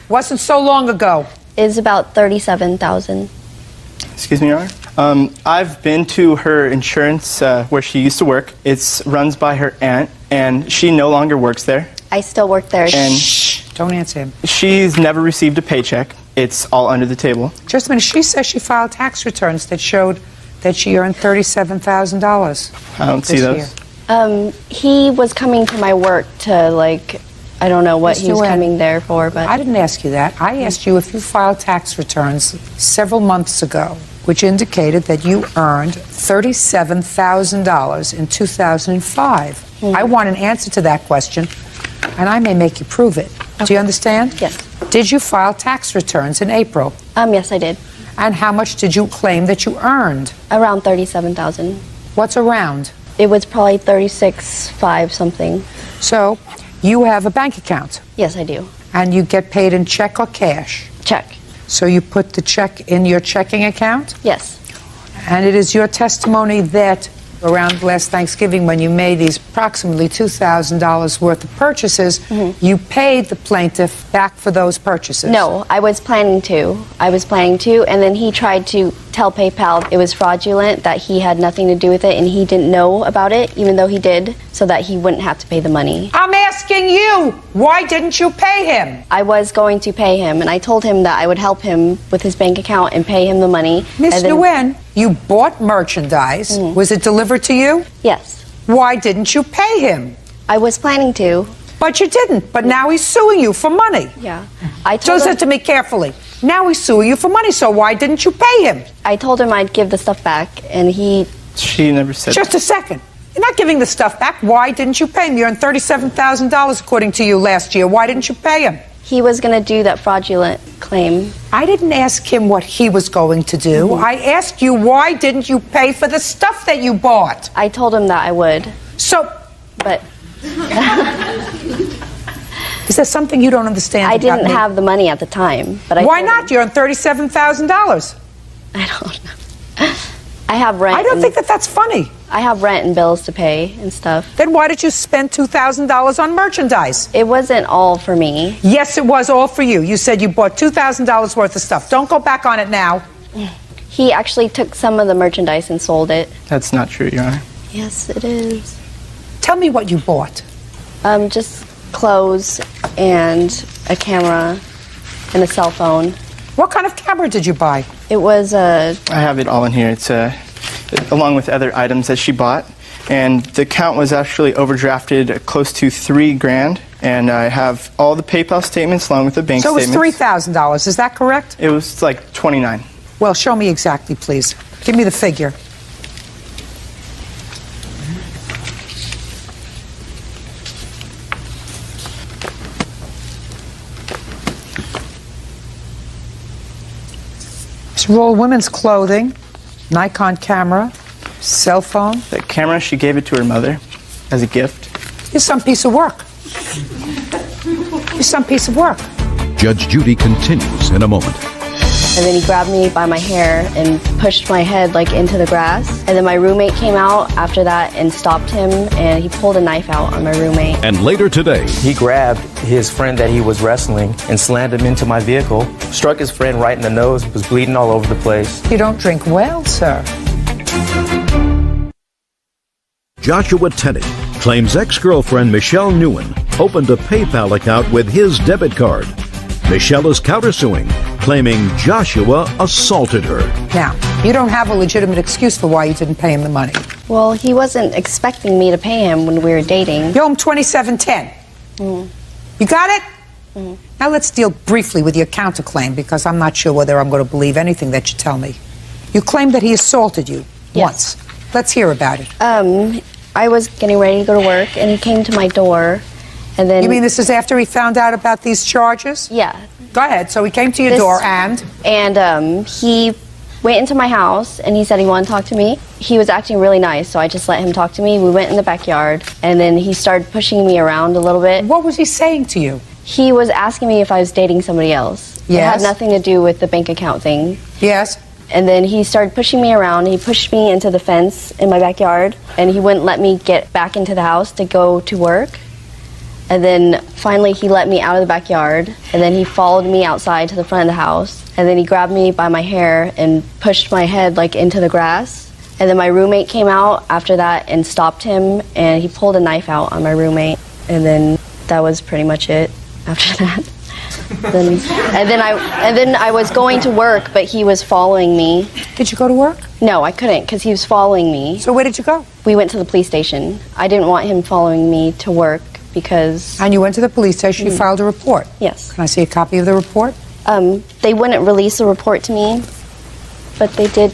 Wasn't so long ago. It's about $37,000. Excuse me, Your Honor. I've been to her insurance where she used to work. It's runs by her aunt, and she no longer works there. I still work there. And Shh, don't answer him. She's never received a paycheck. It's all under the table. Just a minute. She says she filed tax returns that showed that she earned $37,000. I don't see those. He was coming to my work to, like, I don't know what he was coming there for, but... I didn't ask you that. I asked you if you filed tax returns several months ago, which indicated that you earned $37,000 in 2005. I want an answer to that question, and I may make you prove it. Do you understand? Yes. Did you file tax returns in April? Yes, I did. And how much did you claim that you earned? Around $37,000. What's around? It was probably 36.5 something. So, you have a bank account? Yes, I do. And you get paid in check or cash? Check. So you put the check in your checking account? Yes. And it is your testimony that around last Thanksgiving, when you made these approximately $2,000 worth of purchases, you paid the plaintiff back for those purchases? No, I was planning to. And then he tried to tell PayPal it was fraudulent, that he had nothing to do with it, and he didn't know about it, even though he did, so that he wouldn't have to pay the money. I'm asking you, why didn't you pay him? I was going to pay him, and I told him that I would help him with his bank account and pay him the money. Miss Nguyen, you bought merchandise. Was it delivered to you? Yes. Why didn't you pay him? I was planning to. But you didn't. But now he's suing you for money. Yeah. I told Listen to me carefully. Now he's suing you for money, so why didn't you pay him? I told him I'd give the stuff back, and She never said Just a second. You're not giving the stuff back. Why didn't you pay him? You earned $37,000 according to you last year. Why didn't you pay him? He was going to do that fraudulent claim. I didn't ask him what he was going to do. I asked you, why didn't you pay for the stuff that you bought? I told him that I would. So... But... Is there something you don't understand I about didn't me? have the money at the time. But Why not? You earned $37,000. I don't know. I have rent. I don't think that that's funny. I have rent and bills to pay and stuff. Then why did you spend $2,000 on merchandise? It wasn't all for me. Yes, it was all for you. You said you bought $2,000 worth of stuff. Don't go back on it now. He actually took some of the merchandise and sold it. That's not true, Your Honor. Yes, it is. Tell me what you bought. Just clothes and a camera and a cell phone. What kind of camera did you buy? It was a... I have it all in here. It's along with other items that she bought. And the account was actually overdrafted close to $3,000. And I have all the PayPal statements along with the bank statements. So it was $3,000, is that correct? It was like $29,000. Well, show me exactly, please. Give me the figure. It's all women's clothing, Nikon camera, cell phone. The camera, she gave it to her mother as a gift. It's some piece of work. It's some piece of work. Judge Judy continues in a moment. And then he grabbed me by my hair and pushed my head like into the grass. And then my roommate came out after that and stopped him, and he pulled a knife out on my roommate. And later today, he grabbed his friend that he was wrestling and slammed him into my vehicle, struck his friend right in the nose, was bleeding all over the place. You don't drink well, sir. Joshua Tenney claims ex-girlfriend Michelle Nguyen opened a PayPal account with his debit card. Michelle is countersuing, claiming Joshua assaulted her. Now, you don't have a legitimate excuse for why you didn't pay him the money. Well, he wasn't expecting me to pay him when we were dating. You owe him $27.10. You got it? Now let's deal briefly with your counterclaim, because I'm not sure whether I'm going to believe anything that you tell me. You claim that he assaulted you once. Let's hear about it. I was getting ready to go to work, and he came to my door, and then... You mean this is after he found out about these charges? Yeah. Go ahead. So he came to your door and? And he went into my house, and he said he wanted to talk to me. He was acting really nice, so I just let him talk to me. We went in the backyard, and then he started pushing me around a little bit. What was he saying to you? He was asking me if I was dating somebody else. Yes. It had nothing to do with the bank account thing. Yes. And then he started pushing me around. He pushed me into the fence in my backyard, and he wouldn't let me get back into the house to go to work. And then finally he let me out of the backyard, and then he followed me outside to the front of the house, and then he grabbed me by my hair and pushed my head like into the grass. And then my roommate came out after that and stopped him, and he pulled a knife out on my roommate, and then that was pretty much it after that. And then I was going to work, but he was following me. Did you go to work? No, I couldn't because he was following me. So where did you go? We went to the police station. I didn't want him following me to work because... And you went to the police station, you filed a report? Yes. Can I see a copy of the report? They wouldn't release the report to me, but they did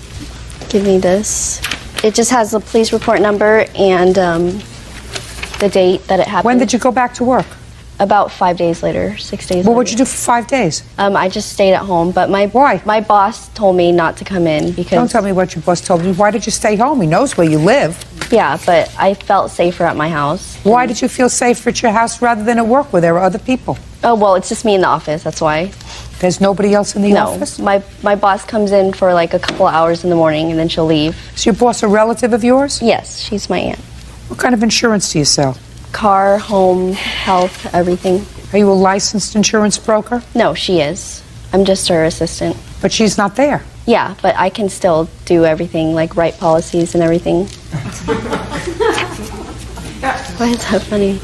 give me this. It just has the police report number and the date that it happened. When did you go back to work? About 5 days later, 6 days later. What would you do for 5 days? I just stayed at home, but my boss told me not to come in because... Don't tell me what your boss told you. Why did you stay home? He knows where you live. Yeah, but I felt safer at my house. Why did you feel safer at your house rather than at work where there were other people? Oh, well, it's just me in the office, that's why. There's nobody else in the office? No, my boss comes in for like a couple hours in the morning and then she'll leave. Is your boss a relative of yours? Yes, she's my aunt. What kind of insurance do you sell? Car, home, health, everything. Are you a licensed insurance broker? No, she is. I'm just her assistant. But she's not there. Yeah, but I can still do everything, like write policies and everything. Why is that funny?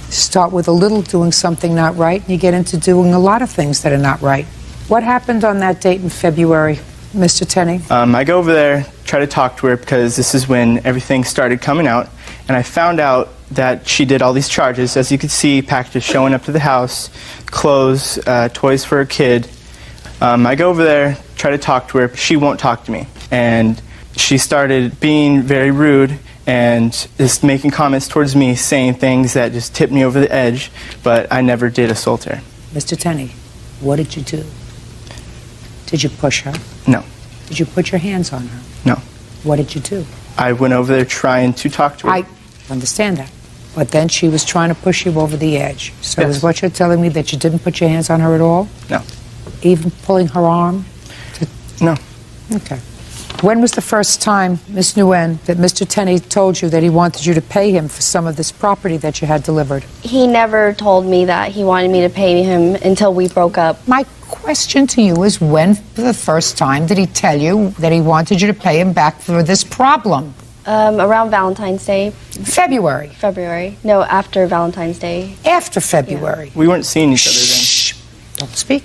Start with a little doing something not right, and you get into doing a lot of things that are not right. What happened on that date in February, Mr. Tenney? I go over there, try to talk to her because this is when everything started coming out, and I found out that she did all these charges. As you can see, packages showing up to the house, clothes, toys for her kid. I go over there, try to talk to her. She won't talk to me. And she started being very rude and just making comments towards me, saying things that just tipped me over the edge, but I never did assault her. Mr. Tenney, what did you do? Did you push her? No. Did you put your hands on her? No. What did you do? I went over there trying to talk to her. I understand that. But then she was trying to push you over the edge. So Yes. is what you're telling me that you didn't put your hands on her at all? No. Even pulling her arm? No. Okay. When was the first time, Ms. Nguyen, that Mr. Tenney told you that he wanted you to pay him for some of this property that you had delivered? He never told me that he wanted me to pay him until we broke up. My question to you is, when for the first time did he tell you that he wanted you to pay him back for this problem? Around Valentine's Day. February? February. No, after Valentine's Day. After February? We weren't seeing each other then. Shh! Don't speak.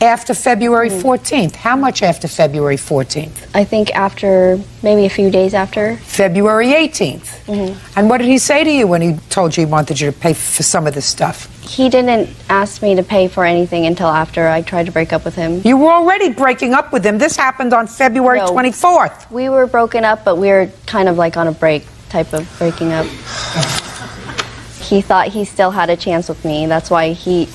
After February 14th. How much after February 14th? I think after, maybe a few days after. February 18th. And what did he say to you when he told you he wanted you to pay for some of this stuff? He didn't ask me to pay for anything until after I tried to break up with him. You were already breaking up with him. This happened on February 24th. We were broken up, but we were kind of like on a break type of breaking up. He thought he still had a chance with me. That's why he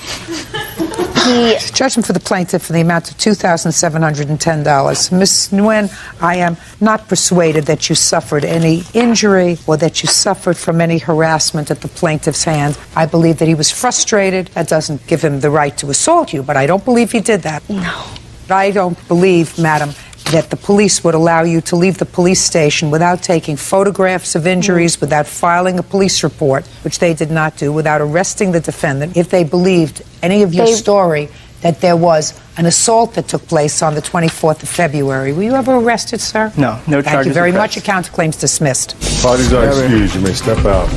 Judgment for the plaintiff for the amount of $2,710. Ms. Nguyen, I am not persuaded that you suffered any injury or that you suffered from any harassment at the plaintiff's hand. I believe that he was frustrated. That doesn't give him the right to assault you, but I don't believe he did that. No. I don't believe, madam, that the police would allow you to leave the police station without taking photographs of injuries, without filing a police report, which they did not do, without arresting the defendant, if they believed any of your story that there was an assault that took place on the 24th of February. Were you ever arrested, sir? No, no charges. Thank you very pressed. much. Account claims dismissed. Parties are excused. You may step out.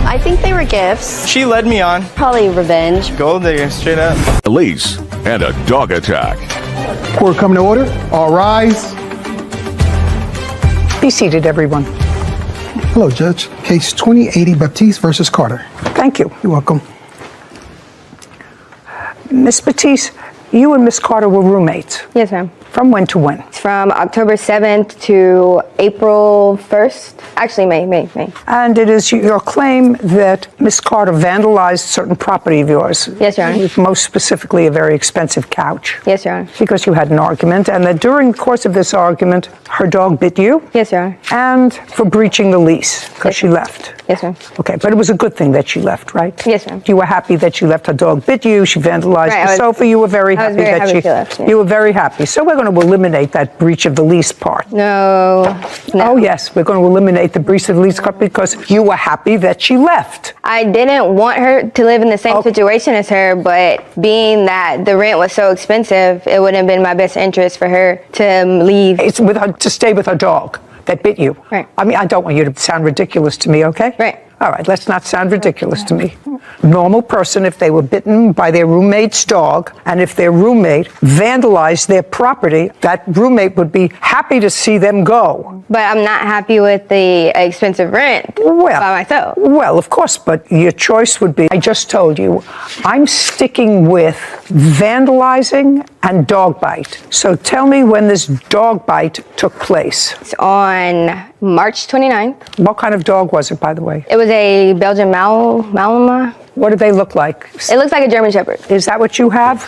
I think they were gifts. She led me on. Probably revenge. Gold digger, straight up. Police and a dog attack. Court coming to order. All rise. Be seated, everyone. Hello, Judge. Case 2080 Baptiste versus Carter. Thank you. You're welcome. Miss Baptiste, you and Miss Carter were roommates. Yes, ma'am. For From when to when? From October 7th to April 1st. Actually, May. And it is your claim that Miss Carter vandalized certain property of yours. Yes, Your Honor. Most specifically, a very expensive couch. Yes, Your Honor. Because you had an argument, and that during the course of this argument, her dog bit you. Yes, Your Honor. And for breaching the lease, because she left. Yes, ma'am. Okay, but it was a good thing that she left, right? Yes, ma'am. You were happy that she left. Her dog bit you. She vandalized the sofa. You were very happy that she left. Yeah. You were very happy. So we're going to eliminate that breach of the lease part. No. Oh yes, we're going to eliminate the breach of the lease part because you were happy that she left. I didn't want her to live in the same situation as her, but being that the rent was so expensive, it wouldn't have been my best interest for her to leave. It's with her to stay with her dog that bit you. Right. I mean, I don't want you to sound ridiculous to me, okay? Right. All right, let's not sound ridiculous to me. Normal person, if they were bitten by their roommate's dog, and if their roommate vandalized their property, that roommate would be happy to see them go. But I'm not happy with the expensive rent by myself. Well, of course, but your choice would be, I just told you, I'm sticking with vandalizing and dog bite. So tell me when this dog bite took place. It's on March 29th. What kind of dog was it, by the way? It was a Belgian Malinois. What do they look like? It looks like a German Shepherd. Is that what you have,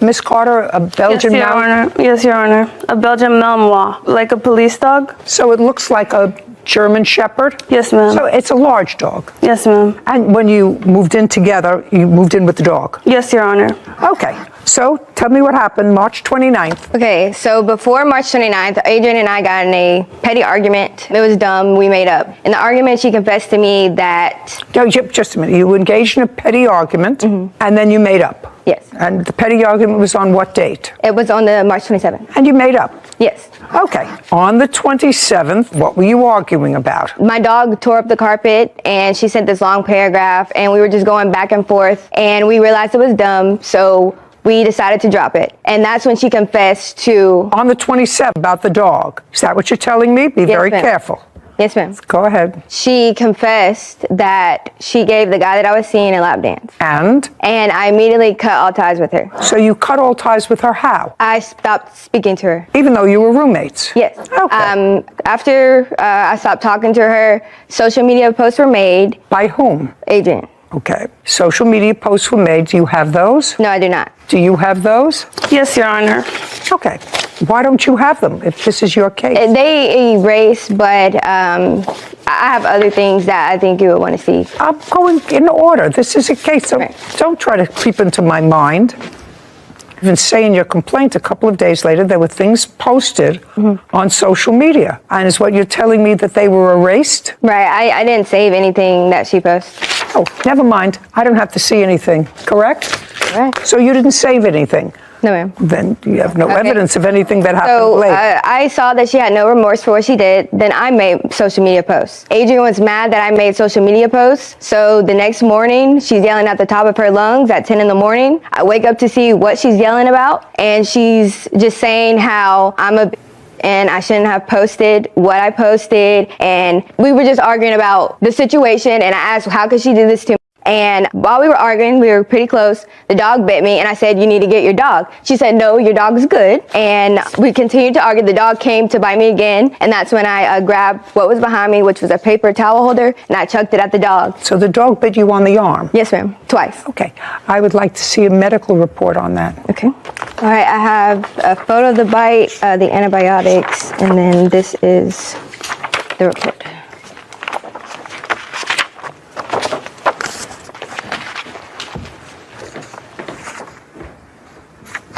Miss Carter? A Belgian Malinois? Yes, Your Honor. A Belgian Malinois, like a police dog. So it looks like a German Shepherd? Yes, ma'am. So it's a large dog? Yes, ma'am. And when you moved in together, you moved in with the dog? Yes, Your Honor. Okay. So tell me what happened March 29th. Okay, so before March 29th, Adrian and I got in a petty argument. It was dumb. We made up. In the argument, she confessed to me that... No, just a minute. You engaged in a petty argument, and then you made up. Yes. And the petty argument was on what date? It was on the March 27th. And you made up? Yes. Okay. On the 27th, what were you arguing about? My dog tore up the carpet, and she sent this long paragraph, and we were just going back and forth, and we realized it was dumb, so we decided to drop it. And that's when she confessed to... On the 27th, about the dog. Is that what you're telling me? Be very careful. Yes, ma'am. Go ahead. She confessed that she gave the guy that I was seeing a lap dance. And? And I immediately cut all ties with her. So you cut all ties with her how? I stopped speaking to her. Even though you were roommates? Yes. Okay. After I stopped talking to her, social media posts were made. By whom? Adrian. Okay. Social media posts were made. Do you have those? No, I do not. Do you have those? Yes, Your Honor. Okay. Why don't you have them if this is your case? They erase, but I have other things that I think you would want to see. I'm going in order. This is a case, so don't try to creep into my mind. Even say in your complaint a couple of days later, there were things posted on social media. And is what you're telling me that they were erased? Right. I didn't save anything that she posted. Oh, never mind. I don't have to see anything, correct? Correct. So you didn't save anything? No, ma'am. Then you have no evidence of anything that happened So late. I saw that she had no remorse for what she did. Then I made social media posts. Adrian was mad that I made social media posts. So the next morning, she's yelling at the top of her lungs at 10 in the morning. I wake up to see what she's yelling about. And she's just saying how I'm a and I shouldn't have posted what I posted. And we were just arguing about the situation. And I asked, how could she do this to me? And while we were arguing, we were pretty close, the dog bit me, and I said, you need to get your dog. She said, no, your dog's good. And we continued to argue. The dog came to bite me again, and that's when I grabbed what was behind me, which was a paper towel holder, and I chucked it at the dog. So the dog bit you on the arm? Yes, ma'am, twice. Okay. I would like to see a medical report on that. Okay. All right, I have a photo of the bite, the antibiotics, and then this is the report.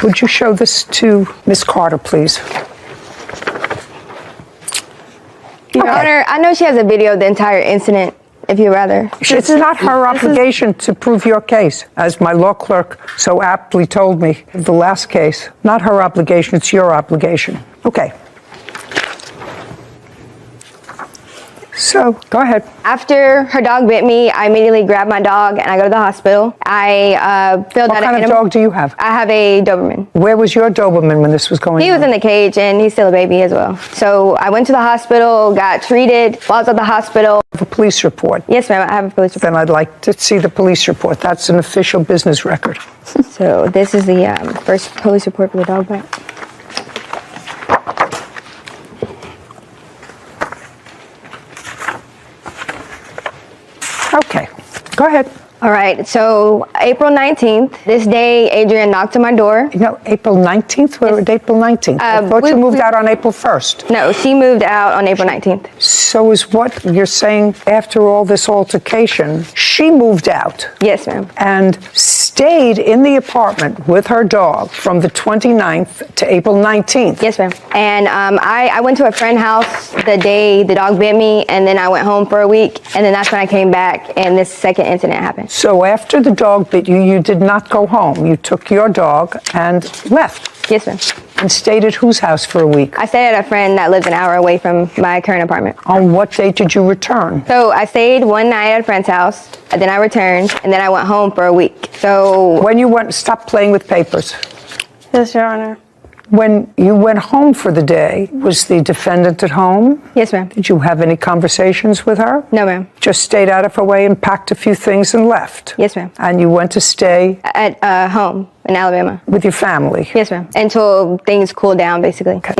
Would you show this to Miss Carter, please? Your Honor, I know she has a video of the entire incident, if you'd rather. It's not her obligation to prove your case, as my law clerk so aptly told me in the last case. Not her obligation, it's your obligation. Okay. So, go ahead. After her dog bit me, I immediately grabbed my dog and I go to the hospital. I filled out What kind of dog do you have? I have a Doberman. Where was your Doberman when this was going on? He was in the cage and he's still a baby as well. So I went to the hospital, got treated. While I was at the hospital. A police report? Yes, ma'am, I have a police report. Then I'd like to see the police report. That's an official business record. So this is the first police report for the dog bite. Go ahead. All right, so April 19th, this day, Adrian knocked on my door. No, April 19th? Where was April 19th? I thought you moved out on April 1st. No, she moved out on April 19th. So is what you're saying, after all this altercation, she moved out? Yes, ma'am. And stayed in the apartment with her dog from the 29th to April 19th? Yes, ma'am. And I went to a friend's house the day the dog bit me, and then I went home for a week, and then that's when I came back, and this second incident happened. So after the dog bit you, you did not go home. You took your dog and left. Yes, ma'am. And stayed at whose house for a week? I stayed at a friend that lives an hour away from my current apartment. On what date did you return? So I stayed one night at a friend's house, and then I returned, and then I went home for a week. So when you went, stop playing with papers. Yes, Your Honor. When you went home for the day, was the defendant at home? Yes, ma'am. Did you have any conversations with her? No, ma'am. Just stayed out of her way and packed a few things and left? Yes, ma'am. And you went to stay? At home in Alabama. With your family? Yes, ma'am. Until things cooled down, basically. Okay.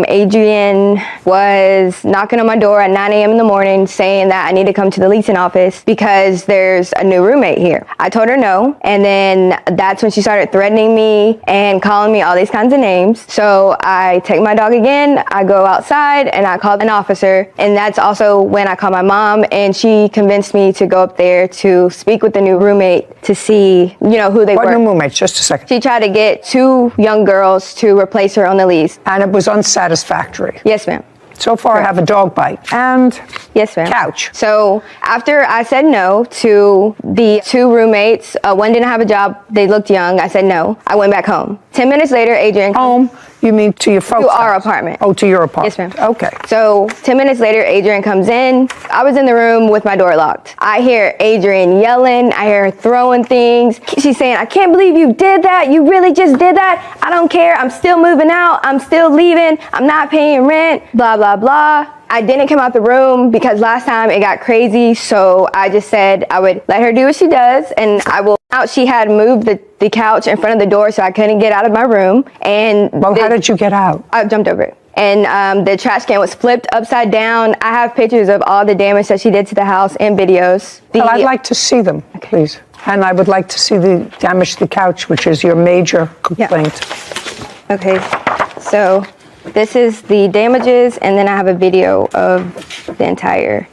Adrian was knocking on my door at 9 a.m. in the morning saying that I need to come to the leasing office because there's a new roommate here. I told her no, and then that's when she started threatening me and calling me all these kinds of names. So I take my dog again, I go outside, and I call an officer, and that's also when I call my mom, and she convinced me to go up there to speak with the new roommate to see, who they were. What new roommate? Just a second. She tried to get 2 young girls to replace her on the lease. And it was unsatisfactory? Yes, ma'am. So far, I have a dog bite and yes, ma'am. Couch. So after I said no to the 2 roommates, one didn't have a job, they looked young, I said no. I went back home. 10 minutes later, Adrian... Home? You mean to your folks' To our house? apartment. Oh, to your apartment. Yes, ma'am. Okay. So 10 minutes later, Adrian comes in. I was in the room with my door locked. I hear Adrian yelling. I hear her throwing things. She's saying, I can't believe you did that. You really just did that. I don't care. I'm still moving out. I'm still leaving. I'm not paying rent. Blah, blah, blah. I didn't come out the room because last time it got crazy, so I just said I would let her do what she does, and I will. She had moved the couch in front of the door, so I couldn't get out of my room. And well, how did you get out? I jumped over it. And the trash can was flipped upside down. I have pictures of all the damage that she did to the house and videos. Well, I'd like to see them, please. And I would like to see the damage to the couch, which is your major complaint. Yeah. Okay, so this is the damages, and then I have a video of the entire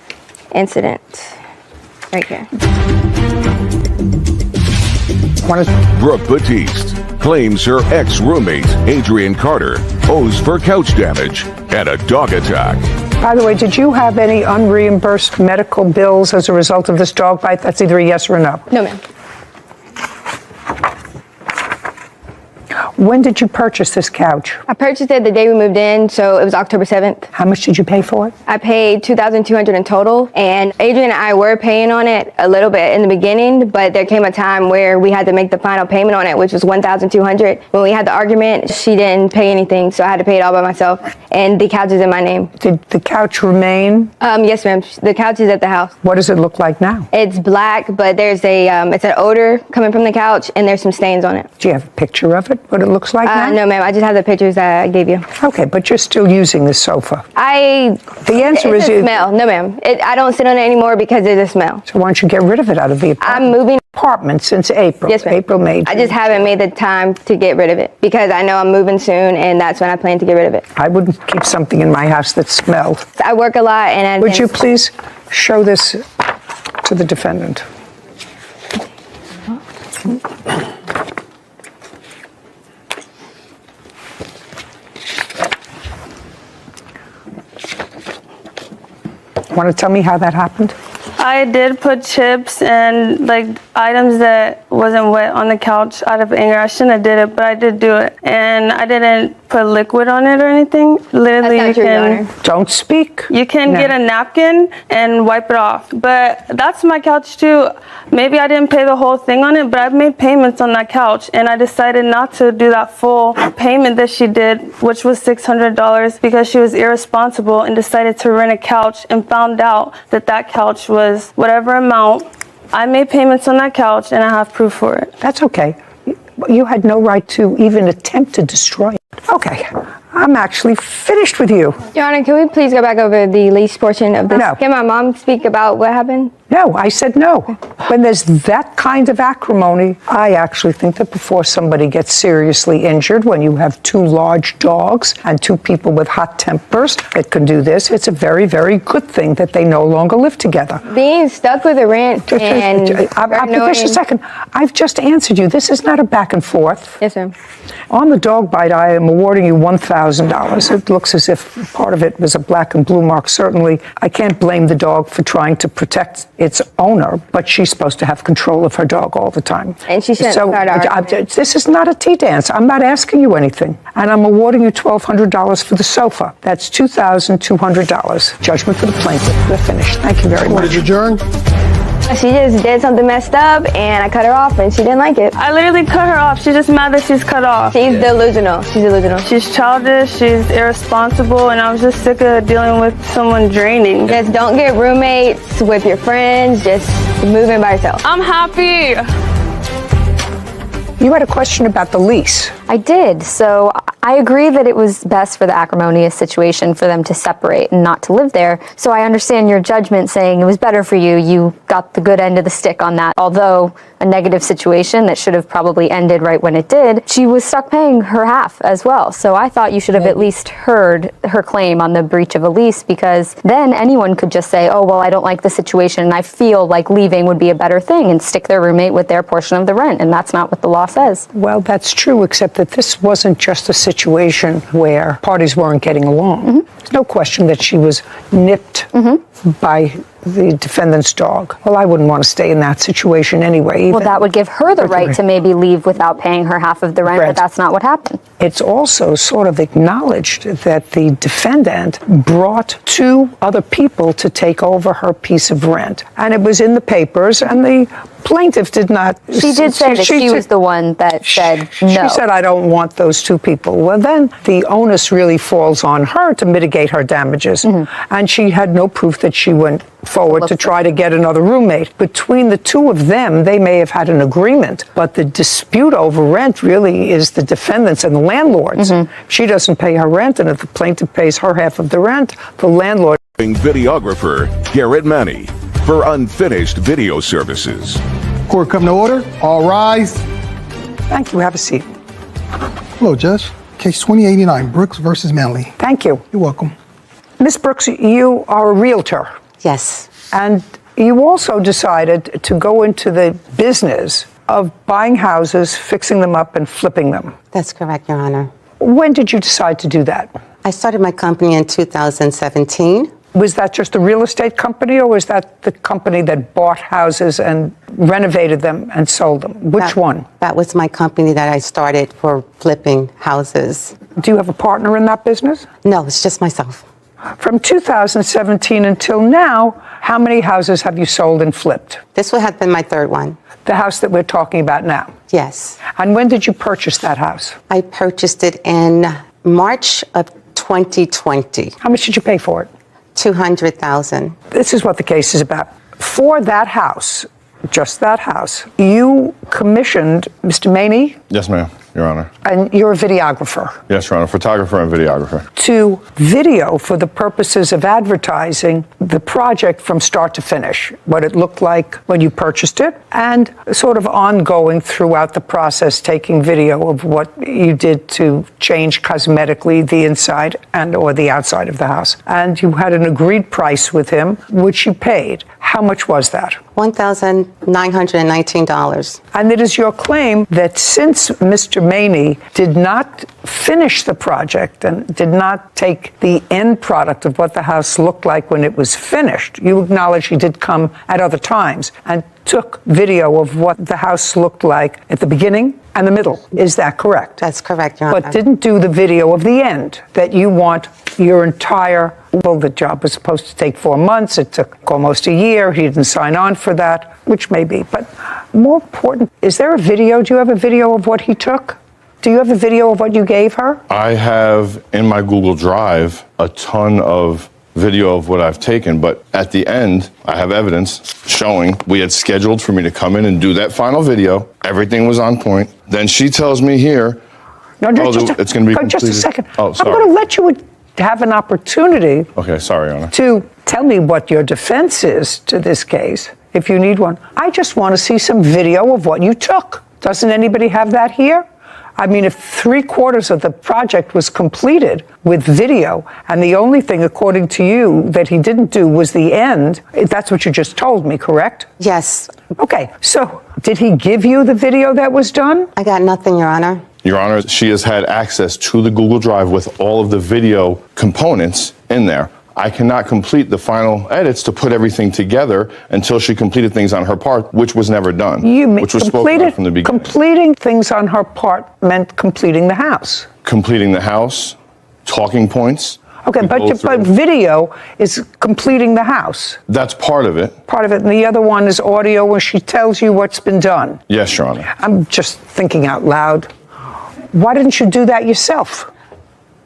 incident right here. Brooke Batiste claims her ex-roommate, Adrian Carter, owes for couch damage and a dog attack. By the way, did you have any unreimbursed medical bills as a result of this dog bite? That's either a yes or a no. No, ma'am. When did you purchase this couch? I purchased it the day we moved in, so it was October 7th. How much did you pay for it? I paid $2,200 in total, and Adrian and I were paying on it a little bit in the beginning, but there came a time where we had to make the final payment on it, which was $1,200. When we had the argument, she didn't pay anything, so I had to pay it all by myself, and the couch is in my name. Did the couch remain? Yes, ma'am. The couch is at the house. What does it look like now? It's black, but there's it's an odor coming from the couch, and there's some stains on it. Do you have a picture of it, what it looks like now? No, ma'am. I just have the pictures that I gave you. Okay, but you're still using this sofa. The answer is a smell. No, ma'am. I don't sit on it anymore because there's a smell. So why don't you get rid of it out of the apartment? I'm moving apartment since April. Yes, ma'am. April, May. I just haven't made the time to get rid of it because I know I'm moving soon, and that's when I plan to get rid of it. I wouldn't keep something in my house that smelled. I work a lot, and would you please show this to the defendant? Want to tell me how that happened? I did put chips and items that wasn't wet on the couch out of anger. I shouldn't have did it, but I did do it. And I didn't put liquid on it or anything. Literally, that's not true, Your Honor. Don't speak. You can get a napkin and wipe it off. But that's my couch too. Maybe I didn't pay the whole thing on it, but I've made payments on that couch, and I decided not to do that full payment that she did, which was $600, because she was irresponsible and decided to rent a couch and found out that that couch was whatever amount. I made payments on that couch, and I have proof for it. That's okay. You had no right to even attempt to destroy it. Okay. I'm actually finished with you. Your Honor, can we please go back over the lease portion of this? No. Can my mom speak about what happened? No, I said no. When there's that kind of acrimony, I actually think that before somebody gets seriously injured, when you have two large dogs and two people with hot tempers that can do this, it's a very, very good thing that they no longer live together. Being stuck with a rent and just a second. I've just answered you. This is not a back and forth. Yes, ma'am. On the dog bite, I am awarding you $1,000. It looks as if part of it was a black and blue mark. Certainly, I can't blame the dog for trying to protect its owner, but she's supposed to have control of her dog all the time. And she shouldn't start arguing. This is not a tea dance. I'm not asking you anything. And I'm awarding you $1,200 for the sofa. That's $2,200. Judgment for the plaintiff. We're finished. Thank you very much. Court is adjourned. She just did something messed up, and I cut her off, and she didn't like it. I literally cut her off. She's just mad that she's cut off. She's delusional. She's delusional. She's childish. She's irresponsible, and I was just sick of dealing with someone draining. Just don't get roommates with your friends. Just move in by yourself. I'm happy. You had a question about the lease. I did. So I agree that it was best for the acrimonious situation for them to separate and not to live there. So I understand your judgment saying it was better for you. You got the good end of the stick on that. Although a negative situation that should have probably ended right when it did, she was stuck paying her half as well. So I thought you should have at least heard her claim on the breach of a lease, because then anyone could just say, oh, well, I don't like the situation and I feel like leaving would be a better thing, and stick their roommate with their portion of the rent. And that's not what the law says. Well, that's true, except that this wasn't just a situation where parties weren't getting along. Mm-hmm. There's no question that she was nipped by the defendant's dog. Well, I wouldn't want to stay in that situation anyway. Well, that would give her the right to maybe leave without paying her half of the rent, but that's not what happened. It's also sort of acknowledged that the defendant brought two other people to take over her piece of rent. And it was in the papers, and the plaintiff did not... She did say that she was the one that said no. She said, I don't want those two people. Well, then the onus really falls on her to mitigate her damages. And she had no proof that she went forward to try to get another roommate. Between the two of them, they may have had an agreement, but the dispute over rent really is the defendants and the landlords. She doesn't pay her rent, and if the plaintiff pays her half of the rent, the landlord... Videographer Garrett Manny for Unfinished Video Services. Court come to order. All rise. Thank you. Have a seat. Hello, Judge. Case 2089, Brooks versus Manley. Thank you. You're welcome. Ms. Brooks, you are a realtor. Yes. And you also decided to go into the business of buying houses, fixing them up, and flipping them. That's correct, Your Honor. When did you decide to do that? I started my company in 2017. Was that just a real estate company, or was that the company that bought houses and renovated them and sold them? Which one? That was my company that I started for flipping houses. Do you have a partner in that business? No, it's just myself. From 2017 until now, how many houses have you sold and flipped? This would have been my third one. The house that we're talking about now? Yes. And when did you purchase that house? I purchased it in March of 2020. How much did you pay for it? $200,000. This is what the case is about. For that house, just that house, you commissioned Mr. Maney? Yes, ma'am, Your Honor. And you're a videographer? Yes, Your Honor, photographer and videographer. To video for the purposes of advertising the project from start to finish, what it looked like when you purchased it, and sort of ongoing throughout the process, taking video of what you did to change cosmetically the inside and or the outside of the house. And you had an agreed price with him, which you paid. How much was that? $1,919. And it is your claim that since Mr. Maney did not finish the project and did not take the end product of what the house looked like when it was finished, you acknowledge he did come at other times and took video of what the house looked like at the beginning and the middle. Is that correct? That's correct, Your Honor. But didn't do the video of the end, that you want your entire... Well, the job was supposed to take 4 months. It took almost a year. He didn't sign on for that, which may be. But more important, is there a video? Do you have a video of what he took? Do you have a video of what you gave her? I have in my Google Drive a ton of video of what I've taken, but at the end, I have evidence showing we had scheduled for me to come in and do that final video. Everything was on point. Then she tells me here, No, it's going to be completed. Just a second. Oh, sorry. I'm going to let you have an opportunity Okay, sorry, Your Honor. to tell me what your defense is to this case, if you need one. I just want to see some video of what you took. Doesn't anybody have that here? I mean, if 3/4 of the project was completed with video, and the only thing, according to you, that he didn't do was the end, that's what you just told me, correct? Yes. Okay, so did he give you the video that was done? I got nothing, Your Honor. Your Honor, she has had access to the Google Drive with all of the video components in there. I cannot complete the final edits to put everything together until she completed things on her part, which was never done, which was spoken about from the beginning. Completing things on her part meant completing the house. Completing the house, talking points. Okay, but video is completing the house. That's part of it. Part of it, and the other one is audio where she tells you what's been done. Yes, Your Honor. I'm just thinking out loud. Why didn't you do that yourself?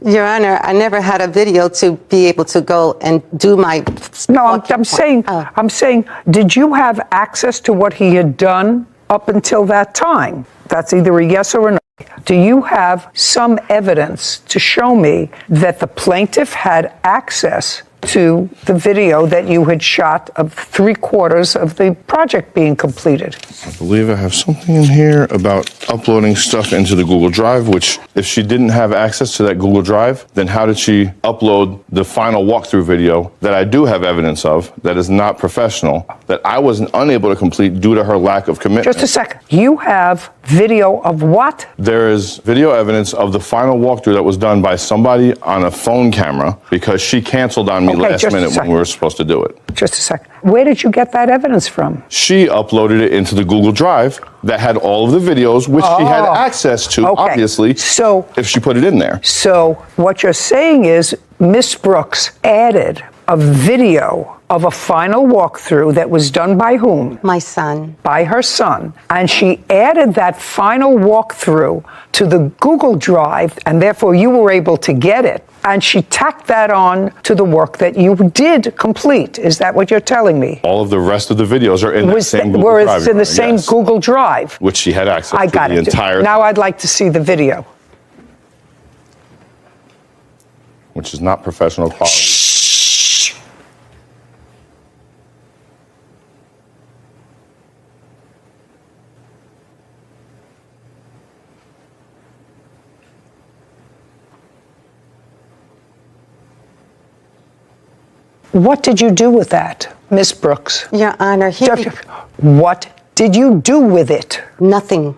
Your Honor, I never had a video to be able to go and do my... No, I'm saying, did you have access to what he had done up until that time? That's either a yes or a no. Do you have some evidence to show me that the plaintiff had access to the video that you had shot of 3/4 of the project being completed? I believe I have something in here about uploading stuff into the Google Drive, which if she didn't have access to that Google Drive, then how did she upload the final walkthrough video that I do have evidence of that is not professional, that I was unable to complete due to her lack of commitment? Just a second. You have video of what? There is video evidence of the final walkthrough that was done by somebody on a phone camera because she canceled on me last minute when we were supposed to do it. Just a second. Where did you get that evidence from? She uploaded it into the Google Drive that had all of the videos, which she had access to, obviously, so if she put it in there. So what you're saying is Miss Brooks added a video of a final walkthrough that was done by whom? My son. By her son. And she added that final walkthrough to the Google Drive, and therefore you were able to get it. And she tacked that on to the work that you did complete. Is that what you're telling me? All of the rest of the videos are in the same Google Drive. Whereas in the same Google Drive. Which she had access I to got the entire Now I'd like to see the video. Which is not professional quality. What did you do with that, Miss Brooks? Your Honor, what did you do with it? Nothing.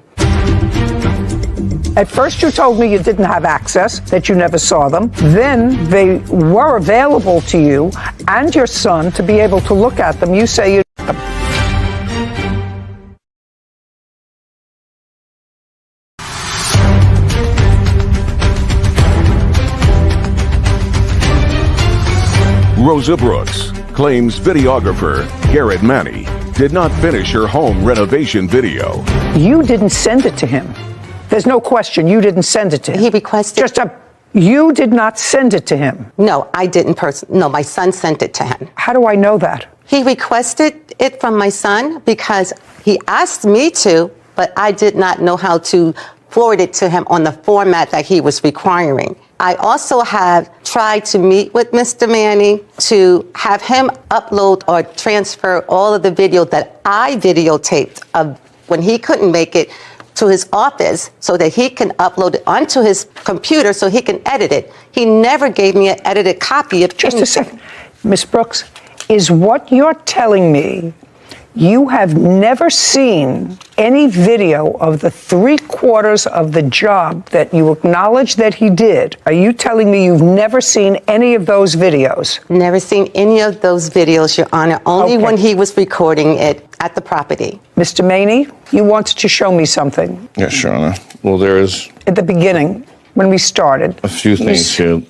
At first you told me you didn't have access, that you never saw them. Then they were available to you and your son to be able to look at them. You say you... Rosa Brooks claims videographer Garrett Manny did not finish her home renovation video. You didn't send it to him. There's no question you didn't send it to him. He requested... You did not send it to him. No, I didn't No, my son sent it to him. How do I know that? He requested it from my son because he asked me to, but I did not know how to forward it to him on the format that he was requiring. I also have tried to meet with Mr. Manning to have him upload or transfer all of the video that I videotaped of when he couldn't make it to his office so that he can upload it onto his computer so he can edit it. He never gave me an edited copy of Just a second. Ms. Brooks, is what you're telling me you have never seen any video of the 3/4 of the job that you acknowledge that he did? Are you telling me you've never seen any of those videos? Never seen any of those videos, Your Honor, only when he was recording it at the property. Mr. Maney, you wanted to show me something. Yes, Your Honor. Well, there is... At the beginning, when we started. A few things here.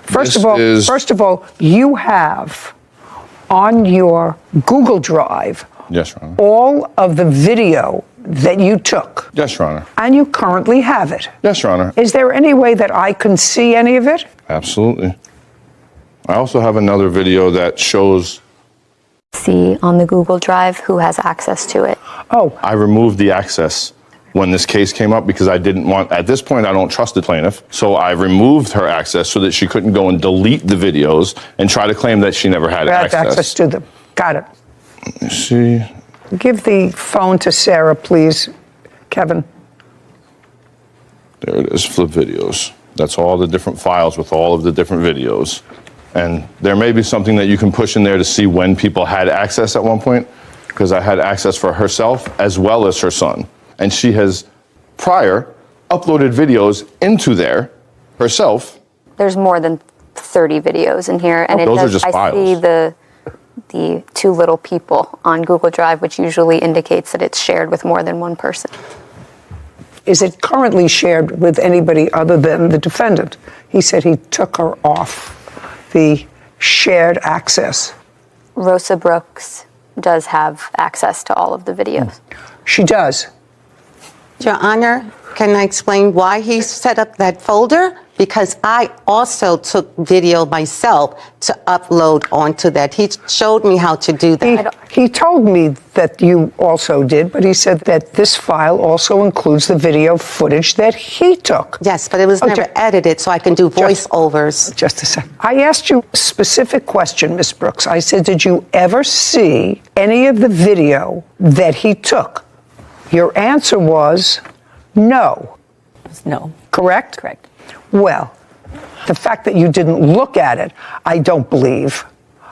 First of all, you have on your Google Drive Yes, Your Honor. all of the video that you took. Yes, Your Honor. And you currently have it. Yes, Your Honor. Is there any way that I can see any of it? Absolutely. I also have another video that shows... See on the Google Drive who has access to it. Oh. I removed the access when this case came up because I didn't want, at this point, I don't trust the plaintiff. So I removed her access so that she couldn't go and delete the videos and try to claim that she never had access to them. Got it. Let me see. Give the phone to Sarah, please, Kevin. There it is, flip videos. That's all the different files with all of the different videos. And there may be something that you can push in there to see when people had access at one point, because I had access for herself as well as her son. And she has prior uploaded videos into there herself. There's more than 30 videos in here, and those are just I files. see the two little people on Google Drive, which usually indicates that it's shared with more than one person. Is it currently shared with anybody other than the defendant? He said he took her off the shared access. Rosa Brooks does have access to all of the videos. She does. Your Honor, can I explain why he set up that folder? Because I also took video myself to upload onto that. He showed me how to do that. He told me that you also did, but he said that this file also includes the video footage that he took. Yes, but it was never edited, so I can do voiceovers. Just a second. I asked you a specific question, Ms. Brooks. I said, did you ever see any of the video that he took? Your answer was no. No. Correct? Correct. Well, the fact that you didn't look at it, I don't believe.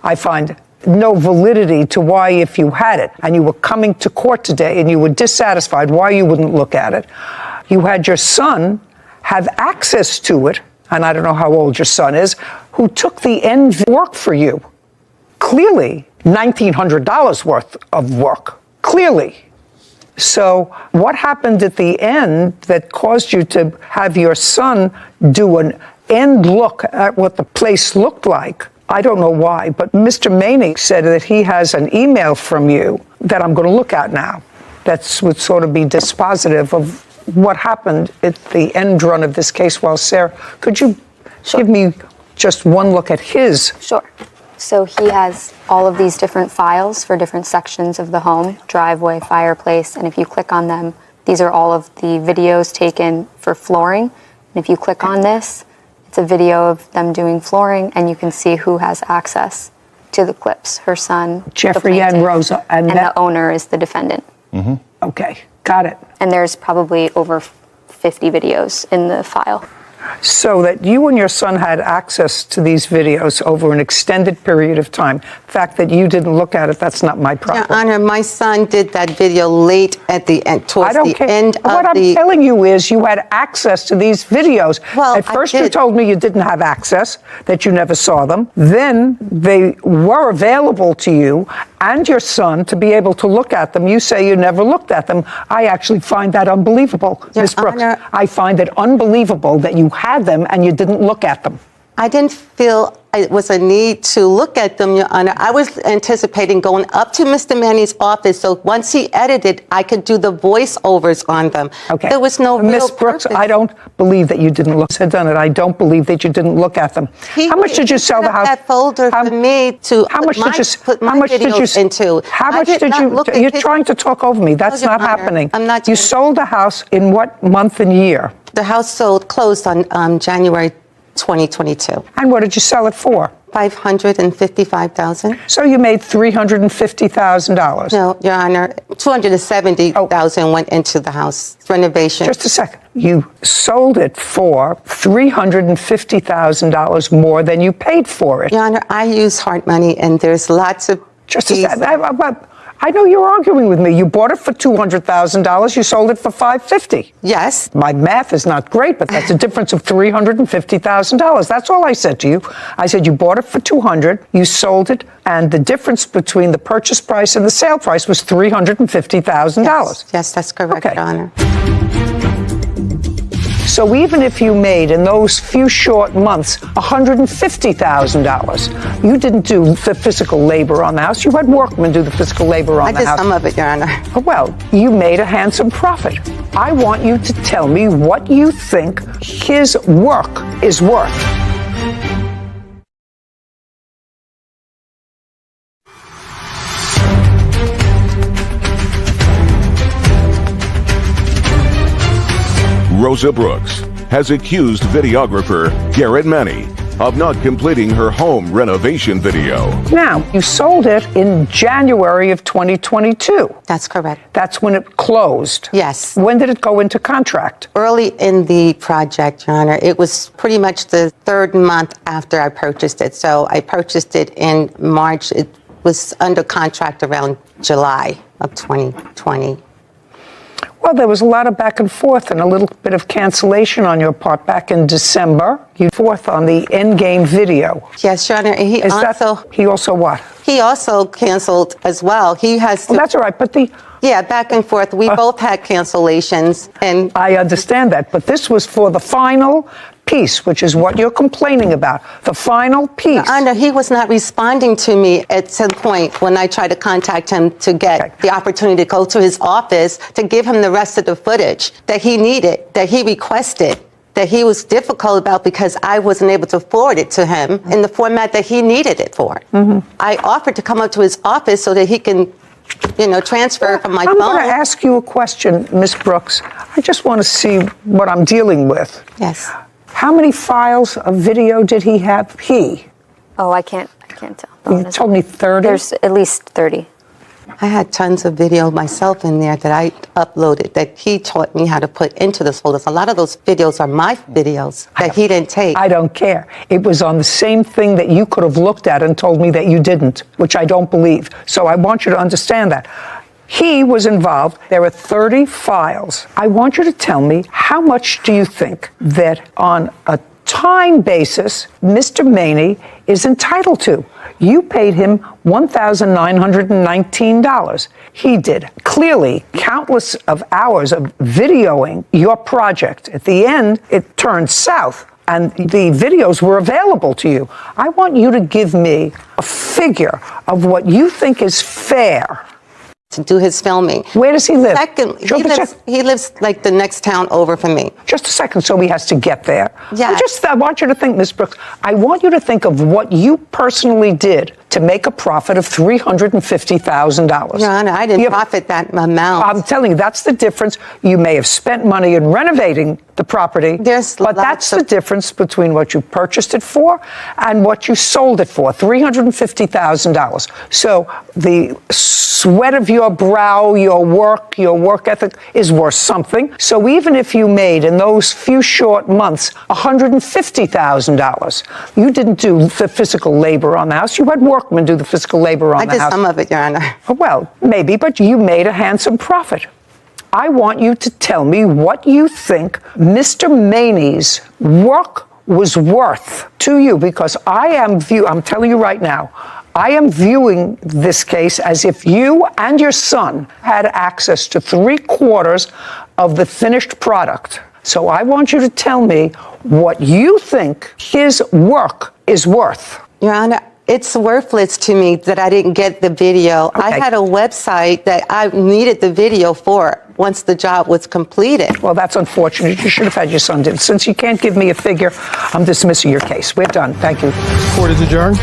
I find no validity to why, if you had it and you were coming to court today and you were dissatisfied, why you wouldn't look at it. You had your son have access to it, and I don't know how old your son is, who took the end work for you. Clearly, $1,900 worth of work. Clearly. So what happened at the end that caused you to have your son do an end look at what the place looked like? I don't know why, but Mr. Maney said that he has an email from you that I'm going to look at now. That would sort of be dispositive of what happened at the end run of this case. Well, Sarah, could you give me just one look at his? Sure. So he has all of these different files for different sections of the home, driveway, fireplace, and if you click on them, these are all of the videos taken for flooring. And if you click on this, it's a video of them doing flooring, and you can see who has access to the clips. Her son, Jeffrey and Rosa. And the owner is the defendant. Mm-hmm. Okay, got it. And there's probably over 50 videos in the file. So that you and your son had access to these videos over an extended period of time. The fact that you didn't look at it, that's not my problem. Your Honor, my son did that video late at the end, towards the end of the... What I'm telling you is you had access to these videos. Well, at first you told me you didn't have access, that you never saw them. Then they were available to you and your son to be able to look at them. You say you never looked at them. I actually find that unbelievable, Ms. Brooks. I find it unbelievable that you had them and you didn't look at them. I didn't feel it was a need to look at them, Your Honor. I was anticipating going up to Mr. Manny's office, so once he edited, I could do the voiceovers on them. Okay. There was no Ms. Brooks, I don't believe that you didn't look. Said done it. I don't believe that you didn't look at them. How much did you sell the house? That folder for me to put my videos into. How much did you? You're trying to talk over me. That's not happening. I'm not. You sold the house in what month and year? The house closed on January 2022. And what did you sell it for? $555,000. So you made $350,000. No, Your Honor, $270,000 went into the house renovation. Just a second. You sold it for $350,000 more than you paid for it. Your Honor, I use hard money, and there's lots of. Just a second. I know you're arguing with me. You bought it for $200,000. You sold it for $550,000. Yes. My math is not great, but that's a difference of $350,000. That's all I said to you. I said you bought it for $200,000. You sold it, and the difference between the purchase price and the sale price was $350,000. Yes, that's correct, Your Honor. So even if you made in those few short months $150,000, you didn't do the physical labor on the house. You had workmen do the physical labor on the house. I did some of it, Your Honor. Well, you made a handsome profit. I want you to tell me what you think his work is worth. Rosa Brooks has accused videographer Garrett Manny of not completing her home renovation video. Now, you sold it in January of 2022. That's correct. That's when it closed. Yes. When did it go into contract? Early in the project, Your Honor. It was pretty much the third month after I purchased it. So I purchased it in March. It was under contract around July of 2020. Well, there was a lot of back and forth and a little bit of cancellation on your part back in December. You forth on the Endgame video. Yes, Your Honor. He also what? He also canceled as well. He has. Well, that's all right, but yeah, back and forth. We both had cancellations, and I understand that, but this was for the final piece, which is what you're complaining about. The final piece. Your Honor, he was not responding to me at some point when I tried to contact him to get the opportunity to go to his office to give him the rest of the footage that he needed, that he requested, that he was difficult about because I wasn't able to forward it to him in the format that he needed it for. I offered to come up to his office so that he can, transfer from my phone. I'm going to ask you a question, Ms. Brooks. I just want to see what I'm dealing with. Yes. How many files of video did he have? Oh, I can't tell. You told me 30? There's at least 30. I had tons of video myself in there that I uploaded that he taught me how to put into those folders. A lot of those videos are my videos that he didn't take. I don't care. It was on the same thing that you could have looked at and told me that you didn't, which I don't believe. So I want you to understand that. He was involved. There are 30 files. I want you to tell me, how much do you think that on a time basis Mr. Maney is entitled to? You paid him $1,919. He did clearly countless of hours of videoing your project. At the end, it turned south, and the videos were available to you. I want you to give me a figure of what you think is fair to do his filming. Where does he live? Second, he lives like the next town over from me. Just a second, so he has to get there. Yeah. I want you to think, Ms. Brooks, I want you to think of what you personally did to make a profit of $350,000. Your Honor, I didn't profit that amount. I'm telling you, that's the difference. You may have spent money in renovating the property, but that's the difference between what you purchased it for and what you sold it for, $350,000. So the sweat of your brow, your work ethic is worth something. So even if you made in those few short months $150,000, you didn't do the physical labor on the house. You had workmen do the physical labor on the house. I did some of it, Your Honor. Well, maybe, but you made a handsome profit. I want you to tell me what you think Mr. Maney's work was worth to you, because I'm telling you right now, I am viewing this case as if you and your son had access to 3/4 of the finished product. So I want you to tell me what you think his work is worth. Your Honor, it's worthless to me that I didn't get the video. Okay. I had a website that I needed the video for once the job was completed. Well, that's unfortunate. You should have had your son do it. Since you can't give me a figure, I'm dismissing your case. We're done. Thank you. Court is adjourned.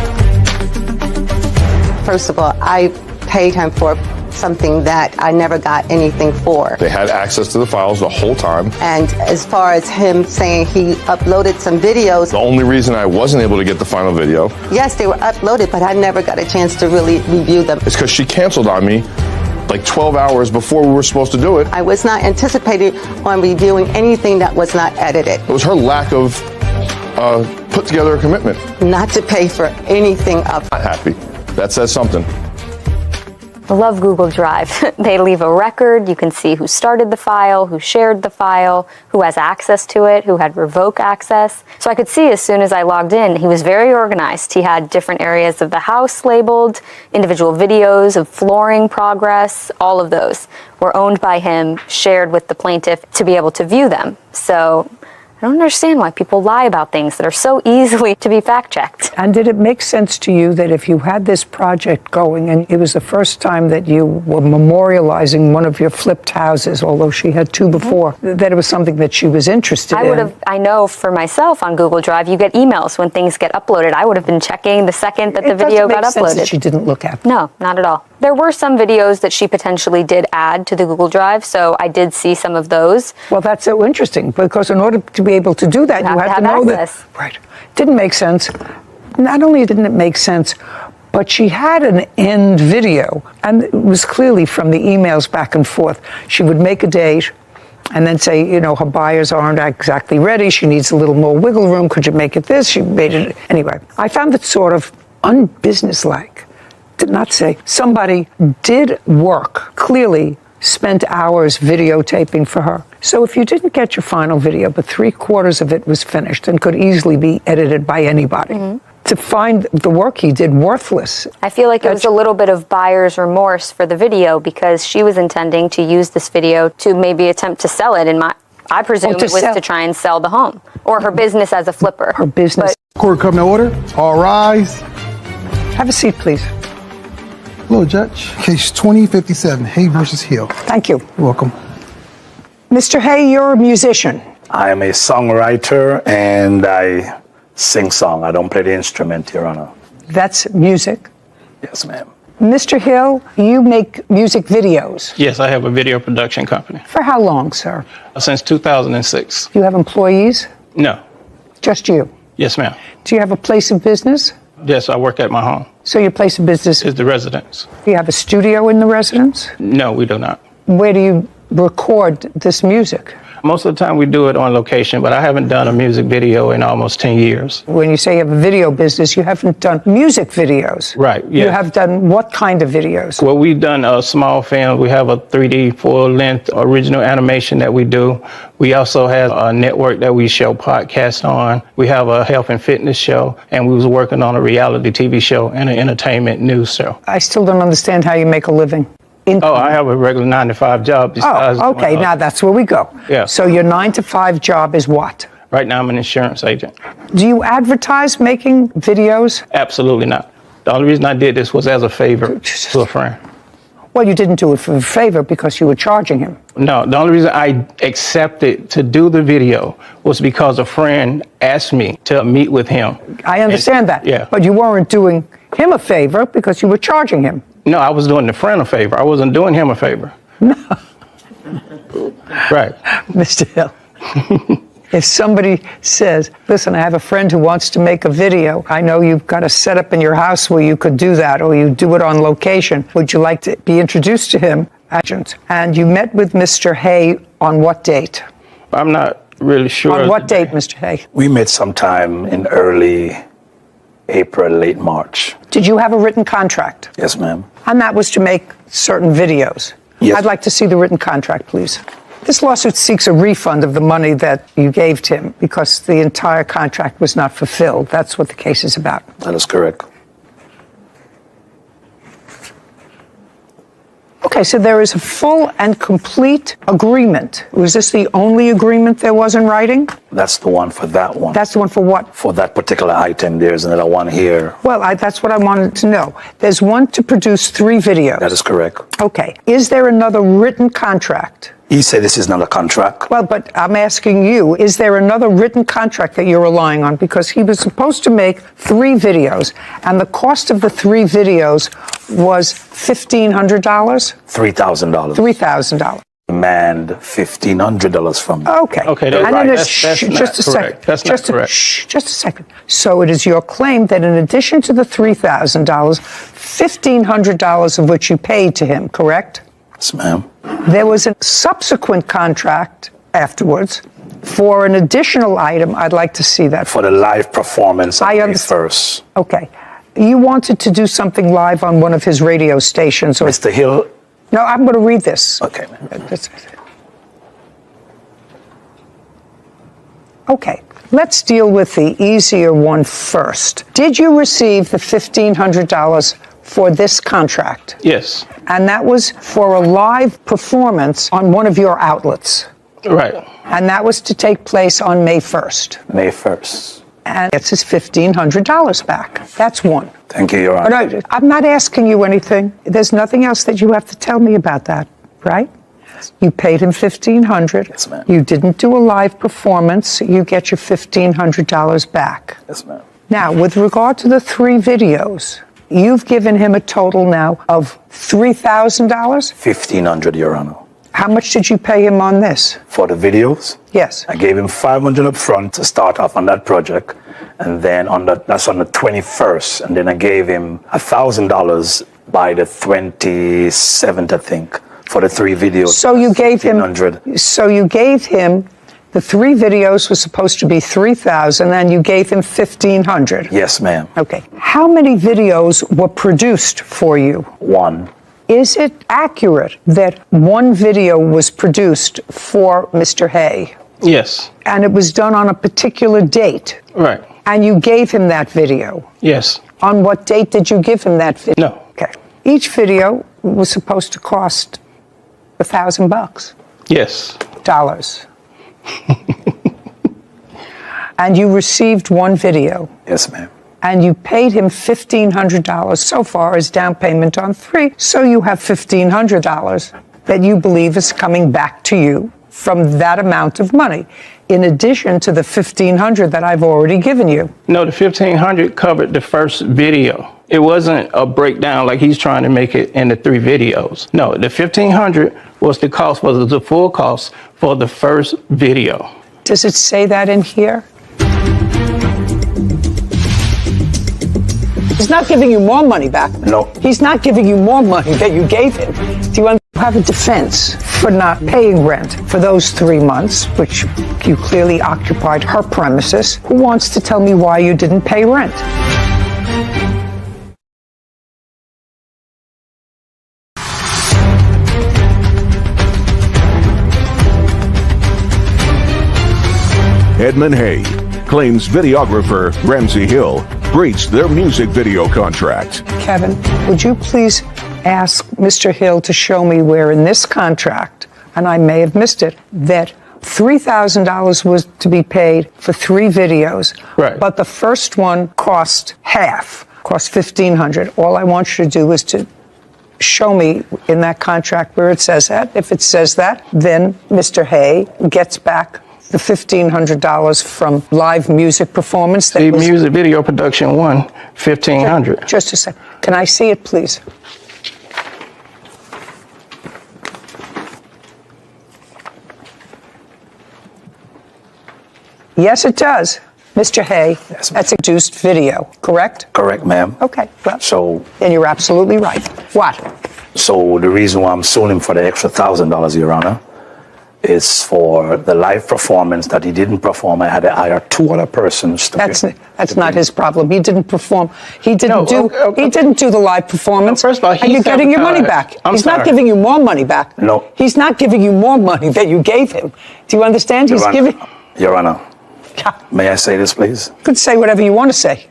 First of all, I paid him for something that I never got anything for. They had access to the files the whole time. And as far as him saying he uploaded some videos, The only reason I wasn't able to get the final video yes, they were uploaded, but I never got a chance to really review them. is because she canceled on me like 12 hours before we were supposed to do it. I was not anticipating on reviewing anything that was not edited. It was her lack of put together a commitment. Not to pay for anything up. Not happy. That says something. I love Google Drive. They leave a record. You can see who started the file, who shared the file, who has access to it, who had revoke access. So I could see as soon as I logged in, he was very organized. He had different areas of the house labeled, individual videos of flooring progress. All of those were owned by him, shared with the plaintiff to be able to view them. So I don't understand why people lie about things that are so easily to be fact-checked. And did it make sense to you that if you had this project going, and it was the first time that you were memorializing one of your flipped houses, although she had two before, that it was something that she was interested in? I know for myself on Google Drive, you get emails when things get uploaded. I would have been checking the second that the video got It doesn't make sense uploaded. that she didn't look at them. No, not at all. There were some videos that she potentially did add to the Google Drive, so I did see some of those. Well, that's so interesting, because in order to be able to do that, you have to know access. that. Right. Didn't make sense. Not only didn't it make sense, but she had an end video, and it was clearly from the emails back and forth. She would make a date and then say, you know, her buyers aren't exactly ready. She needs a little more wiggle room. Could you make it this? She made it. Anyway, I found it sort of unbusinesslike. Did not say. Somebody did work, clearly spent hours videotaping for her. So if you didn't get your final video, but 3/4 of it was finished and could easily be edited by anybody, to find the work he did worthless. I feel like it was a little bit of buyer's remorse for the video, because she was intending to use this video to maybe attempt to sell it. I presume it was to try and sell the home, or her business as a flipper. Her business. Court come to order. All rise. Have a seat, please. Hello, Judge. Case 2057, Hay versus Hill. Thank you. You're welcome. Mr. Hay, you're a musician. I am a songwriter and I sing song. I don't play the instrument, Your Honor. That's music. Yes, ma'am. Mr. Hill, you make music videos. Yes, I have a video production company. For how long, sir? Since 2006. Do you have employees? No. Just you? Yes, ma'am. Do you have a place of business? Yes, I work at my home. So your place of business is the residence. Do you have a studio in the residence? No, we do not. Where do you record this music? Most of the time we do it on location, but I haven't done a music video in almost 10 years. When you say you have a video business, you haven't done music videos. Right, yes. You have done what kind of videos? Well, we've done a small film. We have a 3D full-length original animation that we do. We also have a network that we show podcasts on. We have a health and fitness show, and we was working on a reality TV show and an entertainment news show. I still don't understand how you make a living. I have a regular 9-to-5 job. Okay, now that's where we go. Yeah. So your 9-to-5 job is what? Right now I'm an insurance agent. Do you advertise making videos? Absolutely not. The only reason I did this was as a favor to a friend. Well, you didn't do it for a favor because you were charging him. No, the only reason I accepted to do the video was because a friend asked me to meet with him. I understand that. Yeah. But you weren't doing him a favor because you were charging him. No, I was doing the friend a favor. I wasn't doing him a favor. No. Right. Mr. Hill, if somebody says, listen, I have a friend who wants to make a video. I know you've got a setup in your house where you could do that, or you do it on location. Would you like to be introduced to him? And you met with Mr. Hay on what date? I'm not really sure. On what date, Mr. Hay? We met sometime in early April, late March. Did you have a written contract? Yes, ma'am. And that was to make certain videos? Yes. I'd like to see the written contract, please. This lawsuit seeks a refund of the money that you gave to him because the entire contract was not fulfilled. That's what the case is about. That is correct. Okay, so there is a full and complete agreement. Was this the only agreement there was in writing? That's the one for that one. That's the one for what? For that particular item. There's another one here. Well, that's what I wanted to know. There's one to produce 3 videos. That is correct. Okay. Is there another written contract? He said this is not a contract. Well, but I'm asking you, is there another written contract that you're relying on? Because he was supposed to make 3 videos, and the cost of the 3 videos was $1,500? $3,000. $3,000. Demand $1,500 from me. Okay. Okay, that's And right. then That's not just a second. correct. That's not correct. Just a second. So it is your claim that in addition to the $3,000, $1,500 of which you paid to him, correct? Yes, ma'am. There was a subsequent contract afterwards for an additional item. I'd like to see that. For the live performance on I May understand. 1st. Okay. You wanted to do something live on one of his radio stations. Or... Mr. Hill. No, I'm going to read this. Okay, ma'am. Okay. Let's deal with the easier one first. Did you receive the $1,500 for this contract? Yes. And that was for a live performance on one of your outlets. Right. And that was to take place on May 1st. May 1st. And gets his $1,500 back. That's one. Thank you, Your Honor. But I'm not asking you anything. There's nothing else that you have to tell me about that, right? You paid him $1,500. Yes, ma'am. You didn't do a live performance. You get your $1,500 back. Yes, ma'am. Now, with regard to the 3 videos, you've given him a total now of $3,000? $1,500, Your Honor. How much did you pay him on this? For the videos? Yes. I gave him $500 up front to start off on that project, and then that's on the 21st, and then I gave him $1,000 by the 27th, I think, for the 3 videos. So you gave him $1,500. So you gave him the 3 videos were supposed to be $3,000, and you gave him $1,500. Yes, ma'am. Okay. How many videos were produced for you? 1. Is it accurate that 1 video was produced for Mr. Hay? Yes. And it was done on a particular date? Right. And you gave him that video? Yes. On what date did you give him that video? No. Okay. Each video was supposed to cost $1,000. Yes. Dollars. And you received 1 video. Yes, ma'am. And you paid him $1,500 so far as down payment on 3. So you have $1,500 that you believe is coming back to you from that amount of money, in addition to the $1,500 that I've already given you. No, the $1,500 covered the first video. It wasn't a breakdown like he's trying to make it in the 3 videos. No, the $1,500 was the cost, was the full cost for the first video. Does it say that in here? He's not giving you more money back. No. He's not giving you more money that you gave him. Do you have a defense for not paying rent for those 3 months, which you clearly occupied her premises? Who wants to tell me why you didn't pay rent? Edmund Hay claims videographer Ramsey Hill breached their music video contract. Kevin, would you please ask Mr. Hill to show me where in this contract, and I may have missed it, that $3,000 was to be paid for 3 videos. Right. But the first one cost half, cost $1,500. All I want you to do is to show me in that contract where it says that. If it says that, then Mr. Hay gets back the $1,500 from live music performance. The music video production won $1,500. Just a second. Can I see it, please? Yes, it does. Mr. Hay, that's a produced video, correct? Correct, ma'am. Okay, well, So, then you're absolutely right. What? so the reason why I'm suing him for the extra $1,000, Your Honor, is for the live performance that he didn't perform. I had to hire 2 other persons to That's not his problem. He didn't perform. He didn't He didn't do the live performance. First of all, and you're getting your money back. He's not giving you more money back. No. He's not giving you more money that you gave him. Do you understand? He's giving. Your Honor, may I say this, please? You could say whatever you want to say.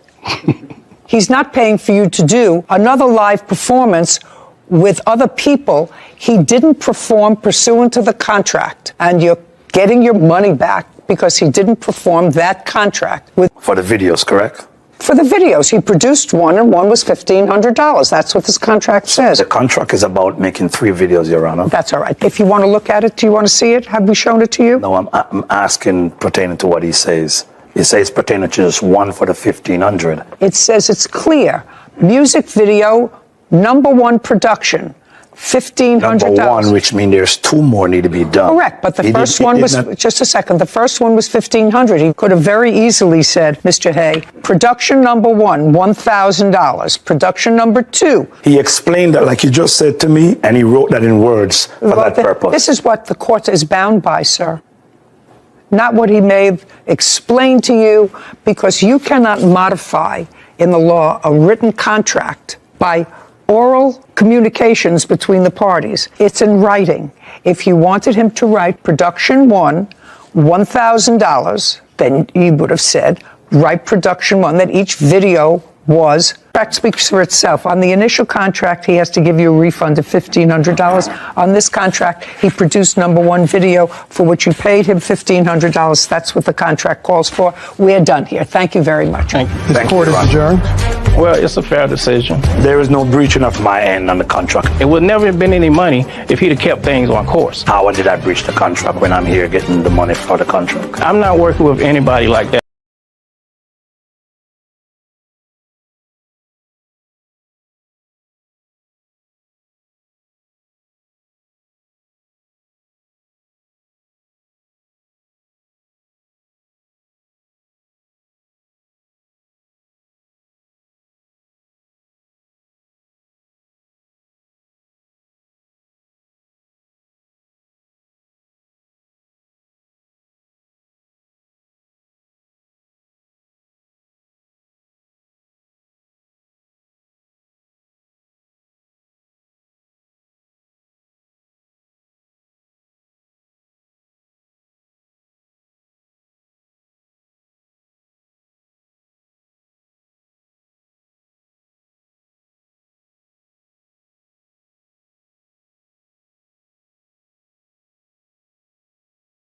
He's not paying for you to do another live performance with other people. He didn't perform pursuant to the contract, and you're getting your money back because he didn't perform that contract. For the videos, correct? For the videos, he produced 1, and 1 was $1,500. That's what this contract says. The contract is about making 3 videos, Your Honor. That's all right. If you want to look at it, do you want to see it? Have we shown it to you? No, I'm asking pertaining to what he says. He says pertaining to just 1 for the $1,500. It says it's clear. Music video, #1 production, $1,500. #1, which means there's 2 more need to be done. Correct, but the first one was, just a second, the first one was $1,500. He could have very easily said, Mr. Hay, production #1, $1,000. Production #2. He explained that like you just said to me, and he wrote that in words for that purpose. This is what the court is bound by, sir. Not what he may have explained to you, because you cannot modify in the law a written contract by oral communications between the parties. It's in writing. If you wanted him to write production 1, $1,000, then you would have said, write production 1, that each video was. That speaks for itself. On the initial contract, he has to give you a refund of $1,500. On this contract, he produced #1 video for which you paid him $1,500. That's what the contract calls for. We're done here. Thank you very much. Thank you. Thank you, Your Honor. Well, it's a fair decision. There is no breaching of my end on the contract. It would never have been any money if he'd have kept things on course. How did I breach the contract when I'm here getting the money for the contract? I'm not working with anybody like that.